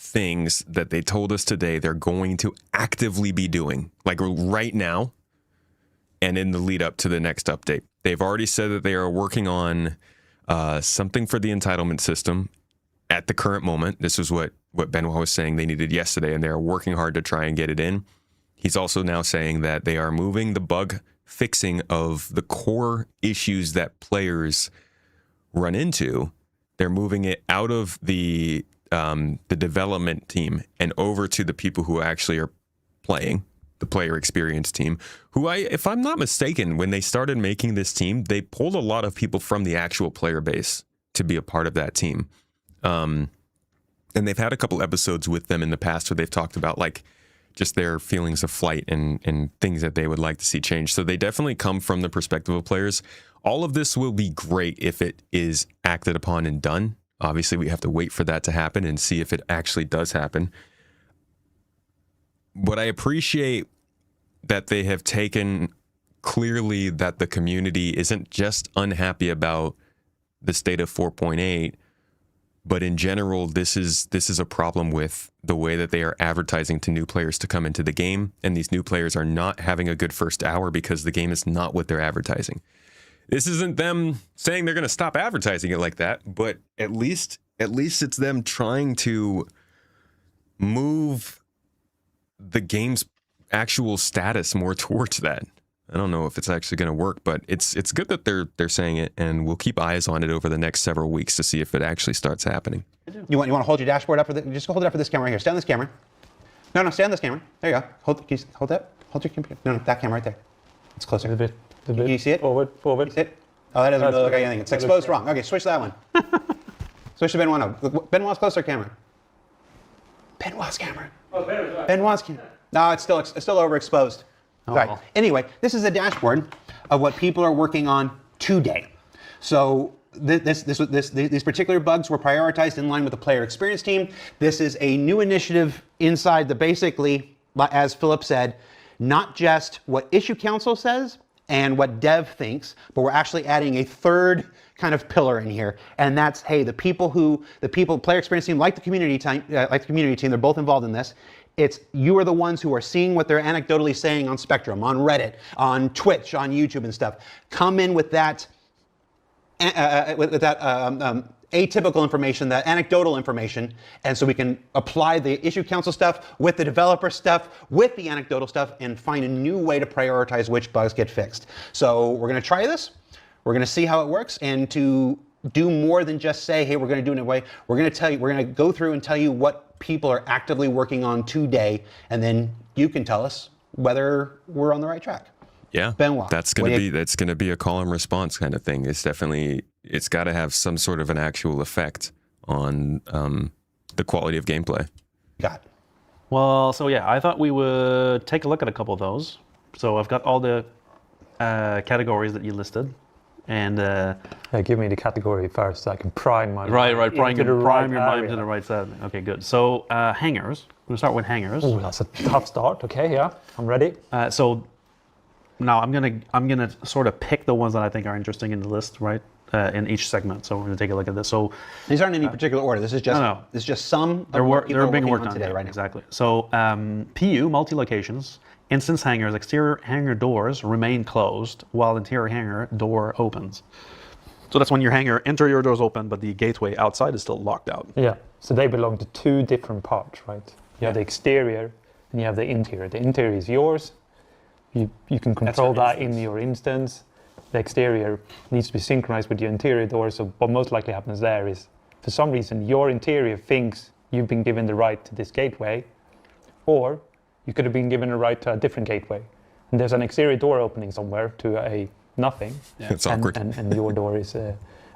things that they told us today they're going to actively be doing, like right now and in the lead up to the next update. They've already said that they are working on something for the entitlement system at the current moment. This is what Benoit was saying they needed yesterday, and they're working hard to try and get it in. He's also now saying that they are moving the bug fixing of the core issues that players run into. They're moving it out of the development team and over to the people who actually are playing, the player experience team, who if I'm not mistaken, when they started making this team, they pulled a lot of people from the actual player base to be a part of that team. And they've had a couple episodes with them in the past where they've talked about like just their feelings of flight and things that they would like to see change. So they definitely come from the perspective of players. All of this will be great if it is acted upon and done. Obviously, we have to wait for that to happen and see if it actually does happen. What I appreciate that they have taken clearly that the community isn't just unhappy about the state of 4.8, but in general, this is a problem with the way that they are advertising to new players to come into the game, and these new players are not having a good first hour because the game is not what they're advertising. This isn't them saying they're going to stop advertising it like that, but at least it's them trying to move the game's actual status more towards that. I don't know if it's actually going to work, but it's good that they're saying it, and we'll keep eyes on it over the next several weeks to see if it actually starts happening. You want to hold your dashboard up for just hold it up for this camera right here. Stay on this camera. No, stay on this camera. There you go. Hold that. Hold your computer. No, that camera right there. It's closer. A bit. Can you see it? Forward. You see it? Oh, that doesn't really look like anything. It's exposed wrong. Okay, switch that one. Switch to Benoit. Benoit's closer camera. Benoit's camera. Oh, better. Benoit's camera. No, it's still overexposed. Right. Anyway, this is a dashboard of what people are working on today. So these particular bugs were prioritized in line with the player experience team. This is a new initiative inside the basically, as Philip said, not just what issue council says and what dev thinks, but we're actually adding a third kind of pillar in here, and that's, hey, the player experience team, like the community team, they're both involved in this. It's you are the ones who are seeing what they're anecdotally saying on Spectrum, on Reddit, on Twitch, on YouTube and stuff. Come in with that, atypical information, that anecdotal information, and so we can apply the issue council stuff with the developer stuff, with the anecdotal stuff, and find a new way to prioritize which bugs get fixed. So we're going to try this. We're going to see how it works, and to do more than just say, hey, we're going to do it in a way, we're going to go through and tell you what people are actively working on today, and then you can tell us whether we're on the right track. Yeah, Benoit, that's going to be a call and response kind of thing. It's got to have some sort of an actual effect on the quality of gameplay. Got it. Well, so yeah, I thought we would take a look at a couple of those. So I've got all the categories that you listed. And give me the category first so I can prime my prime your mind area. to the right side. Okay, good. So hangers. We'll start with hangers. Oh, that's a tough start. Okay, yeah, I'm ready. So now I'm gonna sort of pick the ones that I think are interesting in the list, right? In each segment. So we're gonna take a look at this. So these aren't in any particular order. This is just This is just some. They're being worked on today, right now. Exactly. So PU multi-locations. Instance hangers, exterior hanger doors remain closed while interior hanger door opens. So that's when your hanger interior doors open, but the gateway outside is still locked out. Yeah, so they belong to two different parts, right? You have the exterior and you have the interior. The interior is yours. You can control that in your instance. The exterior needs to be synchronized with your interior door. So what most likely happens there is, for some reason, your interior thinks you've been given the right to this gateway, or you could have been given a right to a different gateway. And there's an exterior door opening somewhere to a nothing. Yeah. It's awkward. And your door is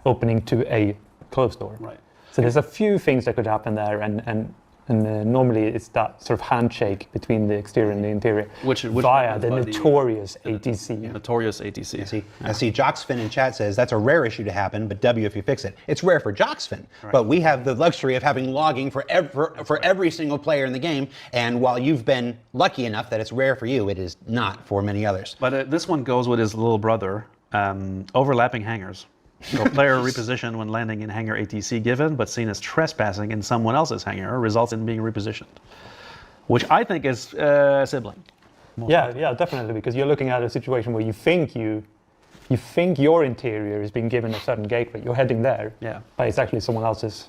opening to a closed door. Right. So there's a few things that could happen there, and normally it's that sort of handshake between the exterior and the interior, which via the notorious ATC. Notorious ATC. I see Joxfin in chat says that's a rare issue to happen, but W if you fix it. It's rare for Joxfin, but we have the luxury of having logging for every single player in the game, and while you've been lucky enough that it's rare for you, it is not for many others. But this one goes with his little brother, overlapping hangers. So player reposition when landing in hangar ATC given, but seen as trespassing in someone else's hangar results in being repositioned, which I think is sibling. Yeah, definitely, because you're looking at a situation where you think your interior is being given a certain gateway. You're heading there, but it's actually someone else's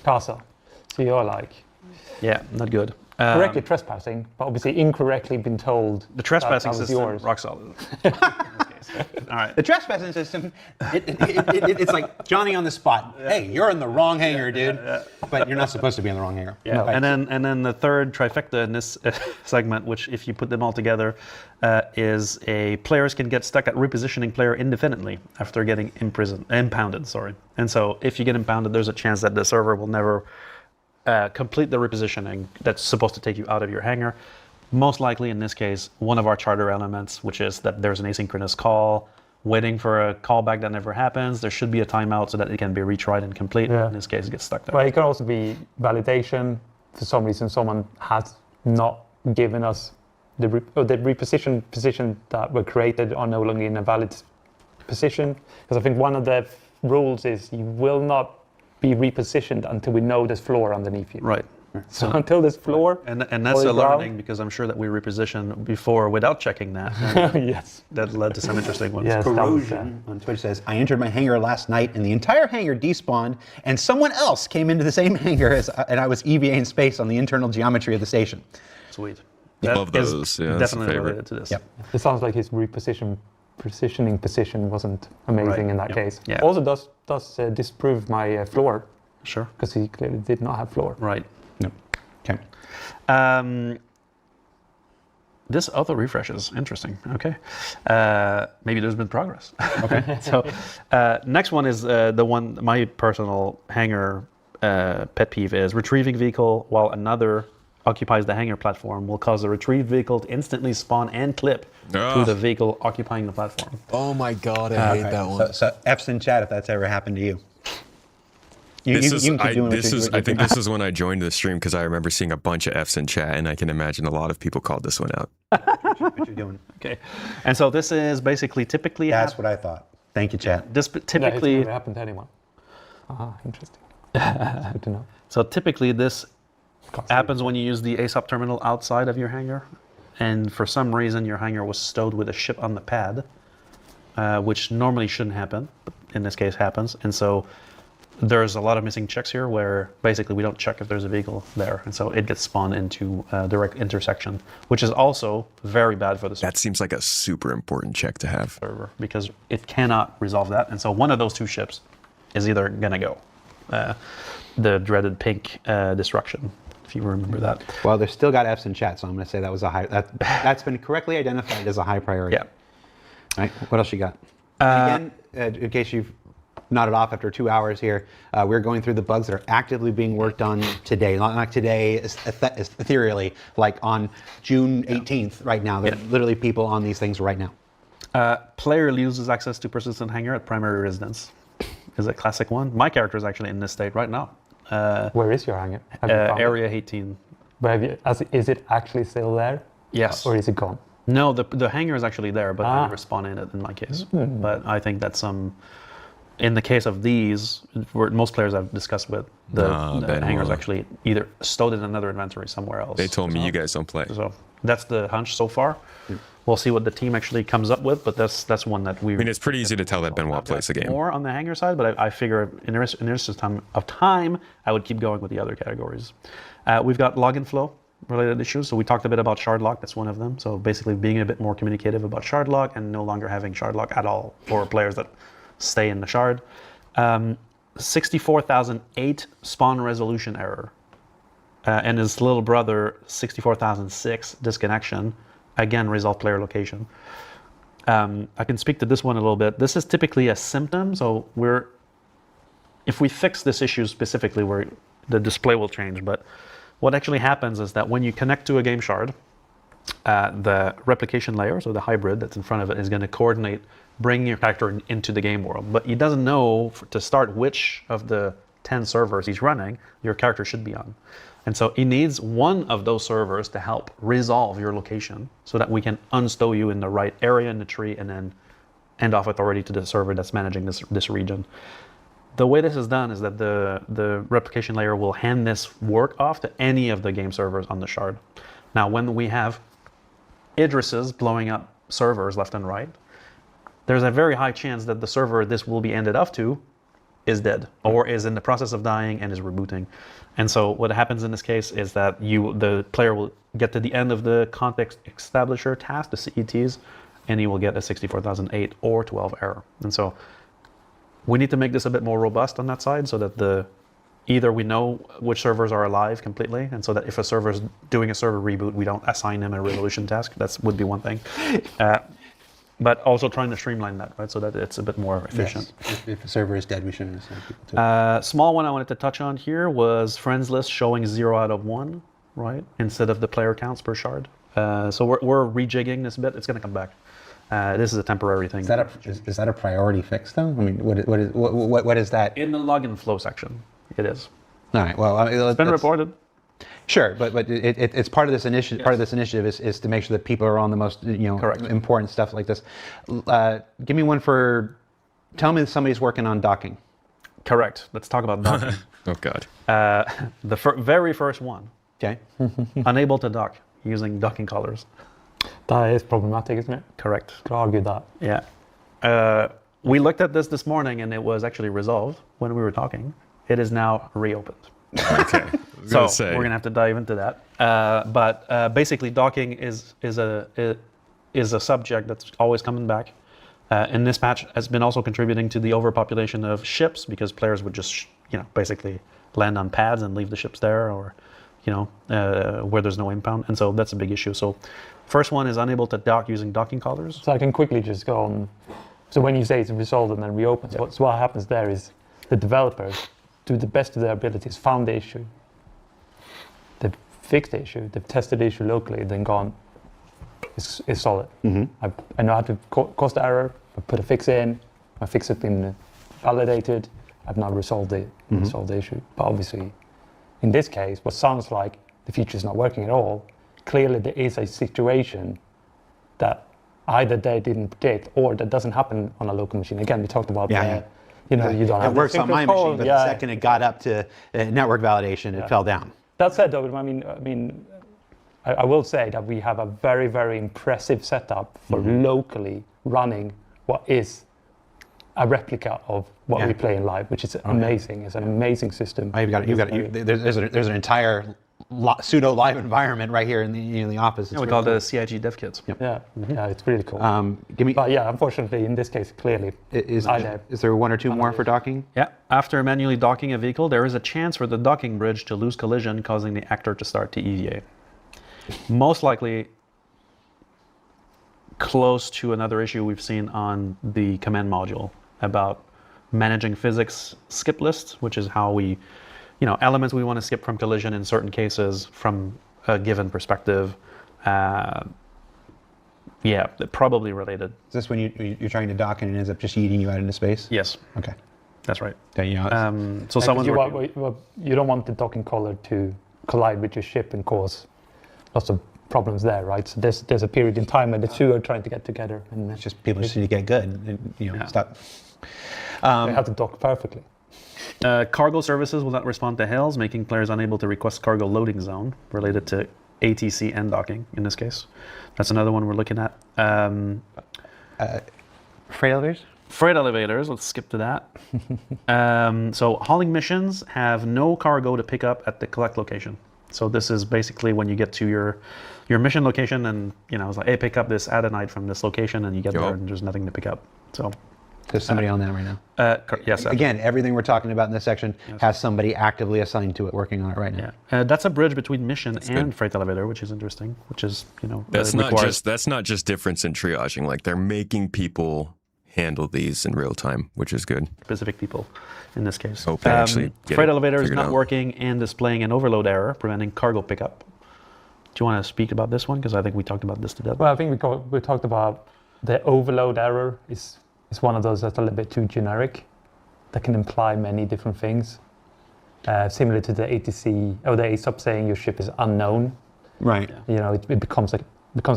casa. So you're like, not good. Correctly trespassing, but obviously incorrectly been told the trespassing that was system yours. rock solid. All right. The trespassing system, it's like Johnny on the spot. Hey, you're in the wrong hangar, dude. But you're not supposed to be in the wrong hangar. Yeah. Right. And then the third trifecta in this segment, which if you put them all together, is players can get stuck at repositioning player indefinitely after getting impounded. And so if you get impounded, there's a chance that the server will never complete the repositioning that's supposed to take you out of your hangar. Most likely in this case, one of our charter elements, which is that there's an asynchronous call, waiting for a callback that never happens. There should be a timeout so that it can be retried and complete. In this case, it gets stuck there. Well, it can also be validation. For some reason, someone has not given us the reposition position that were created are no longer in a valid position. Because I think one of the rules is you will not be repositioned until we know there's floor underneath you. Right. So until this floor, and that's a learning, because I'm sure that we repositioned before without checking that. Yes, that led to some interesting ones. Yes, Corrosion on Twitch says, I entered my hangar last night and the entire hangar despawned, and someone else came into the same hangar and I was EVA in space on the internal geometry of the station. Sweet. Love those. Yeah, definitely related to this. Yep. It sounds like his positioning position wasn't amazing in that case. Yeah. Also does disprove my floor. Sure. Because he clearly did not have floor. Right. No. Okay. This auto refreshes. Interesting. Okay. Maybe there's been progress. Okay. So next one is the one, my personal hangar pet peeve is retrieving vehicle while another occupies the hangar platform will cause the retrieved vehicle to instantly spawn and clip to the vehicle occupying the platform. Oh my god, I hate that one. So F's in chat if that's ever happened to you. You This can is, keep I, doing what this you're is, doing. I think this is when I joined the stream because I remember seeing a bunch of F's in chat, and I can imagine a lot of people called this one out. what you're doing. Okay, and so this is basically typically That's what I thought. Thank you, chat. this Yeah, it's typically never happened to anyone. Interesting. That's good to know. so typically this happens when you use the ASOP terminal outside of your hangar, and for some reason your hangar was stowed with a ship on the pad, which normally shouldn't happen, but in this case happens, and so there's a lot of missing checks here where basically we don't check if there's a vehicle there, and so it gets spawned into a direct intersection, which is also very bad for the That seems like a super important check to have. server because it cannot resolve that, and so one of those two ships is either gonna go. The dreaded pink destruction, if you remember that. Well, there's still got F's in chat, so I'm going to say that was a high. That's been correctly identified as a high priority. Yeah. All right. What else you got? Again, in case you've nodded off after 2 hours here, we're going through the bugs that are actively being worked on today. Not like today, ethereally, like on June 18th right now. There are literally people on these things right now. Player loses access to persistent hangar at primary residence. Is a classic one. My character is actually in this state right now. Where is your hangar? Have you found it? Area 18. But is it actually still there? Yes. Or is it gone? No, the hangar is actually there, but I never spawn in it in my case. But I think that's in the case of these, where most players I've discussed with, the hangar is actually either stowed in another inventory somewhere else. They told me you guys don't play. So that's the hunch so far. We'll see what the team actually comes up with, but that's one that we. I mean, it's pretty easy to tell that Benoit plays the game. More on the hangar side, but I figure in the interest of time, I would keep going with the other categories. We've got login flow related issues. So we talked a bit about shard lock. That's one of them. So basically being a bit more communicative about shard lock and no longer having shard lock at all for players that stay in the shard. 64,008 spawn resolution error. And his little brother, 64,006 disconnection. Again, resolve player location. I can speak to this one a little bit. This is typically a symptom. So if we fix this issue specifically, where the display will change. But what actually happens is that when you connect to a game shard, the replication layer, so the hybrid that's in front of it, is going to coordinate bringing your character into the game world. But he doesn't know to start which of the 10 servers he's running your character should be on. And so he needs one of those servers to help resolve your location so that we can unstow you in the right area in the tree and then hand off authority to the server that's managing this region. The way this is done is that the replication layer will hand this work off to any of the game servers on the shard. Now, when we have Idrises blowing up servers left and right, there's a very high chance that the server this will be handed off to is dead or is in the process of dying and is rebooting. And so what happens in this case is that the player will get to the end of the context establisher task, the CETs, and he will get a 64,008 or 12 error. And so we need to make this a bit more robust on that side so that either we know which servers are alive completely, and so that if a server is doing a server reboot, we don't assign them a resolution task. That would be one thing. But also trying to streamline that, right, so that it's a bit more efficient. Yes. If a server is dead, we shouldn't assign people to it. Small one I wanted to touch on here was friends list showing 0 out of 1, right, instead of the player counts per shard. So we're rejigging this a bit. It's going to come back. This is a temporary thing. Is that a priority fix though? I mean, what is that? In the login flow section, it is. All right. Well, It's been reported. Sure, but it's part of this initiative. Yes. Part of this initiative is to make sure that people are on the most Correct. important stuff like this. Give me one for. Tell me somebody's working on docking. Correct. Let's talk about docking. Oh God. The very first one, Okay. unable to dock using docking collars. That is problematic, isn't it? Correct. Could argue that. Yeah. We looked at this morning and it was actually resolved when we were talking. It is now reopened. Okay. So we're gonna have to dive into that. But basically, docking is a subject that's always coming back. In this patch, has been also contributing to the overpopulation of ships because players would just basically land on pads and leave the ships there, or where there's no impound, and so that's a big issue. So, first one is unable to dock using docking collars. So I can quickly just go on. So when you say it's resolved and then reopens, so what happens there is the developers, to the best of their abilities, found the issue. They fixed the issue, they've tested the issue locally, then gone, it's solid. I know how to cause the error, I put a fix in, my fix has been validated, I've now resolved the issue. But obviously, in this case, what sounds like the feature is not working at all, clearly there is a situation that either they didn't predict or that doesn't happen on a local machine. Again, we talked about you don't It have works the on my machine, but the second it got up to network validation, it fell down. That said, though, I will say that we have a very, very impressive setup for locally running what is a replica of what we play in live, which is amazing. It's an amazing system. There's an entire pseudo live environment right here in the office. We call it the CIG dev kits. Yep. Yeah, it's really cool. But unfortunately, in this case, clearly, is there one or two more for docking? Yeah. After manually docking a vehicle, there is a chance for the docking bridge to lose collision, causing the actor to start to EVA. Most likely close to another issue we've seen on the command module about managing physics skip lists, which is how we, elements we want to skip from collision in certain cases from a given perspective. Probably related. Is this when you're trying to dock and it ends up just yeeting you out into space? Yes. Okay. That's right. So someone's you don't want the docking collar to collide with your ship and cause lots of problems there, right? So there's a period in time when the two are trying to get together, and it's just people just need to get good and stop. They have to dock perfectly. Cargo services will not respond to hails, making players unable to request cargo loading zone related to ATC and docking in this case. That's another one we're looking at. Freight elevators? Freight elevators, let's skip to that. So hauling missions have no cargo to pick up at the collect location. So this is basically when you get to your mission location and it's like, hey, pick up this adenite from this location, and you get there and there's nothing to pick up. So there's somebody on that right now. Yes. Again, everything we're talking about in this section has somebody actively assigned to it, working on it right now. Yeah. That's a bridge between mission and freight elevator, which is interesting. Which is that's not just difference in triaging. Like, they're making people handle these in real time, which is good. Specific people in this case. Hope they actually get freight elevator is not out. working and displaying an overload error, preventing cargo pickup. Do you want to speak about this one? Because I think we talked about this to death. Well, I think we talked about the overload error is one of those that's a little bit too generic, that can imply many different things. Similar to the ATC or the ASOP saying your ship is unknown. Right. It becomes a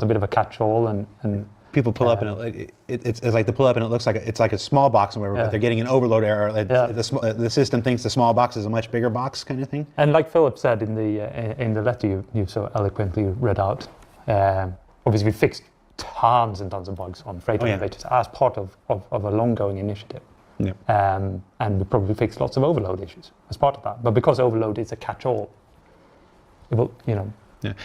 bit of a catch-all, and people pull up and it's like they pull up and it looks like it's like a small box or whatever, but they're getting an overload error. The system thinks the small box is a much bigger box, kind of thing. And like Philip said in the letter you so eloquently read out, obviously we fixed tons and tons of bugs on freight elevators as part of a long-going initiative. Yeah. And we probably fixed lots of overload issues as part of that. But because overload is a catch-all, it will,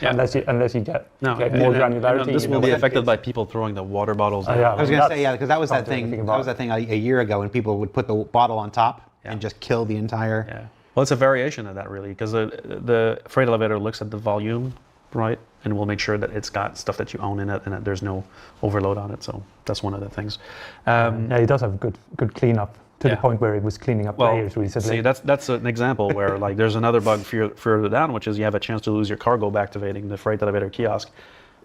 unless you get more granularity. This will be affected by people throwing the water bottles. I was going to say, because that was that thing. That was that thing a year ago when people would put the bottle on top and just kill the entire. Yeah. Well, it's a variation of that, really, because the freight elevator looks at the volume, right, and will make sure that it's got stuff that you own in it and that there's no overload on it. So that's one of the things. It does have good cleanup to the point where it was cleaning up layers recently. See, that's an example where like there's another bug further down, which is you have a chance to lose your cargo by activating the freight elevator kiosk,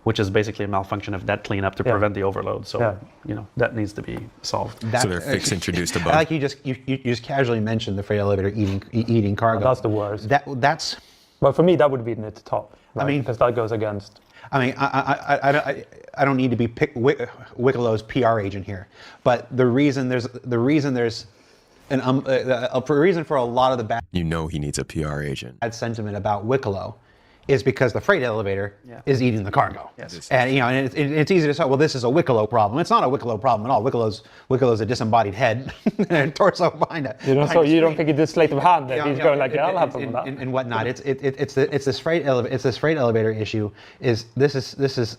which is basically a malfunction of that cleanup to prevent the overload. So that needs to be solved. So their fix introduced a bug. Like you just casually mentioned the freight elevator eating cargo. That's the worst. That's. Well, for me, that would be at the top. Right? I mean, because that goes against. I mean, I don't need to be Wickelow's PR agent here, but the reason there's a reason for a lot of the bad. He needs a PR agent. Bad sentiment about Wickelow is because the freight elevator is eating the cargo. Yes. And it's easy to say, well, this is a Wickelow problem. It's not a Wickelow problem at all. Wickelow's a disembodied head and torso behind it. You don't think it's a sleight of hand that he's going like, I'll have some of that and whatnot. It's this freight elevator issue. This is.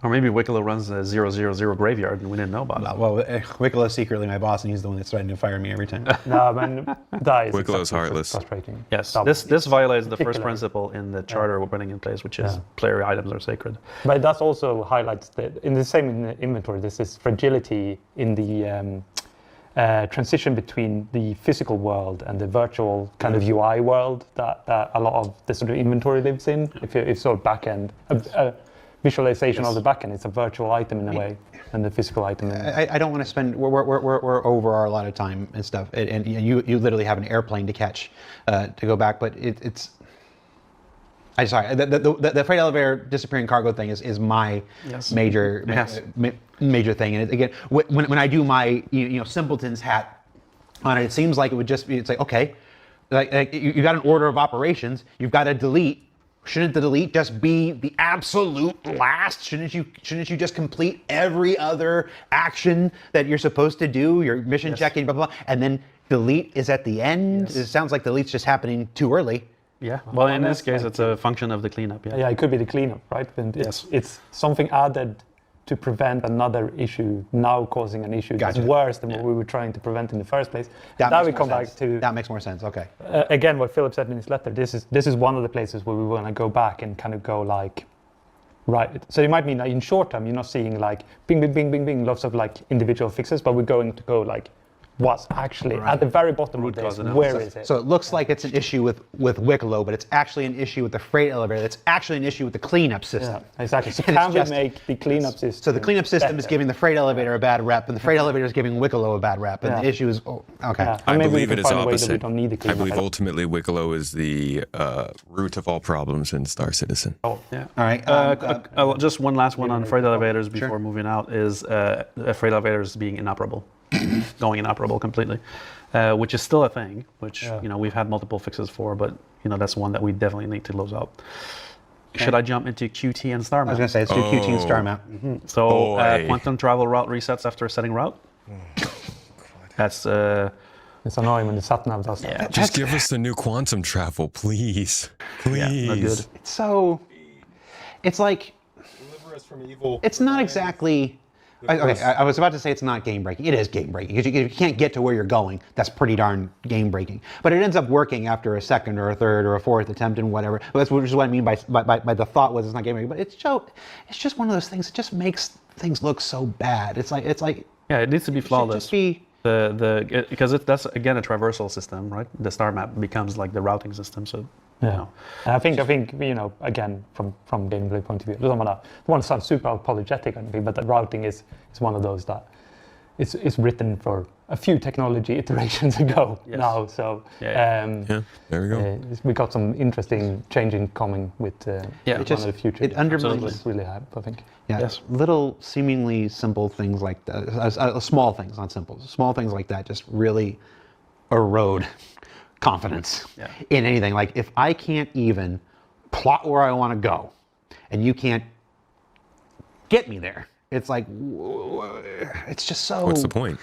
Or maybe Wicklow runs a 000 graveyard and we didn't know about it. Well, Wickelow's secretly my boss, and he's the one that's threatening to fire me every time. No, man, that is Wicklow's heartless. Frustrating. Yes, this violates the first principle in the charter we're putting in place, which is player items are sacred. But that also highlights that in the same inventory, this is fragility in the transition between the physical world and the virtual kind of UI world that a lot of the sort of inventory lives in. If sort of backend, visualization of the backend, it's a virtual item in a way, and the physical item. I don't want to spend. We're over our lot of time and stuff, and you literally have an airplane to catch to go back, but it's. I'm sorry. The freight elevator disappearing cargo thing is my major major thing. And again, when I do my simpleton's hat on it, it seems like it would just be. It's like, okay, like you got an order of operations. You've got to delete. Shouldn't the delete just be the absolute last? Shouldn't you just complete every other action that you're supposed to do? Your mission checking, blah blah blah, and then delete is at the end. It sounds like delete's just happening too early. Yeah. Well, in this case, it's a function of the cleanup. Yeah. Yeah, it could be the cleanup, right? And it's something added to prevent another issue now causing an issue that's worse than what we were trying to prevent in the first place. That we come back to. That makes more sense. Okay. Again, what Philip said in his letter, this is one of the places where we want to go back and kind of go like, right. So it might mean that in short term, you're not seeing like bing, bing, bing, bing, bing, lots of like individual fixes, but we're going to go like, what's actually at the very bottom of this, where is it? So it looks like it's an issue with Wicklow, but it's actually an issue with the freight elevator. That's actually an issue with the cleanup system. Yeah, exactly. So can we make the cleanup system? So the cleanup system is giving the freight elevator a bad rep, and the freight elevator is giving Wicklow a bad rep, and the issue is okay. Yeah. I believe it is opposite. I believe ultimately Wicklow is the root of all problems in Star Citizen. Oh, yeah. All right. Just one last one on freight elevators before moving out is freight elevators being inoperable. Going inoperable completely, which is still a thing, which we've had multiple fixes for, but that's one that we definitely need to close out. Okay. Should I jump into QT and star map? I was going to say, let's do QT and star map. Mm-hmm. So quantum travel route resets after setting route. That's it's annoying when the sat nav does that. Yeah, just give us the new quantum travel, please. Please. Yeah, not good. It's like deliver us from evil. It's not exactly. Okay, I was about to say it's not game breaking. It is game breaking because you can't get to where you're going. That's pretty darn game breaking. But it ends up working after a second or a third or a fourth attempt and whatever. But which is what I mean by the thought was it's not game breaking. But it's just one of those things. It just makes things look so bad. It's like yeah, it needs to be flawless. Because that's again a traversal system, right? The star map becomes like the routing system. So. Yeah, and I think again from gameplay point of view, I don't want to sound super apologetic or anything, but the routing is one of those that it's written for a few technology iterations ago now. So there we go. We got some interesting changing coming with one of the future. It undermines really hard, I think. Yeah, little seemingly simple things like that, small things, not simple, small things like that just really erode confidence in anything. Like if I can't even plot where I want to go and you can't get me there, it's like, it's just so... What's the point?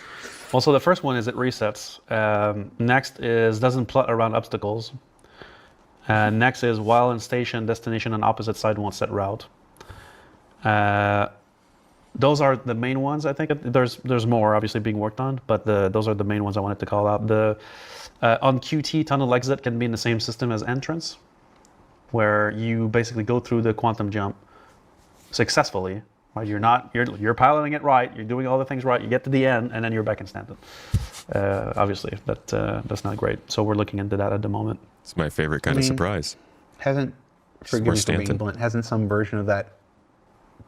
Also, the first one is it resets. Next is doesn't plot around obstacles. Next is while in station, destination on opposite side won't set route. Those are the main ones, I think. There's more obviously being worked on, but those are the main ones I wanted to call out. On QT, tunnel exit can be in the same system as entrance, where you basically go through the quantum jump successfully. Right? You're piloting it right. You're doing all the things right. You get to the end, and then you're back in Stanton. Obviously, that's not great. So we're looking into that at the moment. It's my favorite kind of surprise. Hasn't some version of that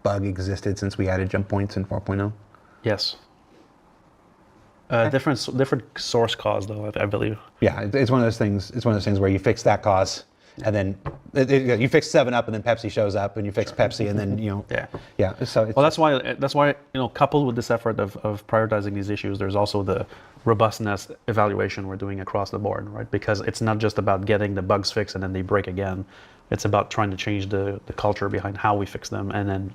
bug existed since we added jump points in 4.0? Yes. Different source cause though, I believe. Yeah, it's one of those things. It's one of those things where you fix that cause, and then you fix 7-Up, and then Pepsi shows up, and you fix Pepsi, and then yeah. So that's why coupled with this effort of prioritizing these issues, there's also the robustness evaluation we're doing across the board, right? Because it's not just about getting the bugs fixed and then they break again. It's about trying to change the culture behind how we fix them, and then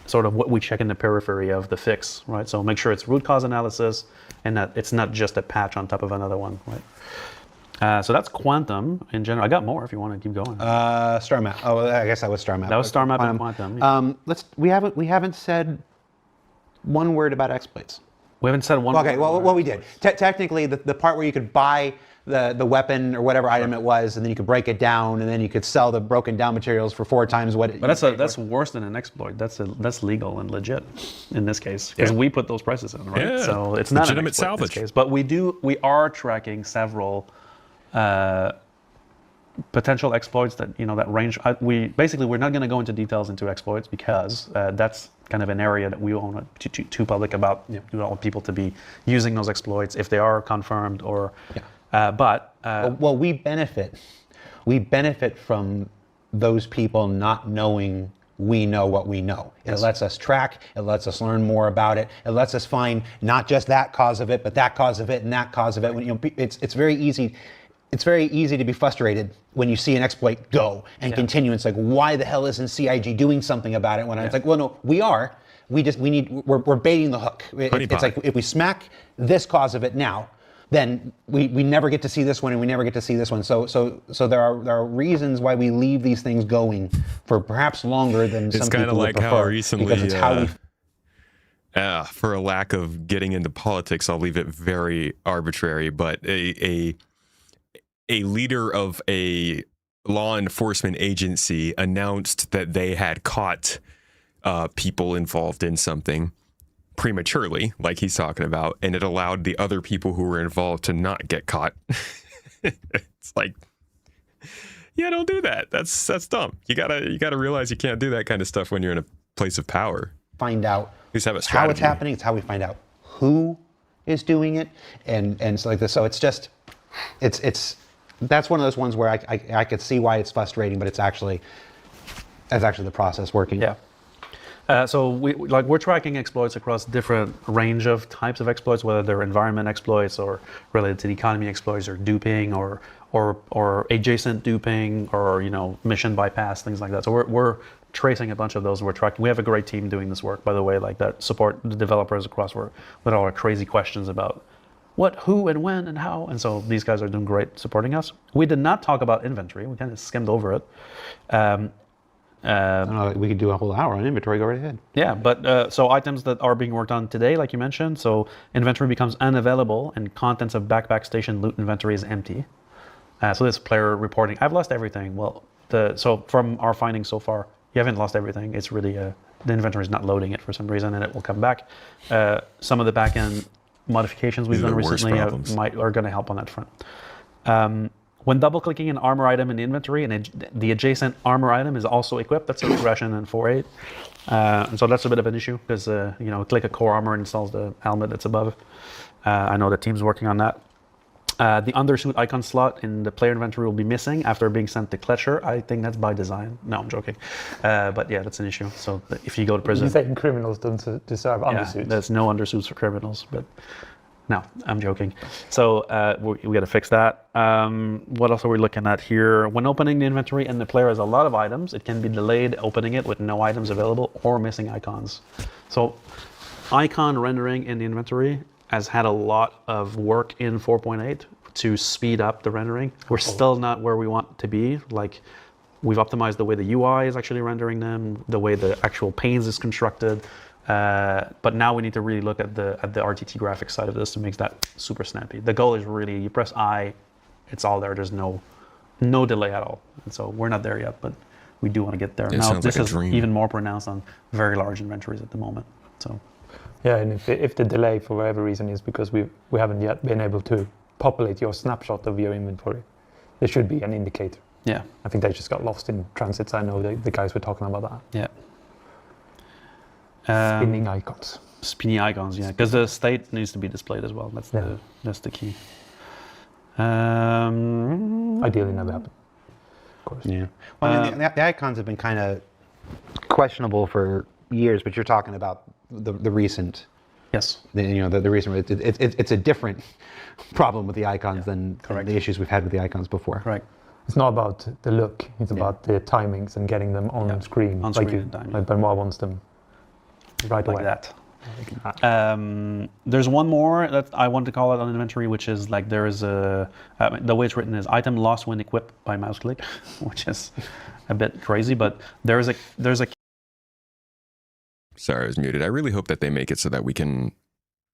sort of what we check in the periphery of the fix, right? So make sure it's root cause analysis and that it's not just a patch on top of another one, right? So that's quantum in general. I got more if you want to keep going. Star map. Oh, I guess that was star map. That was star map and quantum. Yeah. We haven't said one word about exploits. We haven't said one. Okay, well, we did. Technically, the part where you could buy the weapon or whatever item it was, and then you could break it down, and then you could sell the broken down materials for 4 times what it. But that's worse than an exploit. That's legal and legit in this case because we put those prices in, right? Yeah. So it's not an Legitimate exploit salvage. in this case. But we are tracking several potential exploits that that range. We're not going to go into details into exploits because that's kind of an area that we won't want too public about. We don't want people to be using those exploits if they are confirmed or. Well, we benefit from those people not knowing we know what we know. It lets us track, it lets us learn more about it, it lets us find not just that cause of it, but that cause of it and that cause of it. When, it's very easy. It's very easy to be frustrated when you see an exploit go and continue. It's like, why the hell isn't CIG doing something about it? When it's like, well, no, we are. We're baiting the hook. It's like if we smack this cause of it now, then we never get to see this one, and we never get to see this one. So there are reasons why we leave these things going for perhaps longer than some people would prefer. How recently, because it's how we. For a lack of getting into politics, I'll leave it very arbitrary. But a leader of a law enforcement agency announced that they had caught people involved in something prematurely, like he's talking about, and it allowed the other people who were involved to not get caught. It's like, don't do that. That's dumb. You gotta realize you can't do that kind of stuff when you're in a place of power. Find out Have a how strategy. it's happening. It's how we find out who is doing it, and so like this. So it's just, that's one of those ones where I could see why it's frustrating, but it's actually the process working. Yeah. So we're tracking exploits across different range of types of exploits, whether they're environment exploits or related to the economy exploits, or duping, or adjacent duping, or mission bypass, things like that. So we're tracing a bunch of those. And we're tracking. We have a great team doing this work, by the way, like that support the developers across with all our crazy questions about what, who, and when, and how. And so these guys are doing great supporting us. We did not talk about inventory. We kind of skimmed over it. I don't know, we could do a whole hour on inventory. Go right ahead. Yeah, but so items that are being worked on today, like you mentioned, so inventory becomes unavailable and contents of backpack station loot inventory is empty. So this player reporting, I've lost everything. Well, so from our findings so far, you haven't lost everything. It's really the inventory is not loading it for some reason, and it will come back. Some of the backend modifications we've done recently are going to help on that front. When double-clicking an armor item in the inventory and the adjacent armor item is also equipped, that's a regression in 4.8. And so that's a bit of an issue because, click a core armor and installs the helmet that's above. I know the team's working on that. The undersuit icon slot in the player inventory will be missing after being sent to Kletcher. I think that's by design. No, I'm joking. But yeah, that's an issue. So if you go to prison... You think criminals don't deserve undersuits? Yeah, there's no undersuits for criminals, but... No, I'm joking. So we got to fix that. What else are we looking at here? When opening the inventory and the player has a lot of items, it can be delayed opening it with no items available or missing icons. So icon rendering in the inventory has had a lot of work in 4.8 to speed up the rendering. We're still not where we want to be. Like, we've optimized the way the UI is actually rendering them, the way the actual panes is constructed. But now we need to really look at the RTT graphics side of this to make that super snappy. The goal is really, you press I, it's all there. There's no delay at all. And so we're not there yet, but we do want to get there. Now this is even more pronounced on very large inventories at the moment. So yeah, and if the delay for whatever reason is because we haven't yet been able to populate your snapshot of your inventory, there should be an indicator. Yeah, I think they just got lost in transits. I know the guys were talking about that. Yeah. Spinning icons. Spinning icons, yeah, because the state needs to be displayed as well. That's the key. Ideally, never happen. Of course. Yeah. Well, I mean, the icons have been kind of questionable for years, but you're talking about the recent. Yes. The recent. It's a different problem with the icons than the issues we've had with the icons before. Right. It's not about the look. It's about the timings and getting them on screen. On screen like Benoit wants them. Right like away. That. There's one more that I want to call it on inventory, which is like there is the way it's written is item lost when equipped by mouse click, which is a bit crazy, but there's a. Sorry, I was muted. I really hope that they make it so that we can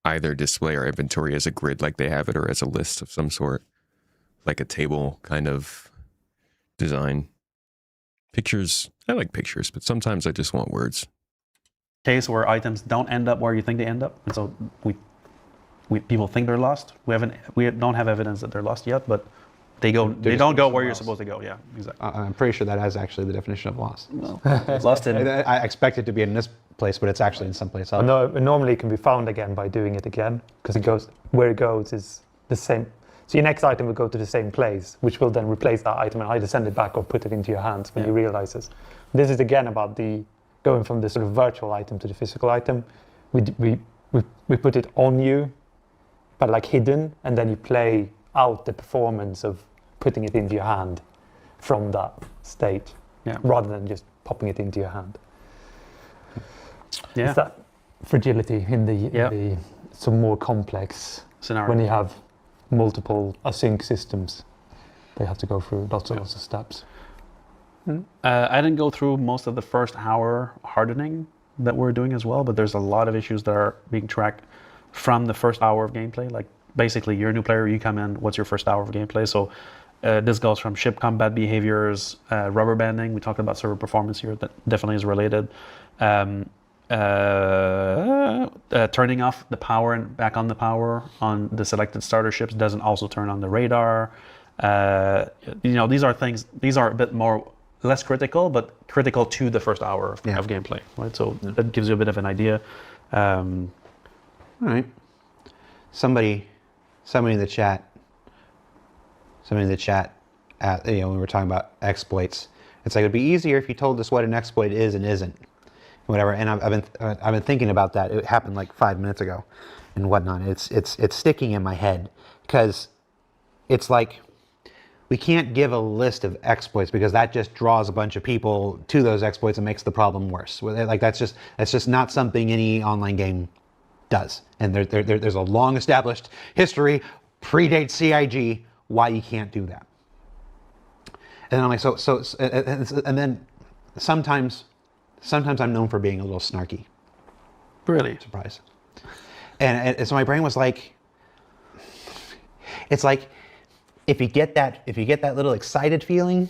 either display our inventory as a grid like they have it or as a list of some sort. like a table kind of design. Pictures, I like pictures, but sometimes I just want words. Case where items don't end up where you think they end up, and so people think they're lost. We don't have evidence that they're lost yet, but they don't go where you're supposed to go. Yeah, exactly. I'm pretty sure that is actually the definition of lost. Well, lost in. I expect it to be in this place, but it's actually in someplace else. No, normally it can be found again by doing it again, because where it goes is the same. So your next item will go to the same place, which will then replace that item and either send it back or put it into your hands when you realize this. This is again about going from the sort of virtual item to the physical item. We put it on you, but like hidden, and then you play out the performance of putting it into your hand from that state, rather than just popping it into your hand. Yeah. It's that fragility in the some more complex Scenario. when you have multiple async systems. They have to go through lots of steps. I didn't go through most of the first hour hardening that we're doing as well, but there's a lot of issues that are being tracked from the first hour of gameplay. Like basically, you're a new player, you come in, what's your first hour of gameplay? So this goes from ship combat behaviors, rubber banding. We talked about server performance here, that definitely is related. Turning off the power and back on the power on the selected starter ships doesn't also turn on the radar. These are things, these are a bit more less critical, but critical to the first hour of gameplay, right? So that gives you a bit of an idea. All right. Somebody in the chat, when we were talking about exploits, it's like it'd be easier if you told us what an exploit is and isn't, whatever. And I've been thinking about that. It happened like 5 minutes ago, and whatnot. It's sticking in my head because it's like we can't give a list of exploits because that just draws a bunch of people to those exploits and makes the problem worse. Like that's just not something any online game does. And there's a long established history, predates CIG, why you can't do that. And I'm like, and then sometimes I'm known for being a little snarky. Really? Surprise. And so my brain was like, it's like, if you get that little excited feeling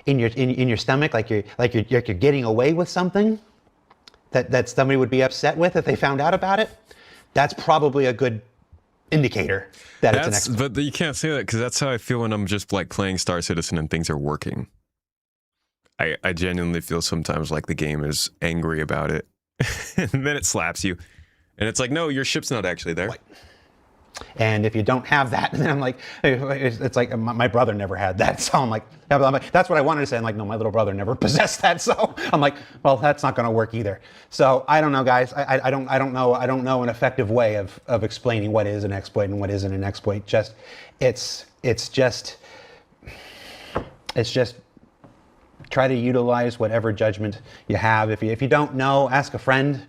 in your stomach, like you're getting away with something that somebody would be upset with if they found out about it, that's probably a good indicator that it's an exploit. But you can't say that because that's how I feel when I'm just like playing Star Citizen and things are working. I genuinely feel sometimes like the game is angry about it, and then it slaps you, and it's like, no, your ship's not actually there. Right. And if you don't have that, then I'm like, it's like my brother never had that. So I'm like, that's what I wanted to say. I'm like, no, my little brother never possessed that. So I'm like, well, that's not going to work either. So I don't know, guys. I don't know an effective way of explaining what is an exploit and what isn't an exploit. It's just try to utilize whatever judgment you have. If you don't know, ask a friend.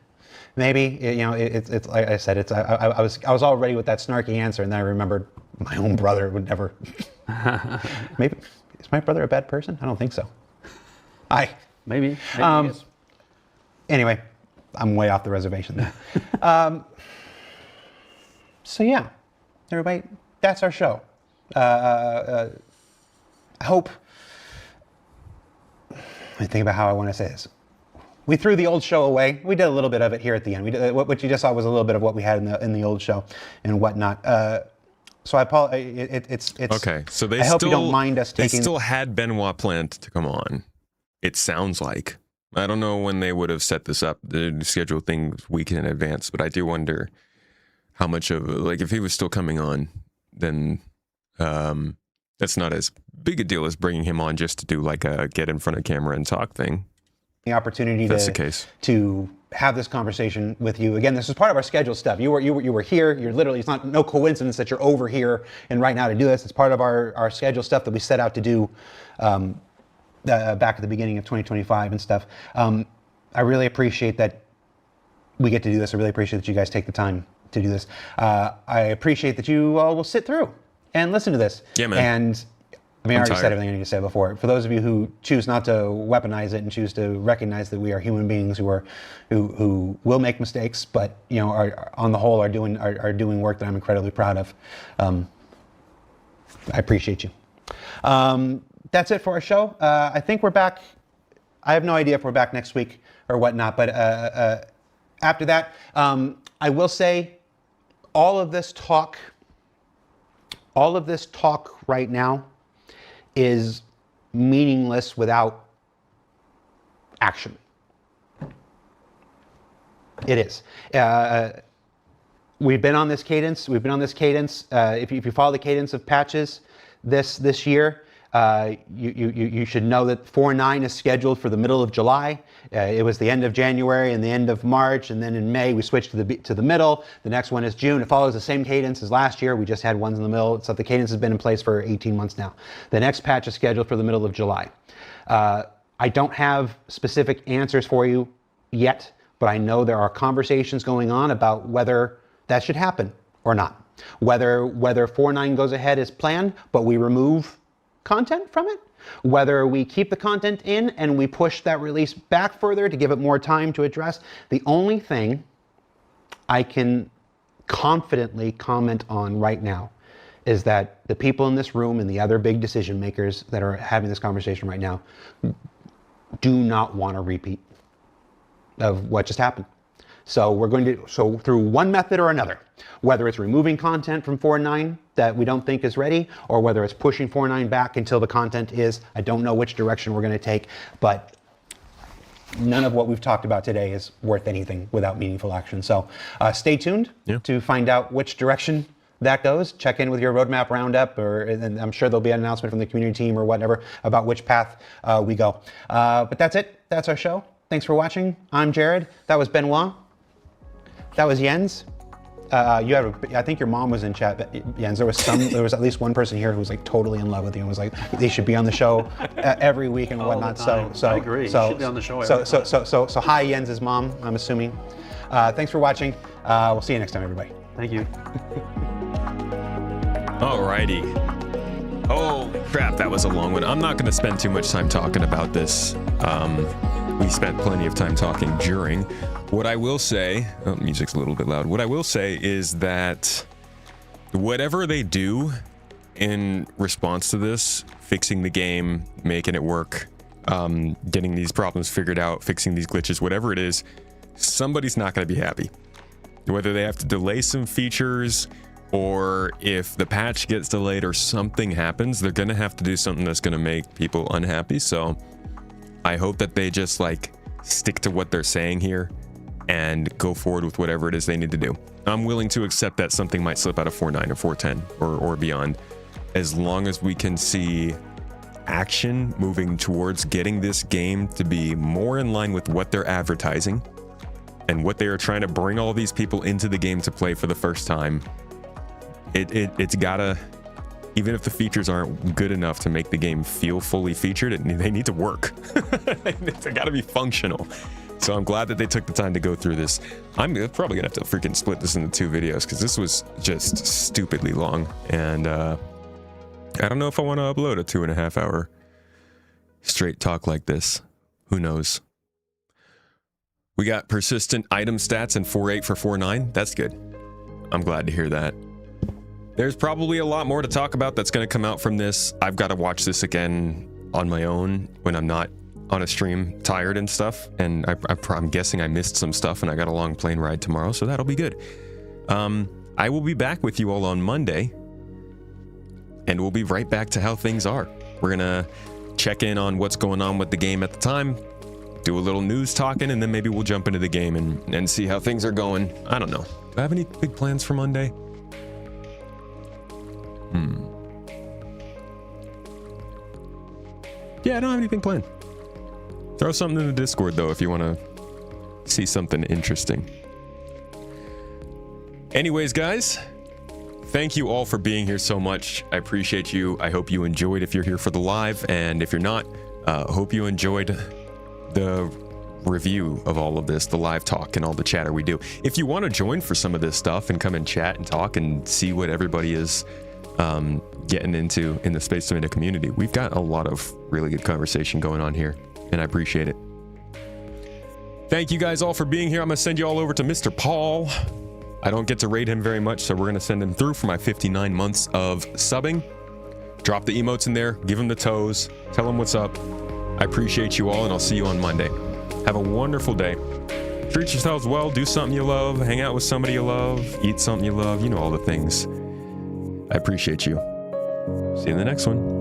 Maybe, it's like I said, I was all ready with that snarky answer, and then I remembered my own brother would never. Maybe is my brother a bad person? I don't think so. Maybe Anyway, I'm way off the reservation there. So yeah, everybody, that's our show. I hope. Let me think about how I want to say this. We threw the old show away. We did a little bit of it here at the end. We did what you just saw was a little bit of what we had in the old show and whatnot. So I apologize. It's okay. So I hope you don't mind us taking. They still had Benoit planned to come on. It sounds like. I don't know when they would have set this up. The schedule things weeks in advance, but I do wonder how much of like if he was still coming on, then that's not as big a deal as bringing him on just to do like a get in front of camera and talk thing. The opportunity to have this conversation with you again. This is part of our scheduled stuff. You were here. You're literally. It's no coincidence that you're over here and right now to do this. It's part of our scheduled stuff that we set out to do back at the beginning of 2025 and stuff. I really appreciate that we get to do this. I really appreciate that you guys take the time to do this. I appreciate that you all will sit through and listen to this. Yeah, man. And I already said everything I need to say before. For those of you who choose not to weaponize it and choose to recognize that we are human beings who will make mistakes, but are on the whole are doing work that I'm incredibly proud of. I appreciate you. That's it for our show. I think we're back. I have no idea if we're back next week or whatnot, but after that, I will say all of this talk right now is meaningless without action. It is. We've been on this cadence. If you follow the cadence of patches this year, you should know that 4.9 is scheduled for the middle of July. It was the end of January and the end of March, and then in May we switched to the middle. The next one is June. It follows the same cadence as last year. We just had ones in the middle. So the cadence has been in place for 18 months now. The next patch is scheduled for the middle of July. I don't have specific answers for you yet, but I know there are conversations going on about whether that should happen or not. Whether 4.9 goes ahead as planned, but we remove content from it, whether we keep the content in and we push that release back further to give it more time to address. The only thing I can confidently comment on right now is that the people in this room and the other big decision makers that are having this conversation right now do not want a repeat of what just happened. So we're going to, through one method or another, whether it's removing content from 4.9 that we don't think is ready, or whether it's pushing 4.9 back until the content is, I don't know which direction we're going to take, but none of what we've talked about today is worth anything without meaningful action. So stay tuned to find out which direction that goes. Check in with your roadmap roundup, and I'm sure there'll be an announcement from the community team or whatever about which path we go. But that's it. That's our show. Thanks for watching. I'm Jared. That was Benoit. That was Jens. I think your mom was in chat, Jens. There was at least one person here who was like totally in love with you and was like, they should be on the show every week and whatnot. So I agree. You should be on the show every time. So hi, Jens's mom, I'm assuming. Thanks for watching. We'll see you next time, everybody. Thank you. Alrighty. Holy crap, that was a long one. I'm not going to spend too much time talking about this. We spent plenty of time talking during. What I will say, music's a little bit loud. What I will say is that whatever they do in response to this, fixing the game, making it work, getting these problems figured out, fixing these glitches, whatever it is, somebody's not going to be happy. Whether they have to delay some features, or if the patch gets delayed or something happens, they're going to have to do something that's going to make people unhappy. So I hope that they just like stick to what they're saying here and go forward with whatever it is they need to do. I'm willing to accept that something might slip out of 4.9 or 4.10 or beyond, as long as we can see action moving towards getting this game to be more in line with what they're advertising and what they are trying to bring all these people into the game to play for the first time. It's gotta, even if the features aren't good enough to make the game feel fully featured, they need to work. They gotta be functional. So I'm glad that they took the time to go through this. I'm probably gonna have to freaking split this into 2 videos because this was just stupidly long. And I don't know if I want to upload a 2.5 hour straight talk like this. Who knows? We got persistent item stats in 4.8 for 4.9. That's good. I'm glad to hear that. There's probably a lot more to talk about that's going to come out from this. I've got to watch this again on my own when I'm not on a stream tired and stuff. And I'm guessing I missed some stuff and I got a long plane ride tomorrow, so that'll be good. I will be back with you all on Monday and we'll be right back to how things are. We're going to check in on what's going on with the game at the time, do a little news talking, and then maybe we'll jump into the game and see how things are going. I don't know. Do I have any big plans for Monday? Yeah, I don't have anything planned. Throw something in the Discord, though, if you want to see something interesting. Anyways, guys, thank you all for being here so much. I appreciate you. I hope you enjoyed if you're here for the live, and if you're not, hope you enjoyed the review of all of this, the live talk and all the chatter we do. If you want to join for some of this stuff and come and chat and talk and see what everybody is getting into in the Space Tomato community, we've got a lot of really good conversation going on here, and I appreciate it. Thank you guys all for being here. I'm gonna send you all over to Mr. Paul. I don't get to raid him very much, so we're gonna send him through for my 59 months of subbing. Drop the emotes in there, give them the toes, tell them what's up. I appreciate you all, and I'll see you on Monday. Have a wonderful day. Treat yourselves well, do something you love, hang out with somebody you love, eat something you love, you know all the things. I appreciate you. See you in the next one.